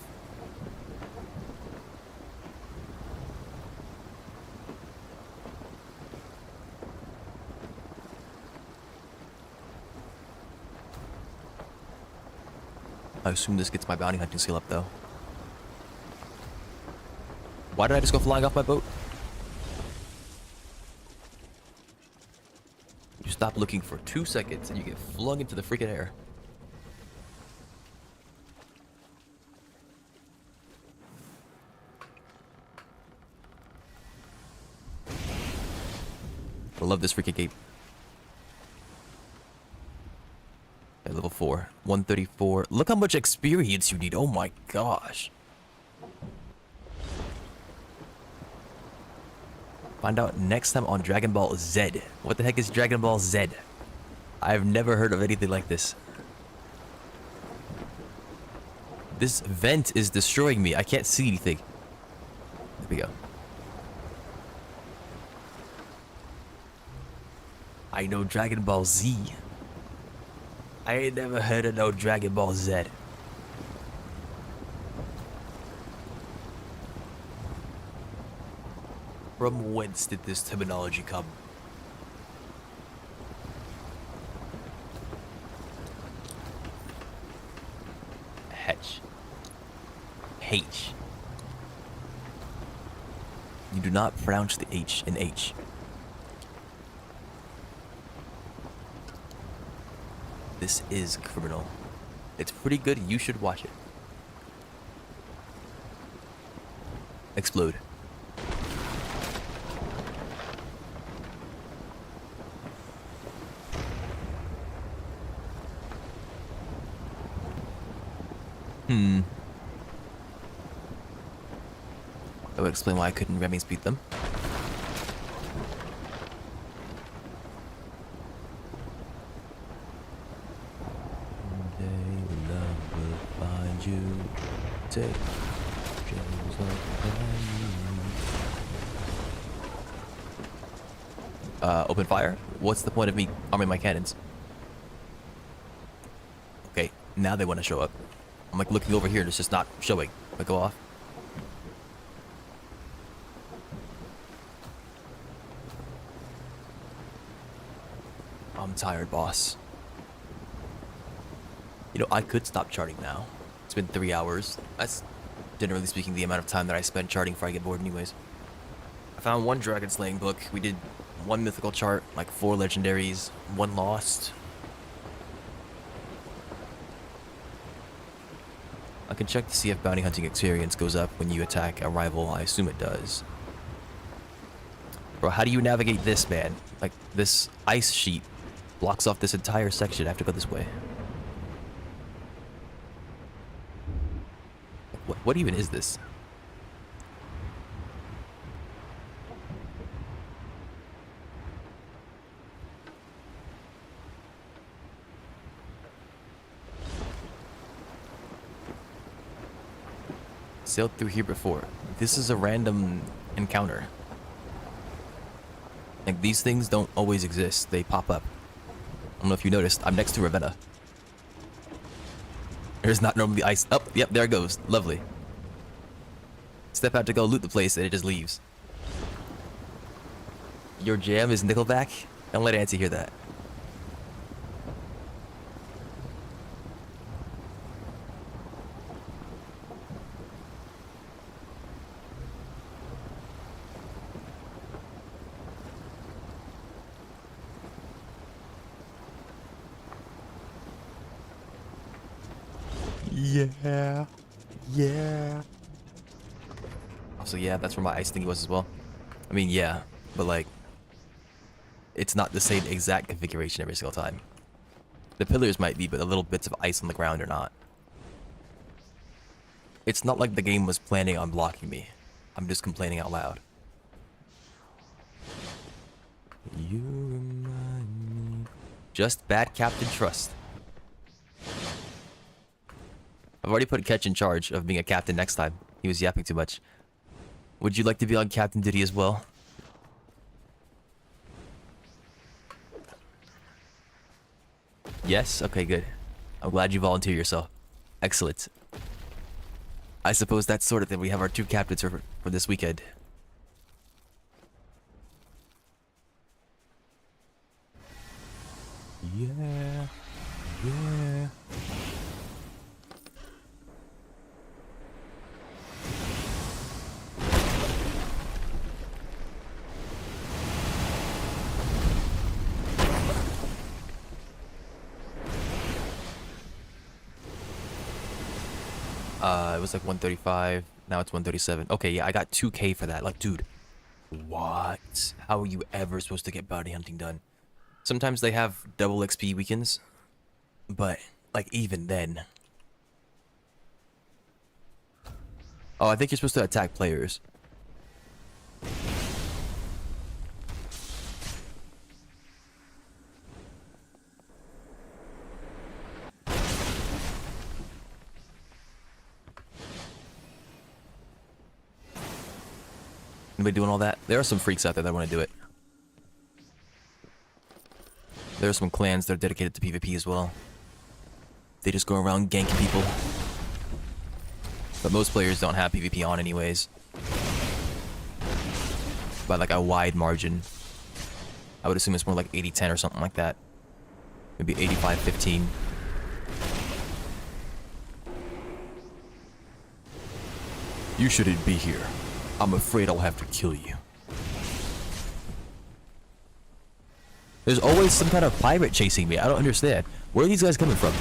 I assume this gets my bounty hunting skill up, though. Why did I just go flying off my boat? You stop looking for 2 seconds and you get flung into the freaking air. I love this freaking game. At level 4, 134. Look how much experience you need. Oh my gosh. Find out next time on Dragon Ball Z. What the heck is Dragon Ball Z? I've never heard of anything like this. This vent is destroying me. I can't see anything. There we go. I know Dragon Ball Z. I ain't never heard of no Dragon Ball Z. From whence did this terminology come? H. H. You do not pronounce the H in H. This is criminal. It's pretty good. You should watch it. Explode. That would explain why I couldn't ramming speed them. Open fire? What's the point of me arming my cannons? Okay, now they want to show up. I'm like looking over here and it's just not showing. I go off. I'm tired, boss. You know, I could stop charting now. It's been 3 hours. That's, generally speaking, the amount of time that I spend charting before I get bored anyways. I found 1 dragon slaying book. We did 1 mythical chart, like 4 legendaries, 1 lost. I can check to see if bounty hunting experience goes up when you attack a rival. I assume it does. Bro, how do you navigate this, man? Like, this ice sheet blocks off this entire section. I have to go this way. What even is this? Sailed through here before. This is a random encounter. Like, these things don't always exist. They pop up. I don't know if you noticed. I'm next to Ravenna. There's not normally ice. Oh, yep, there it goes. Lovely. Step out to go loot the place and it just leaves. Your jam is Nickelback? Don't let Auntie hear that. Yeah. Yeah. Also, yeah, that's where my ice thingy was as well. I mean, yeah, but like, it's not the same exact configuration every single time. The pillars might be, but the little bits of ice on the ground are not. It's not like the game was planning on blocking me. I'm just complaining out loud. You remind me. Just bad Captain Trust. I've already put Ketch in charge of being a captain next time. He was yapping too much. Would you like to be on captain duty as well? Yes? Okay, good. I'm glad you volunteered yourself. Excellent. I suppose that's sort of that we have our two captains for this weekend. Yeah. Yeah. It was like 135. Now it's 137. Okay, yeah, I got 2K for that. Like, dude, what? How are you ever supposed to get bounty hunting done? Sometimes they have double XP weekends, but like even then. Oh, I think you're supposed to attack players. Anybody doing all that? There are some freaks out there that want to do it. There are some clans that are dedicated to PvP as well. They just go around ganking people. But most players don't have PvP on anyways. By like a wide margin. I would assume it's more like 80-10 or something like that. Maybe 85-15. You shouldn't be here. I'm afraid I'll have to kill you. There's always some kind of pirate chasing me. I don't understand. Where are these guys coming from?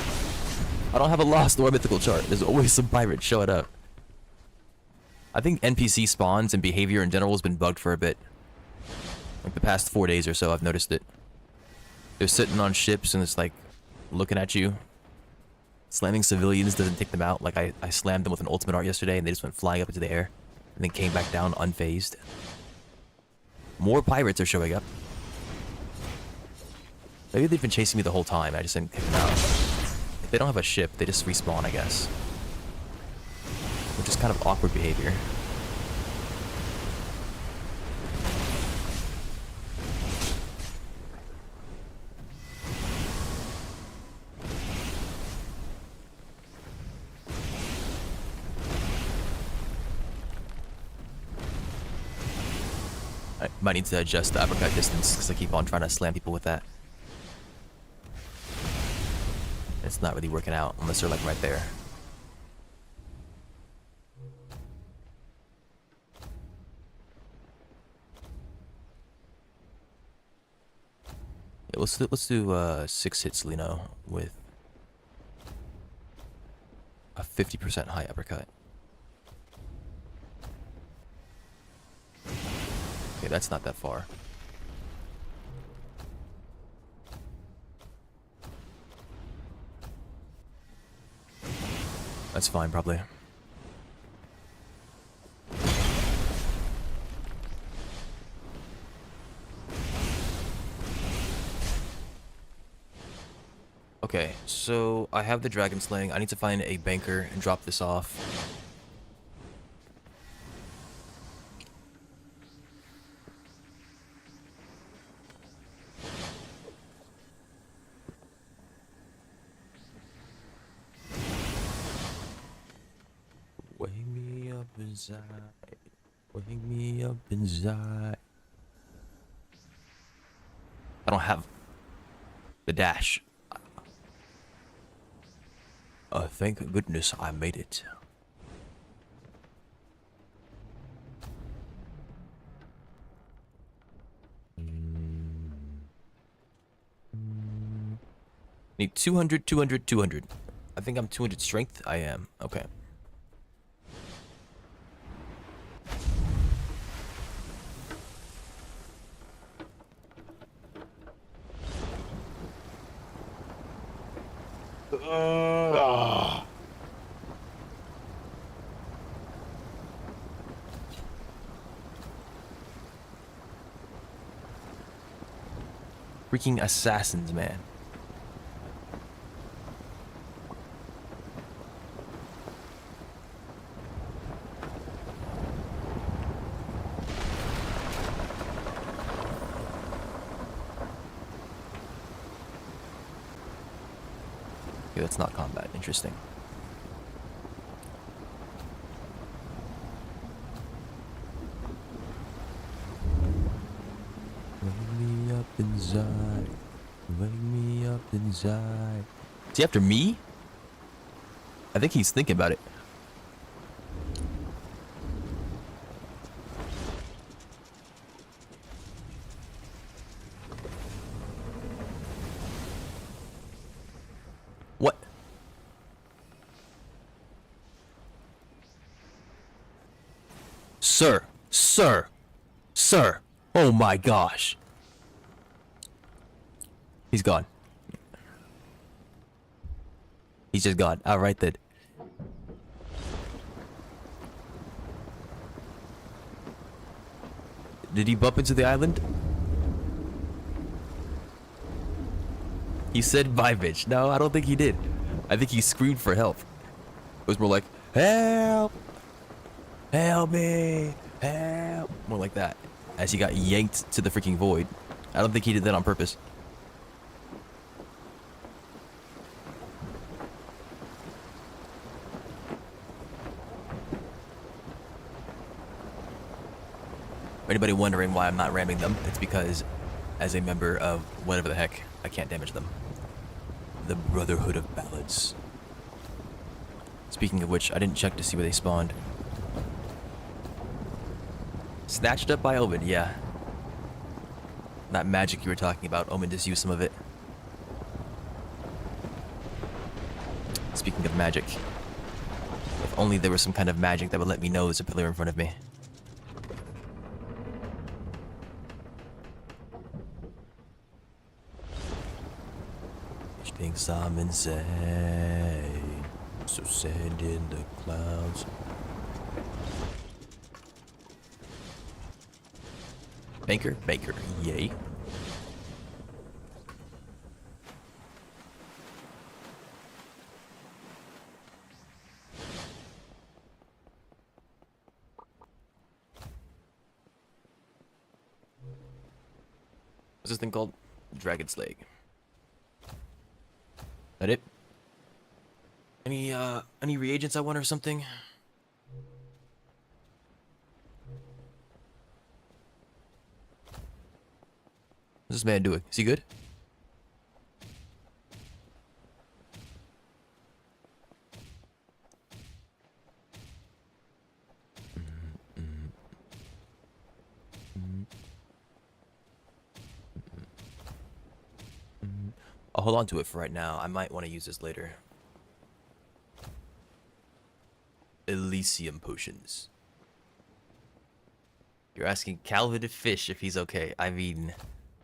I don't have a lost or mythical chart. There's always some pirates showing up. I think NPC spawns and behavior in general has been bugged for a bit. Like the past 4 days or so, I've noticed it. They're sitting on ships and it's like looking at you. Slamming civilians doesn't take them out. Like I slammed them with an ultimate art yesterday and they just went flying up into the air. And then came back down unfazed. More pirates are showing up. Maybe they've been chasing me the whole time. I just didn't kick them out. If they don't have a ship, they just respawn, I guess. Which is kind of awkward behavior. I might need to adjust the uppercut distance because I keep on trying to slam people with that. It's not really working out unless they're like right there. Yeah, let's do 6 hits Lino with a 50% high uppercut. Okay, that's not that far. That's fine, probably. Okay, so I have the dragon slaying. I need to find a banker and drop this off. Wake me up inside. Wake me up inside. I don't have the dash. Thank goodness I made it. Need 200, 200, 200. I think I'm 200 strength. I am. Okay. Freaking assassins, man. Okay, that's not combat. Interesting. Wake me up inside. Wake me up inside. Is he after me? I think he's thinking about it. What? Sir, sir, sir. Oh my gosh. He's gone. He's just gone. Alright then. Did he bump into the island? He said bye, bitch. No, I don't think he did. I think he screamed for help. It was more like, help! Help me! Help! More like that. As he got yanked to the freaking void. I don't think he did that on purpose. For anybody wondering why I'm not ramming them, it's because as a member of whatever the heck, I can't damage them. The Brotherhood of Ballads. Speaking of which, I didn't check to see where they spawned. Snatched up by Omen, yeah. That magic you were talking about, Omen just used some of it. Speaking of magic. If only there was some kind of magic that would let me know there's a pillar in front of me. Being Simon say, so sand in the clouds. Banker, yay. What's this thing called? Dragon's Leg. That it? Any reagents I want or something? What's this man doing? Is he good? I'll hold on to it for right now. I might want to use this later. Elysium potions. You're asking Calvin Fish if he's okay. I mean,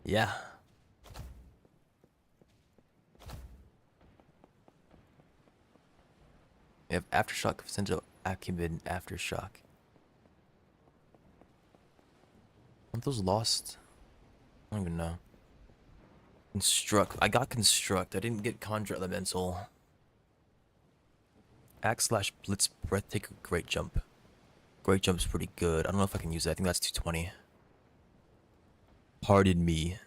yeah. We have Aftershock, Potential Acumen, Aftershock. Aren't those lost? I don't even know. Construct. I got Construct. I didn't get Conjure Elemental. Axe slash Blitz Breathtaker Great Jump. Great Jump's pretty good. I don't know if I can use that. I think that's 220. Pardon me.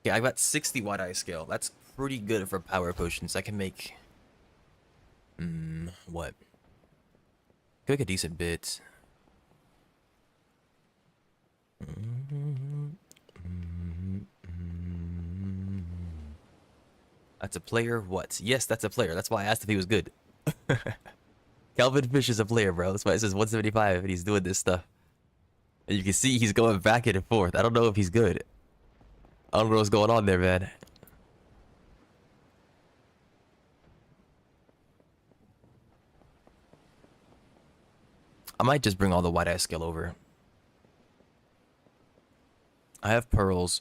Yeah, I got 60 Wide Eye Scale. That's pretty good for power potions. I can make... what? Could make a decent bit. That's a player? What? Yes, that's a player. That's why I asked if he was good. Calvin Fish is a player, bro. That's why it says 175 and he's doing this stuff. And you can see he's going back and forth. I don't know if he's good. I don't know what's going on there, man. I might just bring all the white eye scale over. I have pearls.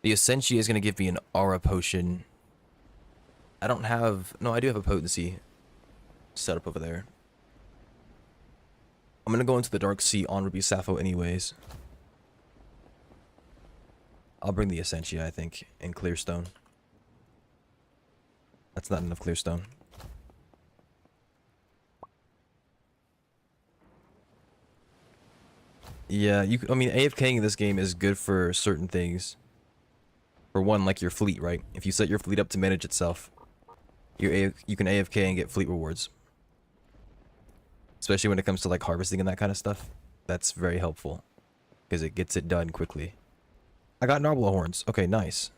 The Essentia is going to give me an aura potion. I don't have... No, I do have a potency set up over there. I'm going to go into the Dark Sea on Ruby Sapphire anyways. I'll bring the Essentia, I think, and Clearstone. That's not enough Clearstone. Yeah, I mean, AFKing in this game is good for certain things. For one, like your fleet, right? If you set your fleet up to manage itself, you can AFK and get fleet rewards. Especially when it comes to like harvesting and that kind of stuff. That's very helpful. Because it gets it done quickly. I got Narbla horns. Okay, nice.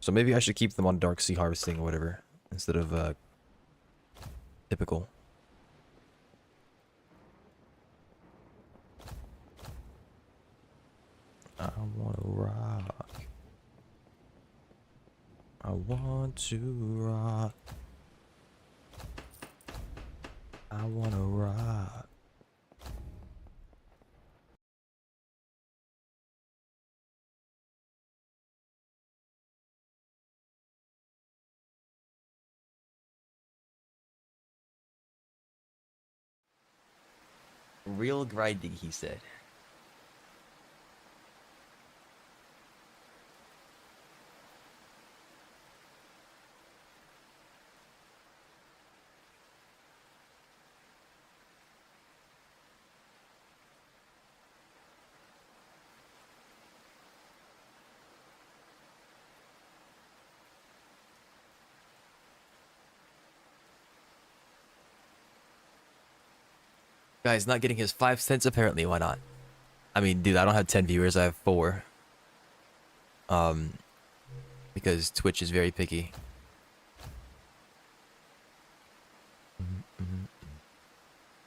So maybe I should keep them on Dark Sea harvesting or whatever. Instead of typical. I wanna rock. I want to rock. I wanna rock. Real grinding, he said. Guy's not getting his 5 cents apparently, why not? I mean, dude, I don't have 10 viewers, I have 4. Because Twitch is very picky.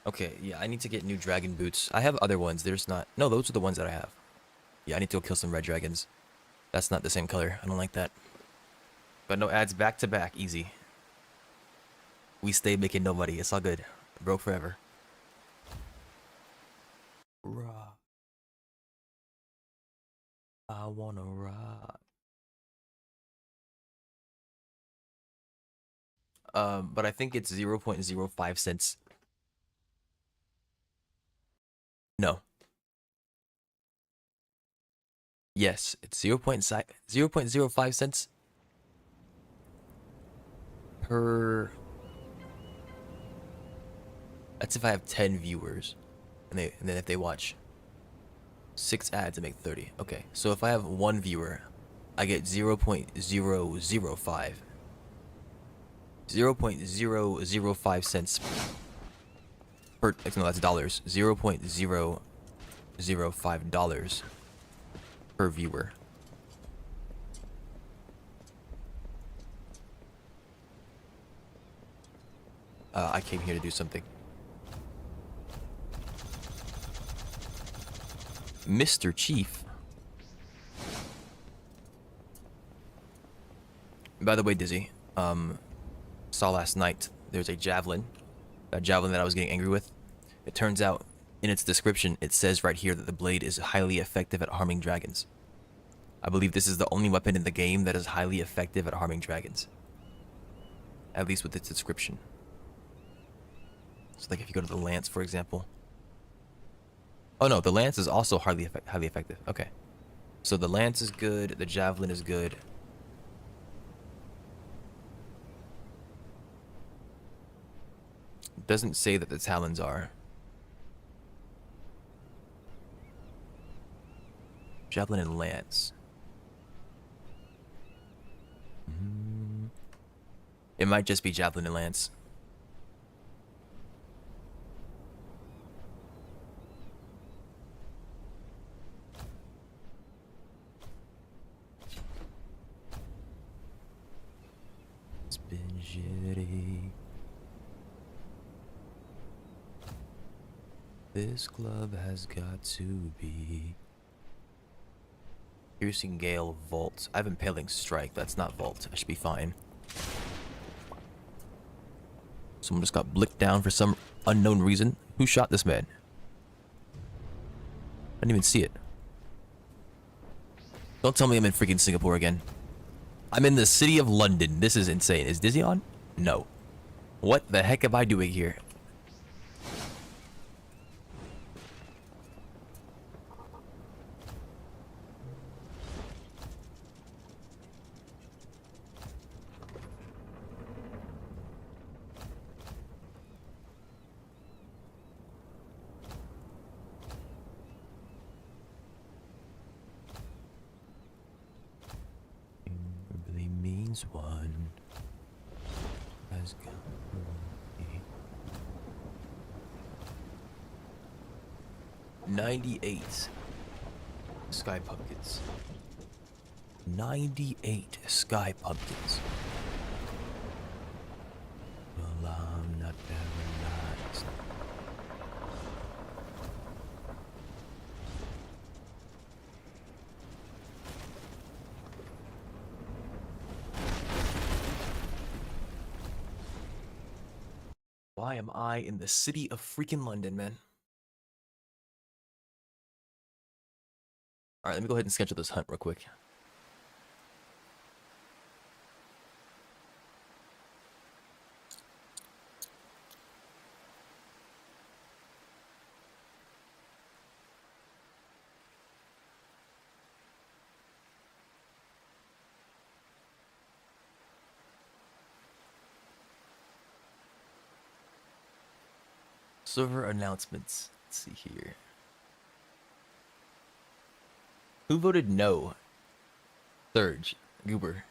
Okay, yeah, I need to get new dragon boots. I have other ones, there's not... No, those are the ones that I have. Yeah, I need to go kill some red dragons. That's not the same color, I don't like that. But no ads back to back, easy. We stay making no money, it's all good. Broke forever. Rock. I wanna rock. But I think it's 0.05 cents. No. Yes, it's 0.05 cents per... That's if I have 10 viewers. And then if they watch 6 ads, I make 30. Okay, so if I have 1 viewer, I get 0.005. 0.005 cents per... No, that's dollars. $0.005 per viewer. I came here to do something. Mr. Chief. By the way, Dizzy, saw last night there's a javelin. That javelin that I was getting angry with. It turns out, in its description, it says right here that the blade is highly effective at harming dragons. I believe this is the only weapon in the game that is highly effective at harming dragons. At least with its description. So like if you go to the lance, for example. Oh no, the lance is also highly effective. Okay. So the lance is good, the javelin is good. It doesn't say that the talons are. Javelin and lance. It might just be javelin and lance. It's been shitty. This club has got to be. Piercing Gale, Vault. I have Impaling Strike. That's not Vault. I should be fine. Someone just got blicked down for some unknown reason. Who shot this man? I didn't even see it. Don't tell me I'm in freaking Singapore again. I'm in the city of London. This is insane. Is Disney on? No. What the heck am I doing here? Really means one. Has got 98 sky pumpkins. 98 sky pumpkins. Well, I'm not paralyzed. Why am I in the city of freaking London, man? Alright, let me go ahead and schedule this hunt real quick. Server announcements. Let's see here. Who voted no? Surge. Goober.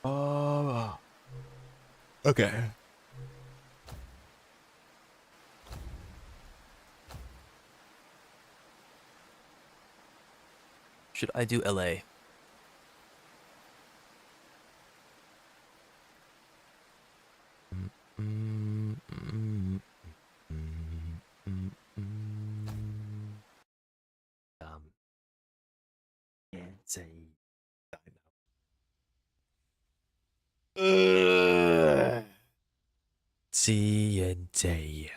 Oh. Okay. Should I do LA? Yeah, say. TNT.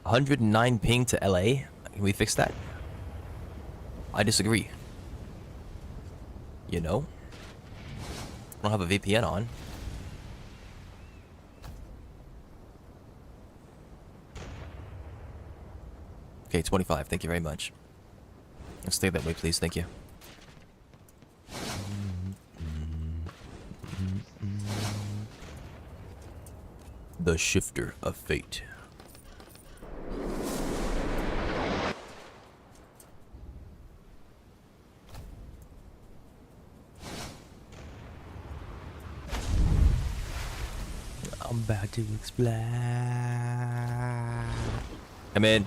$109 ping to LA. Can we fix that? I disagree. You know? I don't have a VPN on. Okay, 25. Thank you very much. Let's stay that way, please. Thank you. The Shifter of Fate. I'm about to explode. Come in.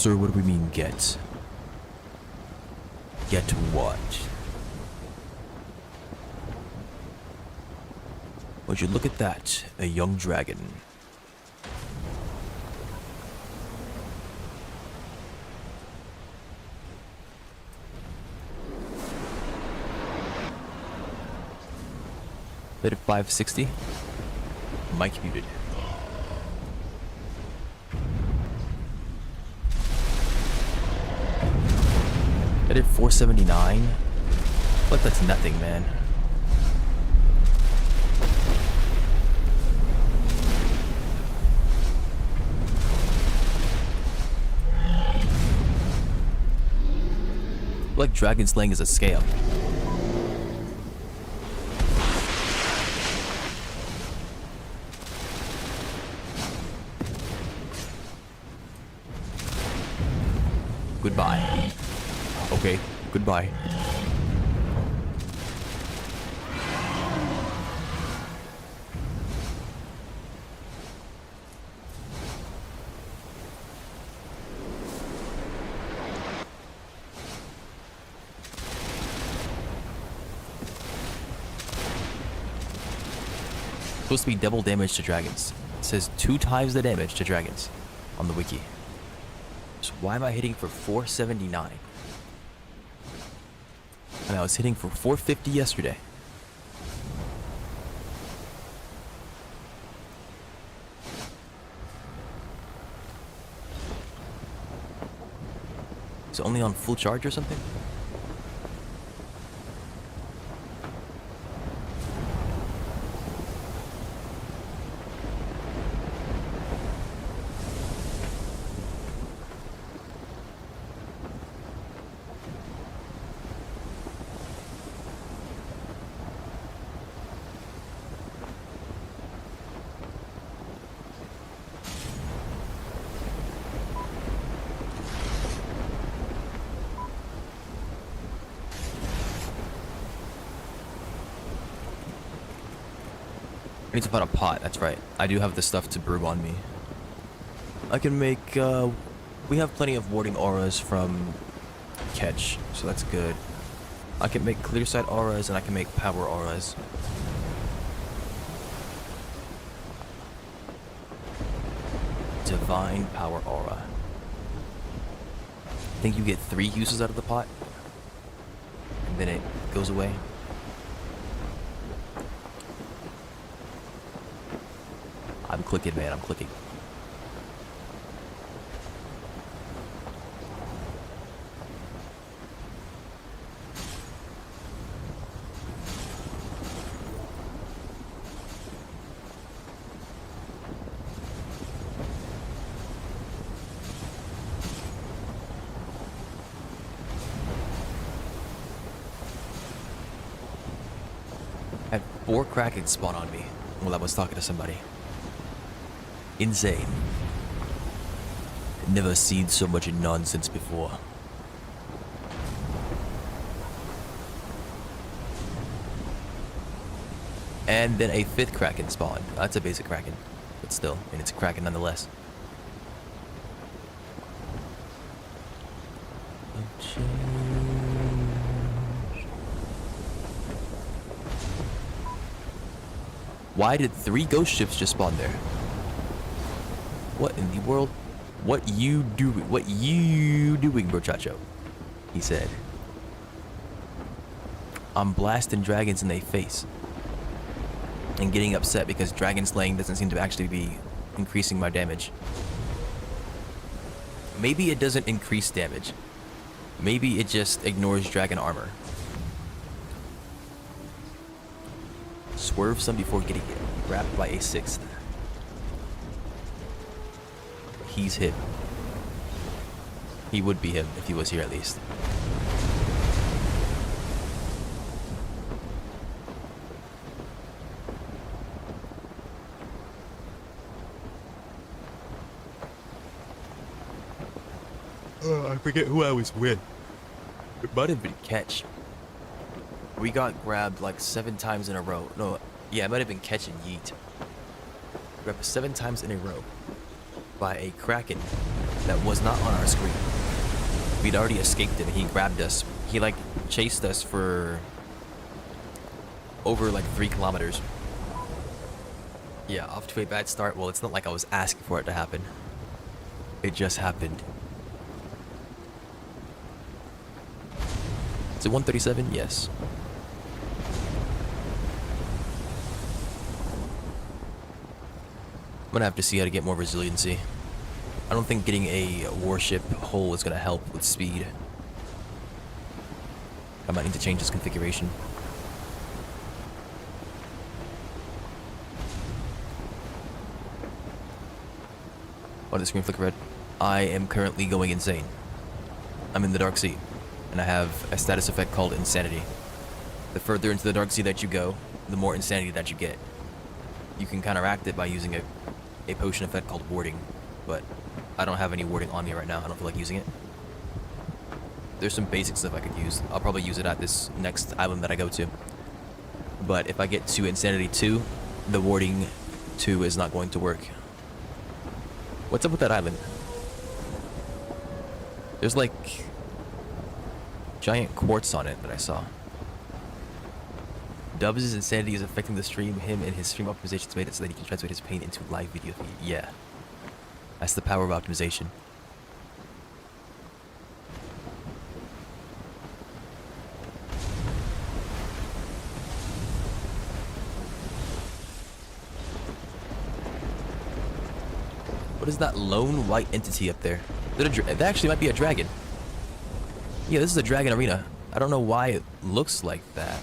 Sir, what do we mean get? Get what? Would you look at that? A young dragon. Bit of 560. Mic muted. I did 479. But that's nothing, man. Like dragon slaying is a scam. Goodbye. Okay, goodbye. Supposed to be double damage to dragons. It says 2 times the damage to dragons on the wiki. So why am I hitting for 479? And I was hitting for 450 yesterday. Is it only on full charge or something? I need to find a pot, that's right. I do have the stuff to brew on me. I can make, we have plenty of warding auras from Catch, so that's good. I can make clear sight auras and I can make power auras. Divine power aura. I think you get 3 uses out of the pot, and then it goes away. I'm clicking, man, I'm clicking. I had 4 Kraken spawn on me while I was talking to somebody. Insane. Never seen so much nonsense before. And then a 5th Kraken spawned. That's a basic Kraken, but still, I mean, it's a Kraken nonetheless. Why did 3 ghost ships just spawn there? What in the world? What you doing? What you doing, brochacho? He said. I'm blasting dragons in their face. And getting upset because dragon slaying doesn't seem to actually be increasing my damage. Maybe it doesn't increase damage. Maybe it just ignores dragon armor. Swerve some before getting grabbed by a 6th. He's him. He would be him if he was here at least. I forget who I was with. It might have been Catch. We got grabbed like 7 times in a row. No, yeah, it might have been Catch and Yeet. Grabbed 7 times in a row by a Kraken that was not on our screen. We'd already escaped him. He grabbed us. He like chased us for over like 3 kilometers. Yeah, off to a bad start. Well, it's not like I was asking for it to happen. It just happened. Is it 137? Yes. I'm gonna have to see how to get more resiliency. I don't think getting a warship hull is gonna help with speed. I might need to change this configuration. Why did the screen flicker red? I am currently going insane. I'm in the Dark Sea, and I have a status effect called Insanity. The further into the Dark Sea that you go, the more insanity that you get. You can counteract it by using a potion effect called Warding, but I don't have any warding on me right now. I don't feel like using it. There's some basic stuff I could use. I'll probably use it at this next island that I go to. But if I get to Insanity 2, the Warding 2 is not going to work. What's up with that island? There's like giant quartz on it that I saw. Dubs' insanity is affecting the stream. Him and his stream optimizations made it so that he can translate his pain into live video feed. Yeah. That's the power of optimization. What is that lone white entity up there? That actually might be a dragon. Yeah, this is a dragon arena. I don't know why it looks like that.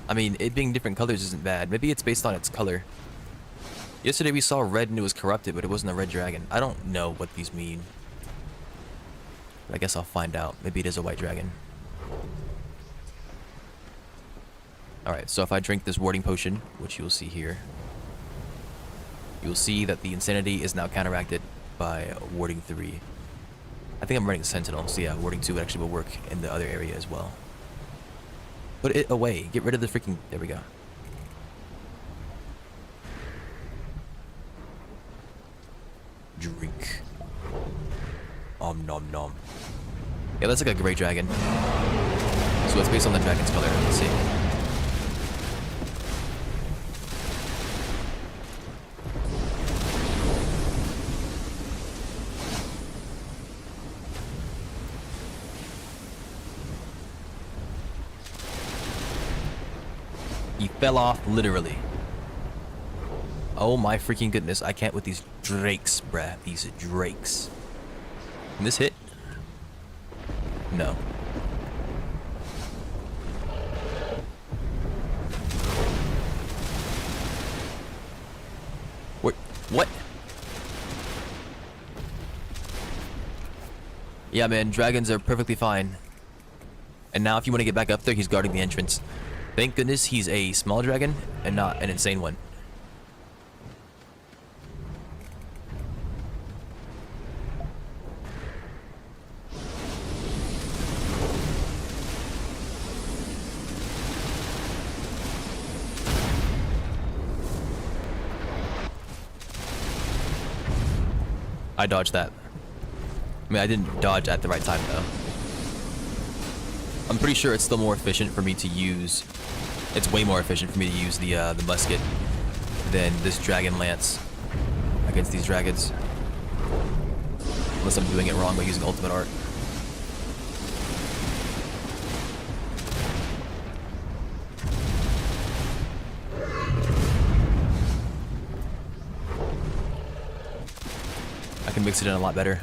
I mean, it being different colors isn't bad. Maybe it's based on its color. Yesterday we saw red and it was corrupted, but it wasn't a red dragon. I don't know what these mean. But I guess I'll find out. Maybe it is a white dragon. Alright, so if I drink this warding potion, which you will see here, you will see that the insanity is now counteracted by warding 3. I think I'm running Sentinel, so yeah, warding 2 actually will work in the other area as well. Put it away. Get rid of the freaking... There we go. Drink. Om nom nom. Yeah, that's like a gray dragon. So it's based on the dragon's color. Let's see. He fell off, literally. Oh my freaking goodness, I can't with these drakes, bruh. These drakes. Can this hit? No. What? Yeah, man, dragons are perfectly fine. And now if you want to get back up there, he's guarding the entrance. Thank goodness he's a small dragon and not an insane one. I dodged that. I mean, I didn't dodge at the right time though. I'm pretty sure it's still more efficient for me to use... It's way more efficient for me to use the musket than this dragon lance against these dragons. Unless I'm doing it wrong by using ultimate art. I can mix it in a lot better.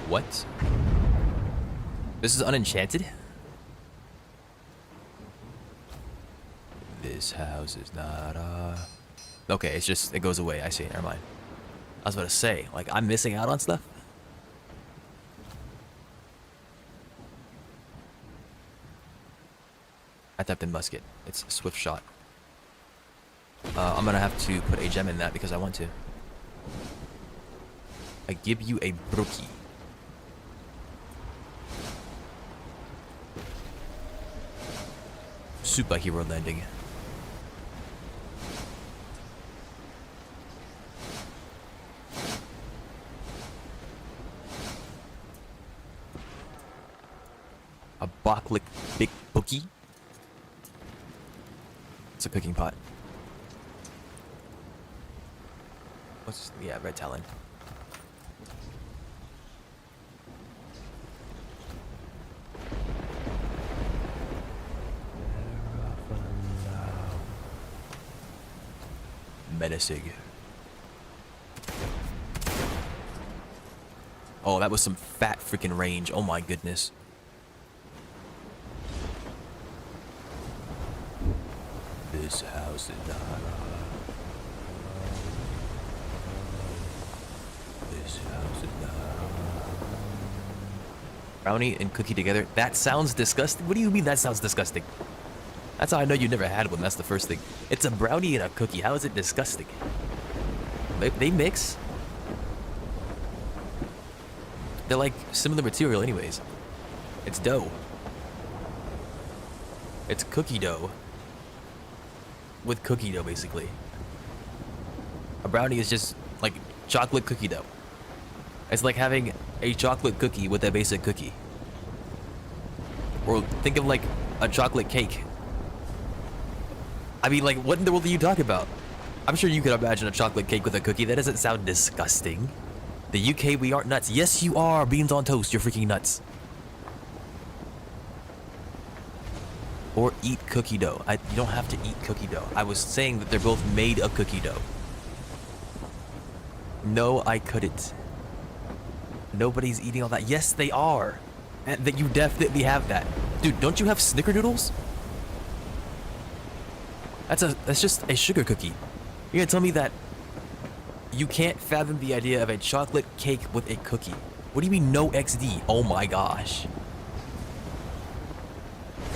What? This is unenchanted? This house is not Okay, it's just, it goes away. I see. Never mind. I was about to say, like, I'm missing out on stuff? I tapped in musket. It's a swift shot. I'm gonna have to put a gem in that because I want to. I give you a brookie. Superhero landing. A Boklik big bookie. It's a cooking pot. What's yeah, red talon. Menacing. Oh, that was some fat freaking range. Oh my goodness. This house is not. This house is not. Brownie and cookie together? That sounds disgusting. What do you mean that sounds disgusting? That's how I know you never had one. That's the first thing. It's a brownie and a cookie. How is it disgusting? They mix. They're like similar material anyways. It's dough. It's cookie dough. With cookie dough, basically. A brownie is just like chocolate cookie dough. It's like having a chocolate cookie with a basic cookie. Or think of like a chocolate cake. I mean, like, what in the world are you talking about? I'm sure you could imagine a chocolate cake with a cookie. That doesn't sound disgusting. The UK, we aren't nuts. Yes, you are. Beans on toast. You're freaking nuts. Or eat cookie dough. You don't have to eat cookie dough. I was saying that they're both made of cookie dough. No, I couldn't. Nobody's eating all that. Yes, they are. And that you definitely have that. Dude, don't you have snickerdoodles? That's just a sugar cookie. You're gonna tell me that you can't fathom the idea of a chocolate cake with a cookie? What do you mean no XD? Oh my gosh.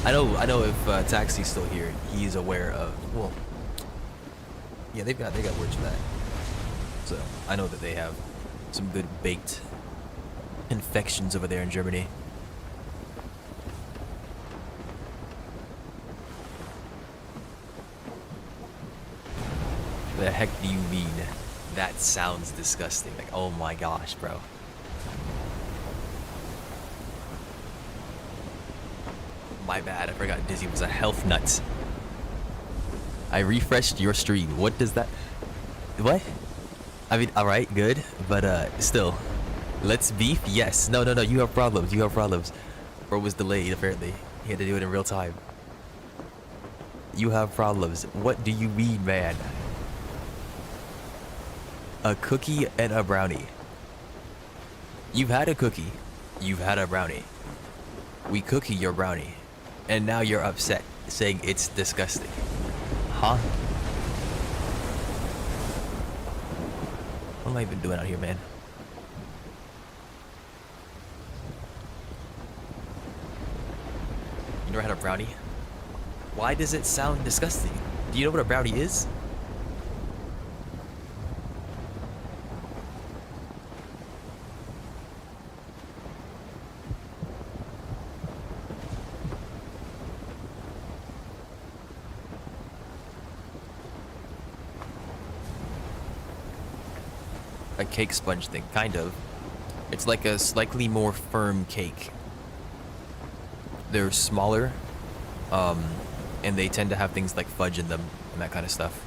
I know if Taxi's still here, he's aware of, well, yeah, they got words for that. So I know that they have some good baked confections over there in Germany. The heck do you mean? That sounds disgusting. Like, oh my gosh, bro. My bad, I forgot Dizzy was a health nut. I refreshed your stream. What does that... What? I mean, alright, good. But, still. Let's beef? Yes. No, you have problems. You have problems. Bro was delayed, apparently. He had to do it in real time. You have problems. What do you mean, man? A cookie and a brownie. You've had a cookie. You've had a brownie. We cookie your brownie. And now you're upset, saying it's disgusting. Huh? What am I even doing out here, man? You never had a brownie? Why does it sound disgusting? Do you know what a brownie is? A cake sponge thing, kind of. It's like a slightly more firm cake. They're smaller, and they tend to have things like fudge in them and that kind of stuff.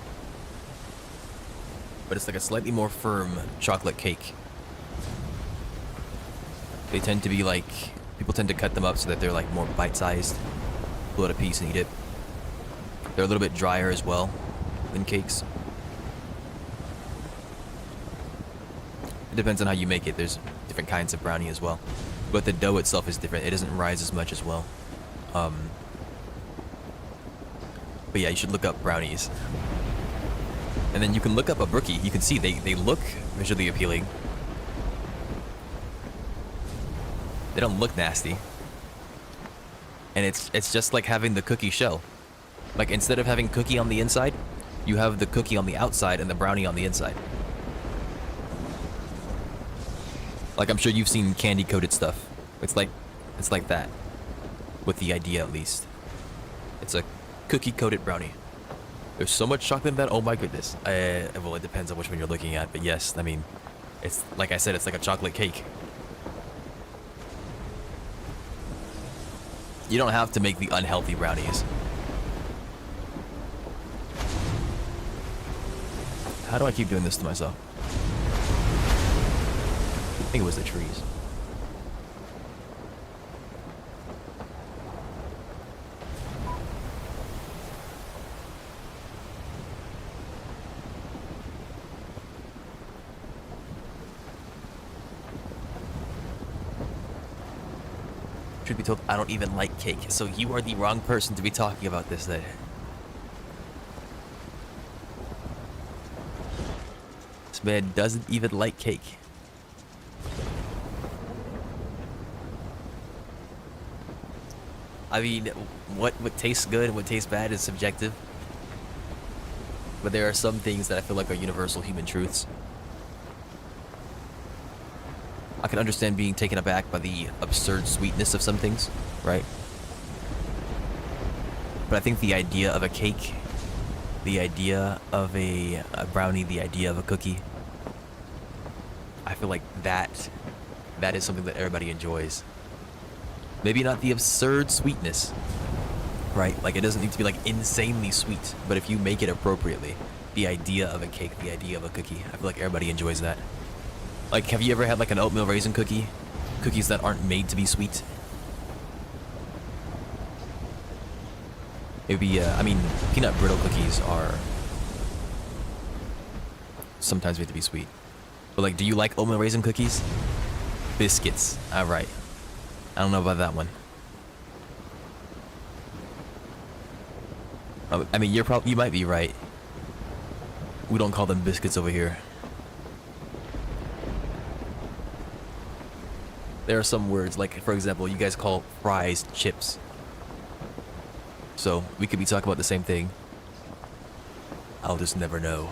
But it's like a slightly more firm chocolate cake. They tend to be like, people tend to cut them up so that they're like more bite-sized. Pull out a piece and eat it. They're a little bit drier as well than cakes. It depends on how you make it. There's different kinds of brownie as well. But the dough itself is different. It doesn't rise as much as well. But yeah, you should look up brownies. And then you can look up a brookie. You can see they look visually appealing. They don't look nasty. And it's just like having the cookie shell. Like instead of having cookie on the inside, you have the cookie on the outside and the brownie on the inside. Like, I'm sure you've seen candy coated stuff. It's like that, with the idea at least. It's a cookie coated brownie. There's so much chocolate in that. Oh my goodness. Well, it depends on which one you're looking at, but yes, I mean, it's like I said, it's like a chocolate cake. You don't have to make the unhealthy brownies. How do I keep doing this to myself? I think it was the trees. Truth be told, I don't even like cake, so you are the wrong person to be talking about this then. This man doesn't even like cake. I mean, what tastes good and what tastes bad is subjective. But there are some things that I feel like are universal human truths. I can understand being taken aback by the absurd sweetness of some things, right? But I think the idea of a cake, the idea of a brownie, the idea of a cookie, I feel like that is something that everybody enjoys. Maybe not the absurd sweetness, right? Like, it doesn't need to be like insanely sweet, but if you make it appropriately, the idea of a cake, the idea of a cookie, I feel like everybody enjoys that. Like, have you ever had like an oatmeal raisin cookie? Cookies that aren't made to be sweet? It'd be, I mean, peanut brittle cookies are sometimes made to be sweet. But like, do you like oatmeal raisin cookies? Biscuits. Alright. I don't know about that one. I mean, you might be right. We don't call them biscuits over here. There are some words, like, for example, you guys call fries chips. So, we could be talking about the same thing. I'll just never know.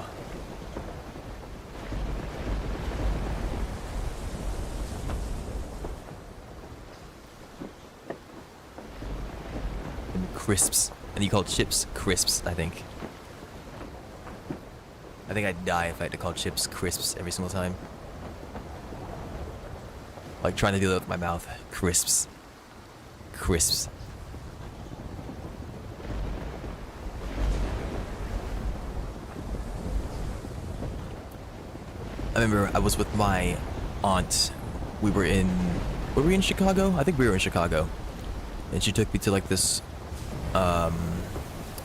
And crisps. And you call chips crisps, I think. I think I'd die if I had to call chips crisps every single time. Like trying to do that with my mouth. Crisps. Crisps. I remember I was with my aunt. Were we in Chicago? I think we were in Chicago. And she took me to like this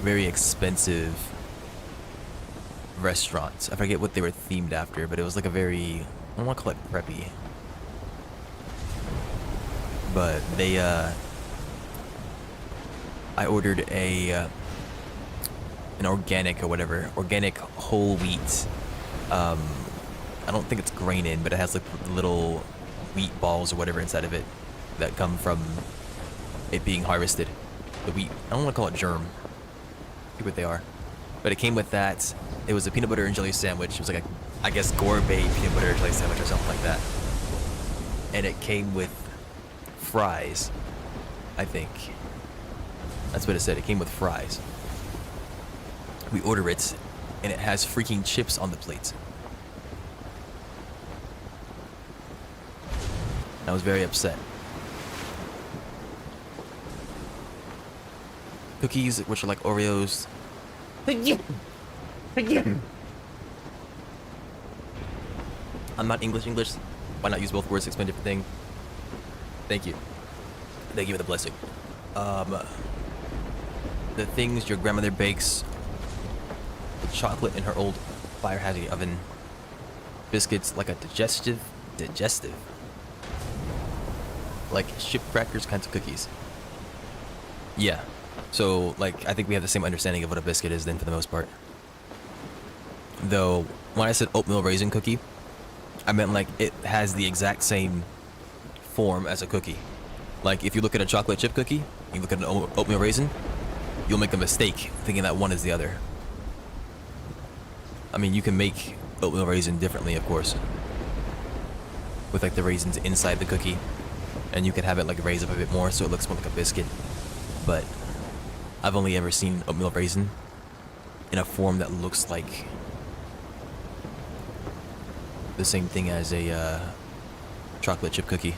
very expensive restaurant. I forget what they were themed after, but it was like a very, I don't want to call it preppy. But they, I ordered an organic or whatever, organic whole wheat. I don't think it's grain in, but it has like little wheat balls or whatever inside of it that come from it being harvested. The wheat, I don't want to call it germ. I forget what they are. But it came with that. It was a peanut butter and jelly sandwich. It was like a, I guess, gourmet peanut butter and jelly sandwich or something like that. And it came with fries, I think. That's what it said. It came with fries. We order it, and it has freaking chips on the plate. I was very upset. Cookies, which are like Oreos. I'm not English. Why not use both words to explain different things? Thank you. Thank you for the blessing. The things your grandmother bakes with chocolate in her old fire hazard oven. Biscuits, like a digestive. Like ship crackers kinds of cookies. Yeah. So, like, I think we have the same understanding of what a biscuit is then for the most part. Though, when I said oatmeal raisin cookie, I meant like it has the exact same form as a cookie. Like, if you look at a chocolate chip cookie, you look at an oatmeal raisin, you'll make a mistake thinking that one is the other. I mean, you can make oatmeal raisin differently, of course. with like the raisins inside the cookie, and you can have it like raise up a bit more so it looks more like a biscuit. But I've only ever seen oatmeal raisin in a form that looks like the same thing as a chocolate chip cookie.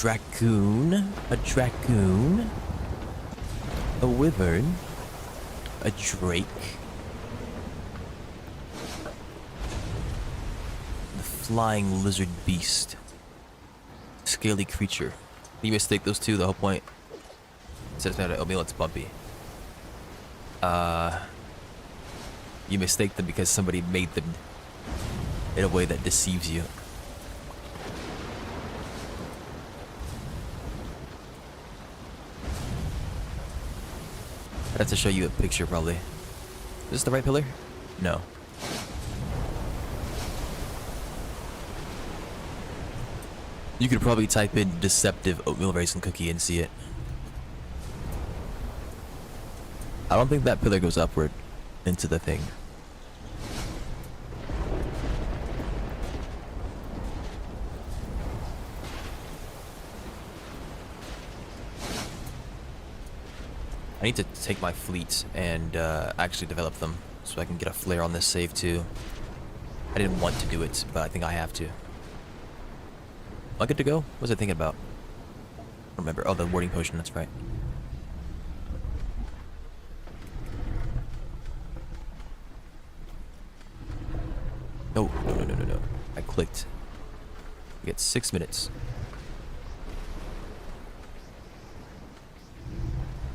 Dracoon, a dracoon, a wyvern, a drake, the flying lizard beast, scaly creature. You mistake those two, the whole point. Instead of saying oatmeal, it's bumpy. You mistake them because somebody made them in a way that deceives you. I have to show you a picture, probably. Is this the right pillar? No. You could probably type in deceptive oatmeal raisin cookie and see it. I don't think that pillar goes upward into the thing. I need to take my fleet and actually develop them so I can get a flare on this save too. I didn't want to do it, but I think I have to. Am I good to go? What was I thinking about? I don't remember. Oh, the warding potion, that's right. No. I clicked. We get 6 minutes.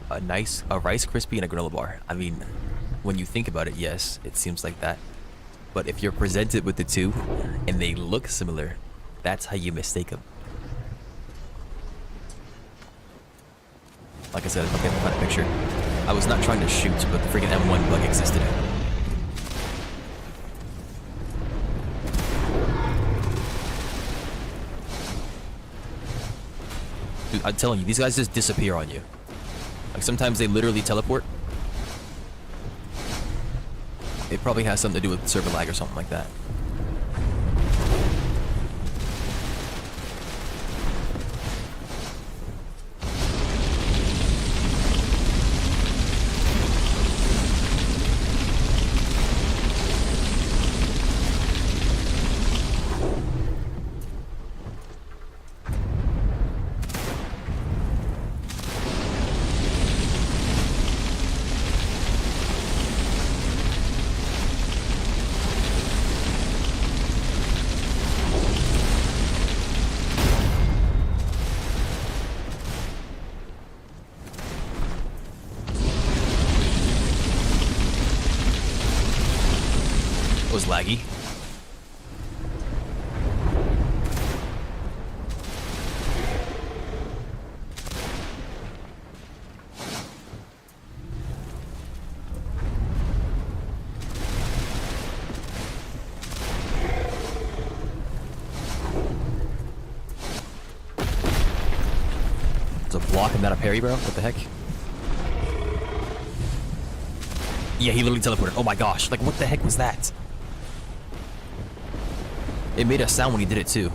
A Rice Krispie and a granola bar. I mean, when you think about it, yes, it seems like that. But if you're presented with the two and they look similar, that's how you mistake them. Like I said, okay, I'll find a picture. I was not trying to shoot, but the freaking M1 bug existed. Dude, I'm telling you, these guys just disappear on you. Like, sometimes they literally teleport. It probably has something to do with server lag or something like that. Was laggy. It's a block and not a parry, bro. What the heck? Yeah, he literally teleported. Oh my gosh. Like, what the heck was that? It made a sound when he did it too.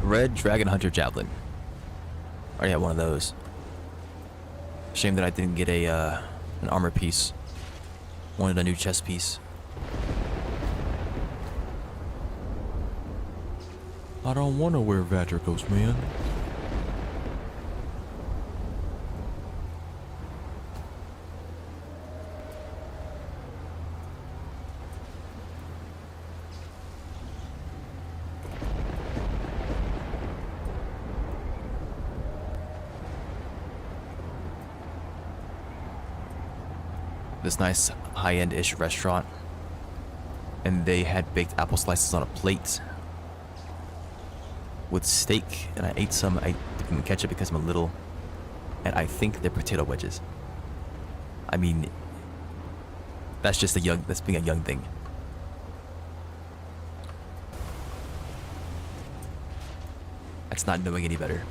Red Dragon Hunter Javelin. I already had one of those. Shame that I didn't get a an armor piece. Wanted a new chest piece. I don't want to wear Vatricos, man. This nice high-end-ish restaurant, and they had baked apple slices on a plate with steak, and I ate some. I didn't catch it because I'm a little, and I think they're potato wedges. I mean, that's just that's being a young thing. That's not knowing any better.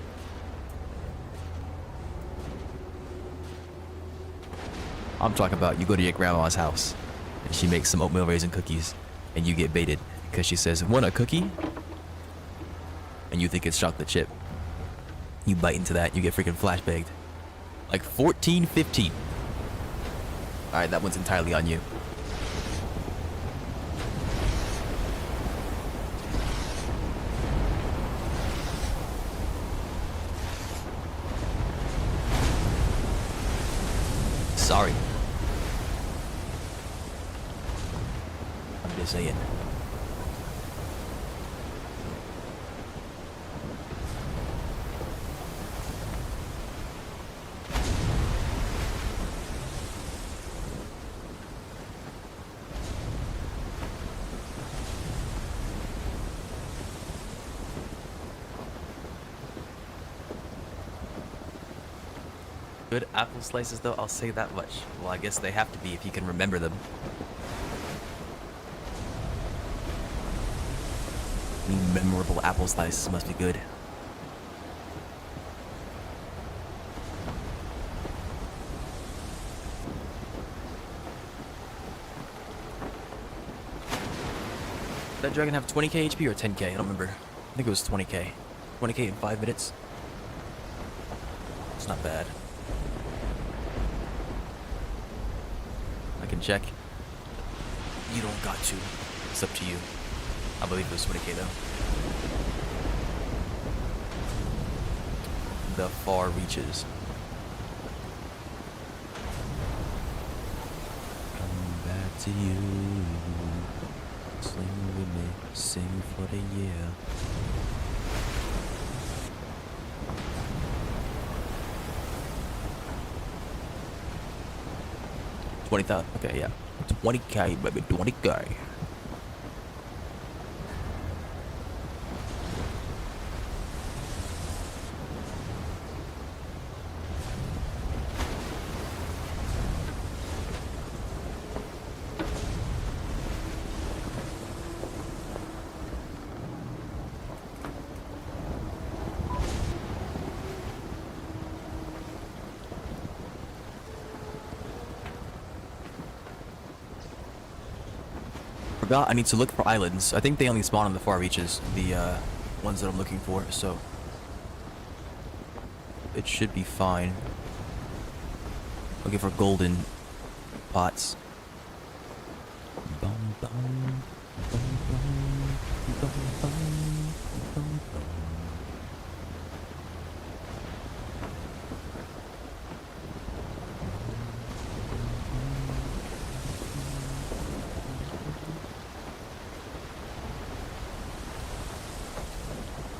I'm talking about you go to your grandma's house and she makes some oatmeal raisin cookies and you get baited because she says, "Want a cookie?" And you think it's chocolate chip. You bite into that, you get freaking flashbanged. Like 14, 15. Alright, that one's entirely on you. Sorry. I'm just saying. Good apple slices though, I'll say that much. Well, I guess they have to be if you can remember them. Any memorable apple slices must be good. Did that dragon have 20k HP or 10k? I don't remember. I think it was 20k. 20k in 5 minutes. It's not bad. I can check. You don't got to. It's up to you. I believe it was 20k though. The far reaches. Come back to you. Sing with me. Sing for the year. $20,000. Okay, yeah. 20k, baby. 20k. Forgot I need to look for islands. I think they only spawn on the far reaches, the ones that I'm looking for, so it should be fine. Looking for golden pots.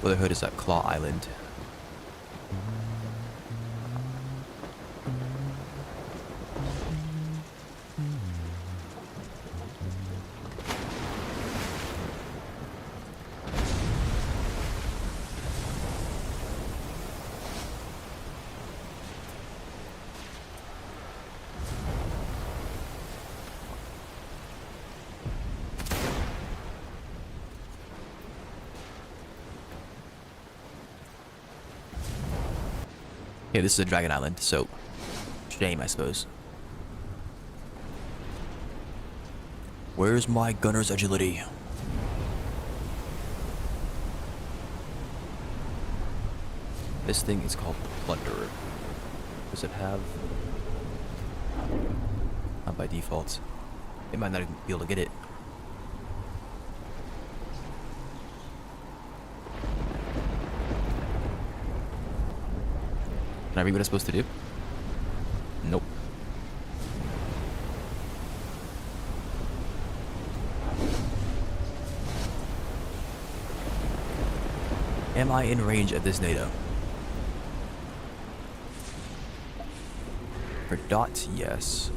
Brotherhood is at Claw Island. Yeah, this is a Dragon Island, so shame, I suppose. Where's my gunner's agility? This thing is called Plunderer. Does it have... Not by default. It might not even be able to get it. Can I read what I'm supposed to do? Nope. Am I in range of this NATO? For dot, yes.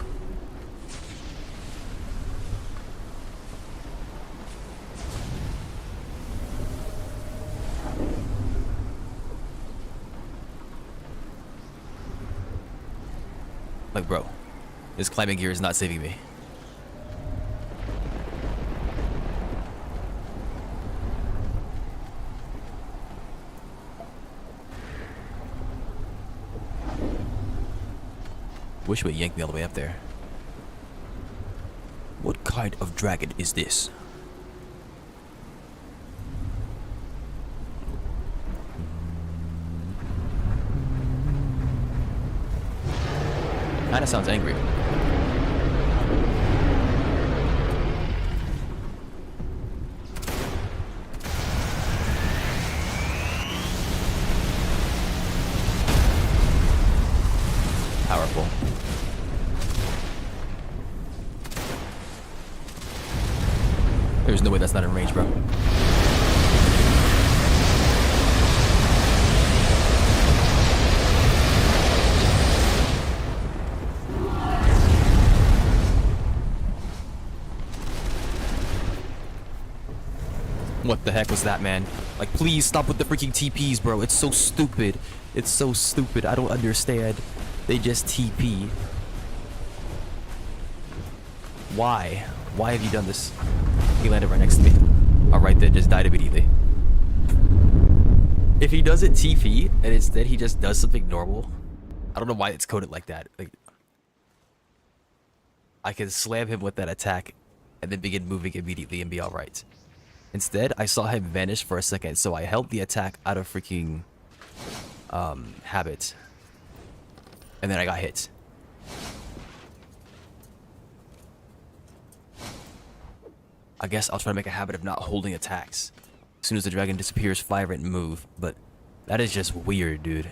Like, bro, this climbing gear is not saving me. Wish it would yank me all the way up there. What kind of dragon is this? Kinda sounds angry. Powerful. There's no way that's not in range, bro. What the heck was that, man? Like, please stop with the freaking TPs, bro. It's so stupid. It's so stupid. I don't understand. They just TP. Why? Why have you done this? He landed right next to me. Alright then, just died immediately. If he doesn't TP, and instead he just does something normal, I don't know why it's coded like that. Like, I can slam him with that attack, and then begin moving immediately and be alright. Instead, I saw him vanish for a second, so I held the attack out of freaking habit. And then I got hit. I guess I'll try to make a habit of not holding attacks. As soon as the dragon disappears, fire it and move. But that is just weird, dude.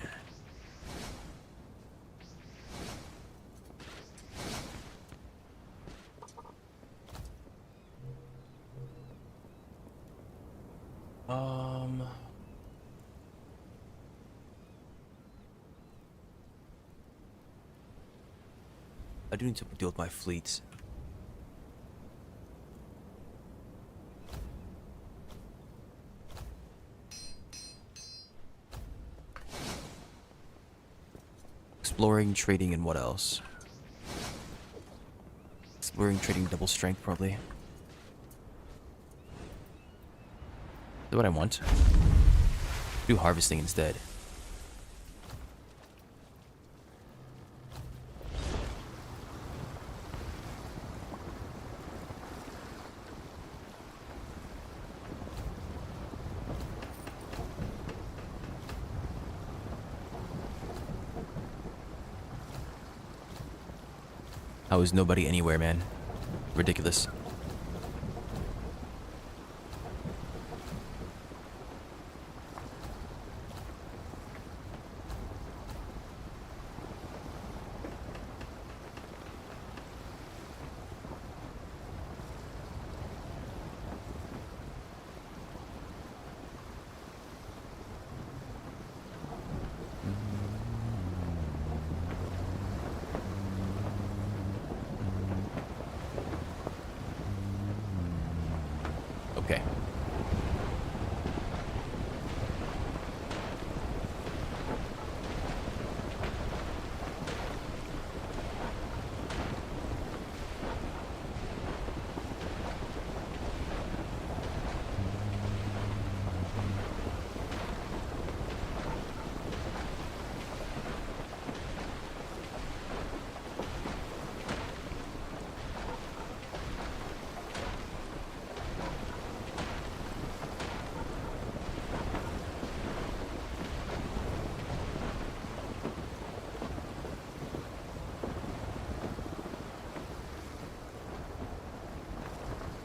I do need to deal with my fleet. Exploring, trading, and what else? Exploring, trading, double strength, probably. Is that what I want? Do harvesting instead. How is nobody anywhere, man? Ridiculous.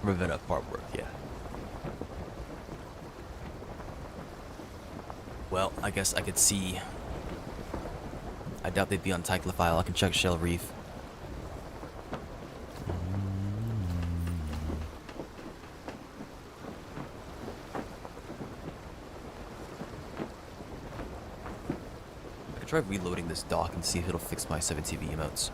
Ravenna part work, yeah. Well, I guess I could see. I doubt they'd be on Tyclophile. I can check Shell Reef. I could try reloading this dock and see if it'll fix my 7TV emotes.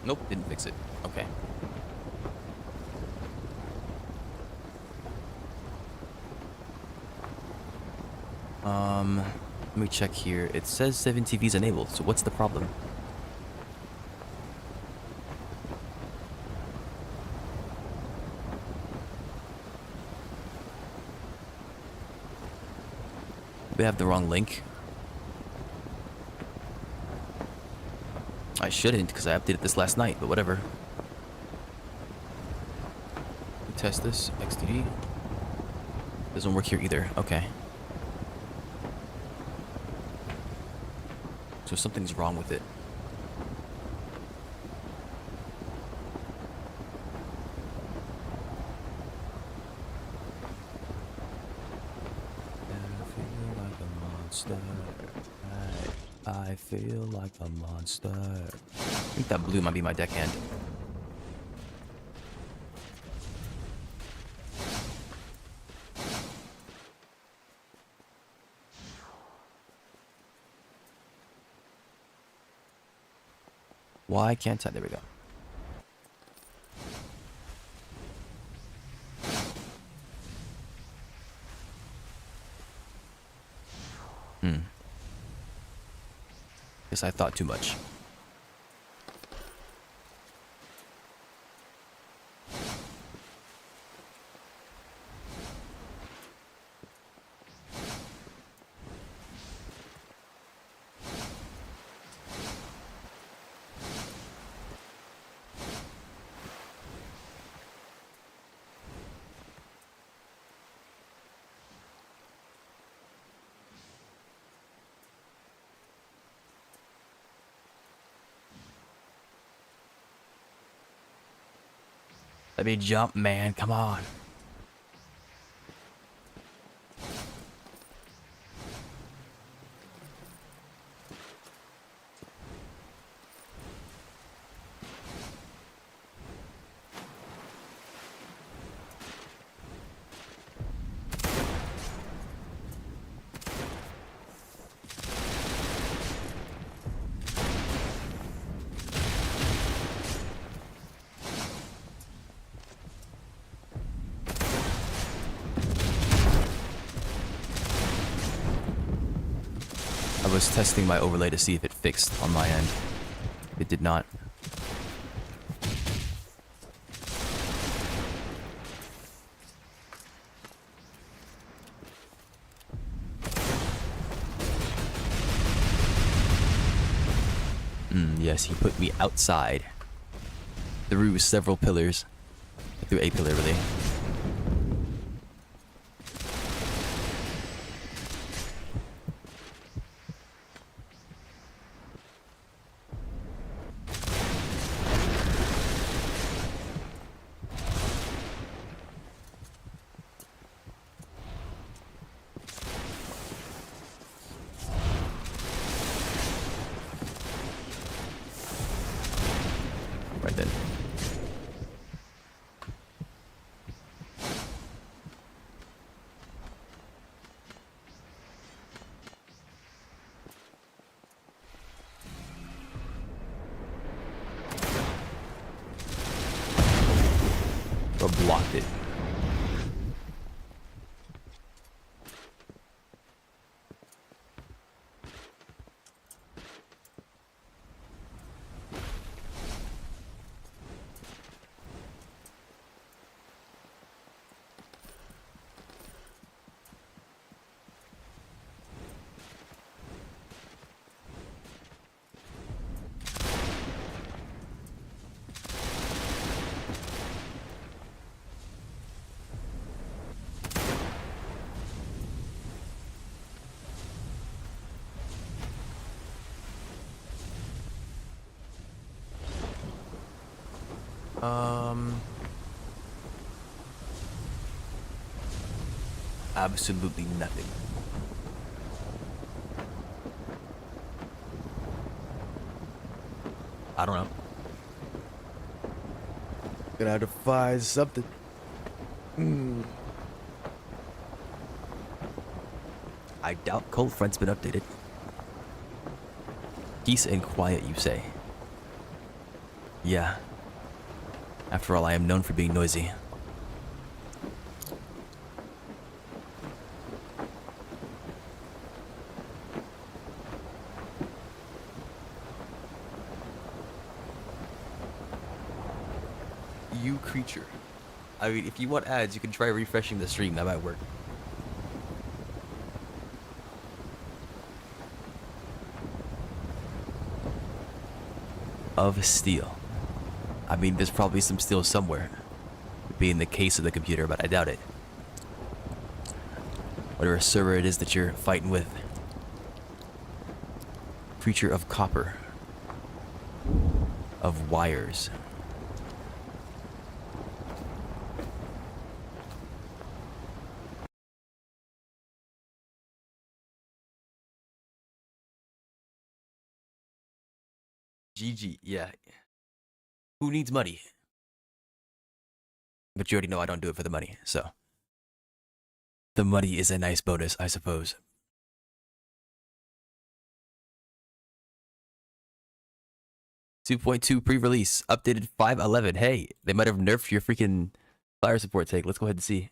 Nope, didn't fix it. Okay. Let me check here. It says 7TV's enabled, so what's the problem? They have the wrong link. I shouldn't, because I updated this last night, but whatever. Test this. XDD. Doesn't work here either. Okay. So something's wrong with it. I feel like a monster. I think that blue might be my deckhand. Why can't I? There we go. Guess I thought too much. Let me jump, man. Come on. I was testing my overlay to see if it fixed on my end. It did not. Yes, he put me outside. Through several pillars. Through a pillar, really. Right then. Or blocked it. Absolutely nothing. I don't know. Gonna have to find something. I doubt cold front's been updated. Peace and quiet, you say? Yeah. After all, I am known for being noisy. You creature. I mean, if you want ads, you can try refreshing the stream. That might work. Of steel. I mean, there's probably some steel somewhere. Be in the case of the computer, but I doubt it. Whatever server it is that you're fighting with. Creature of copper. Of wires. GG, yeah. Who needs money? But you already know I don't do it for the money, so. The money is a nice bonus, I suppose. 2.2 pre-release, updated 5.11. Hey, they might have nerfed your freaking fire support take. Let's go ahead and see.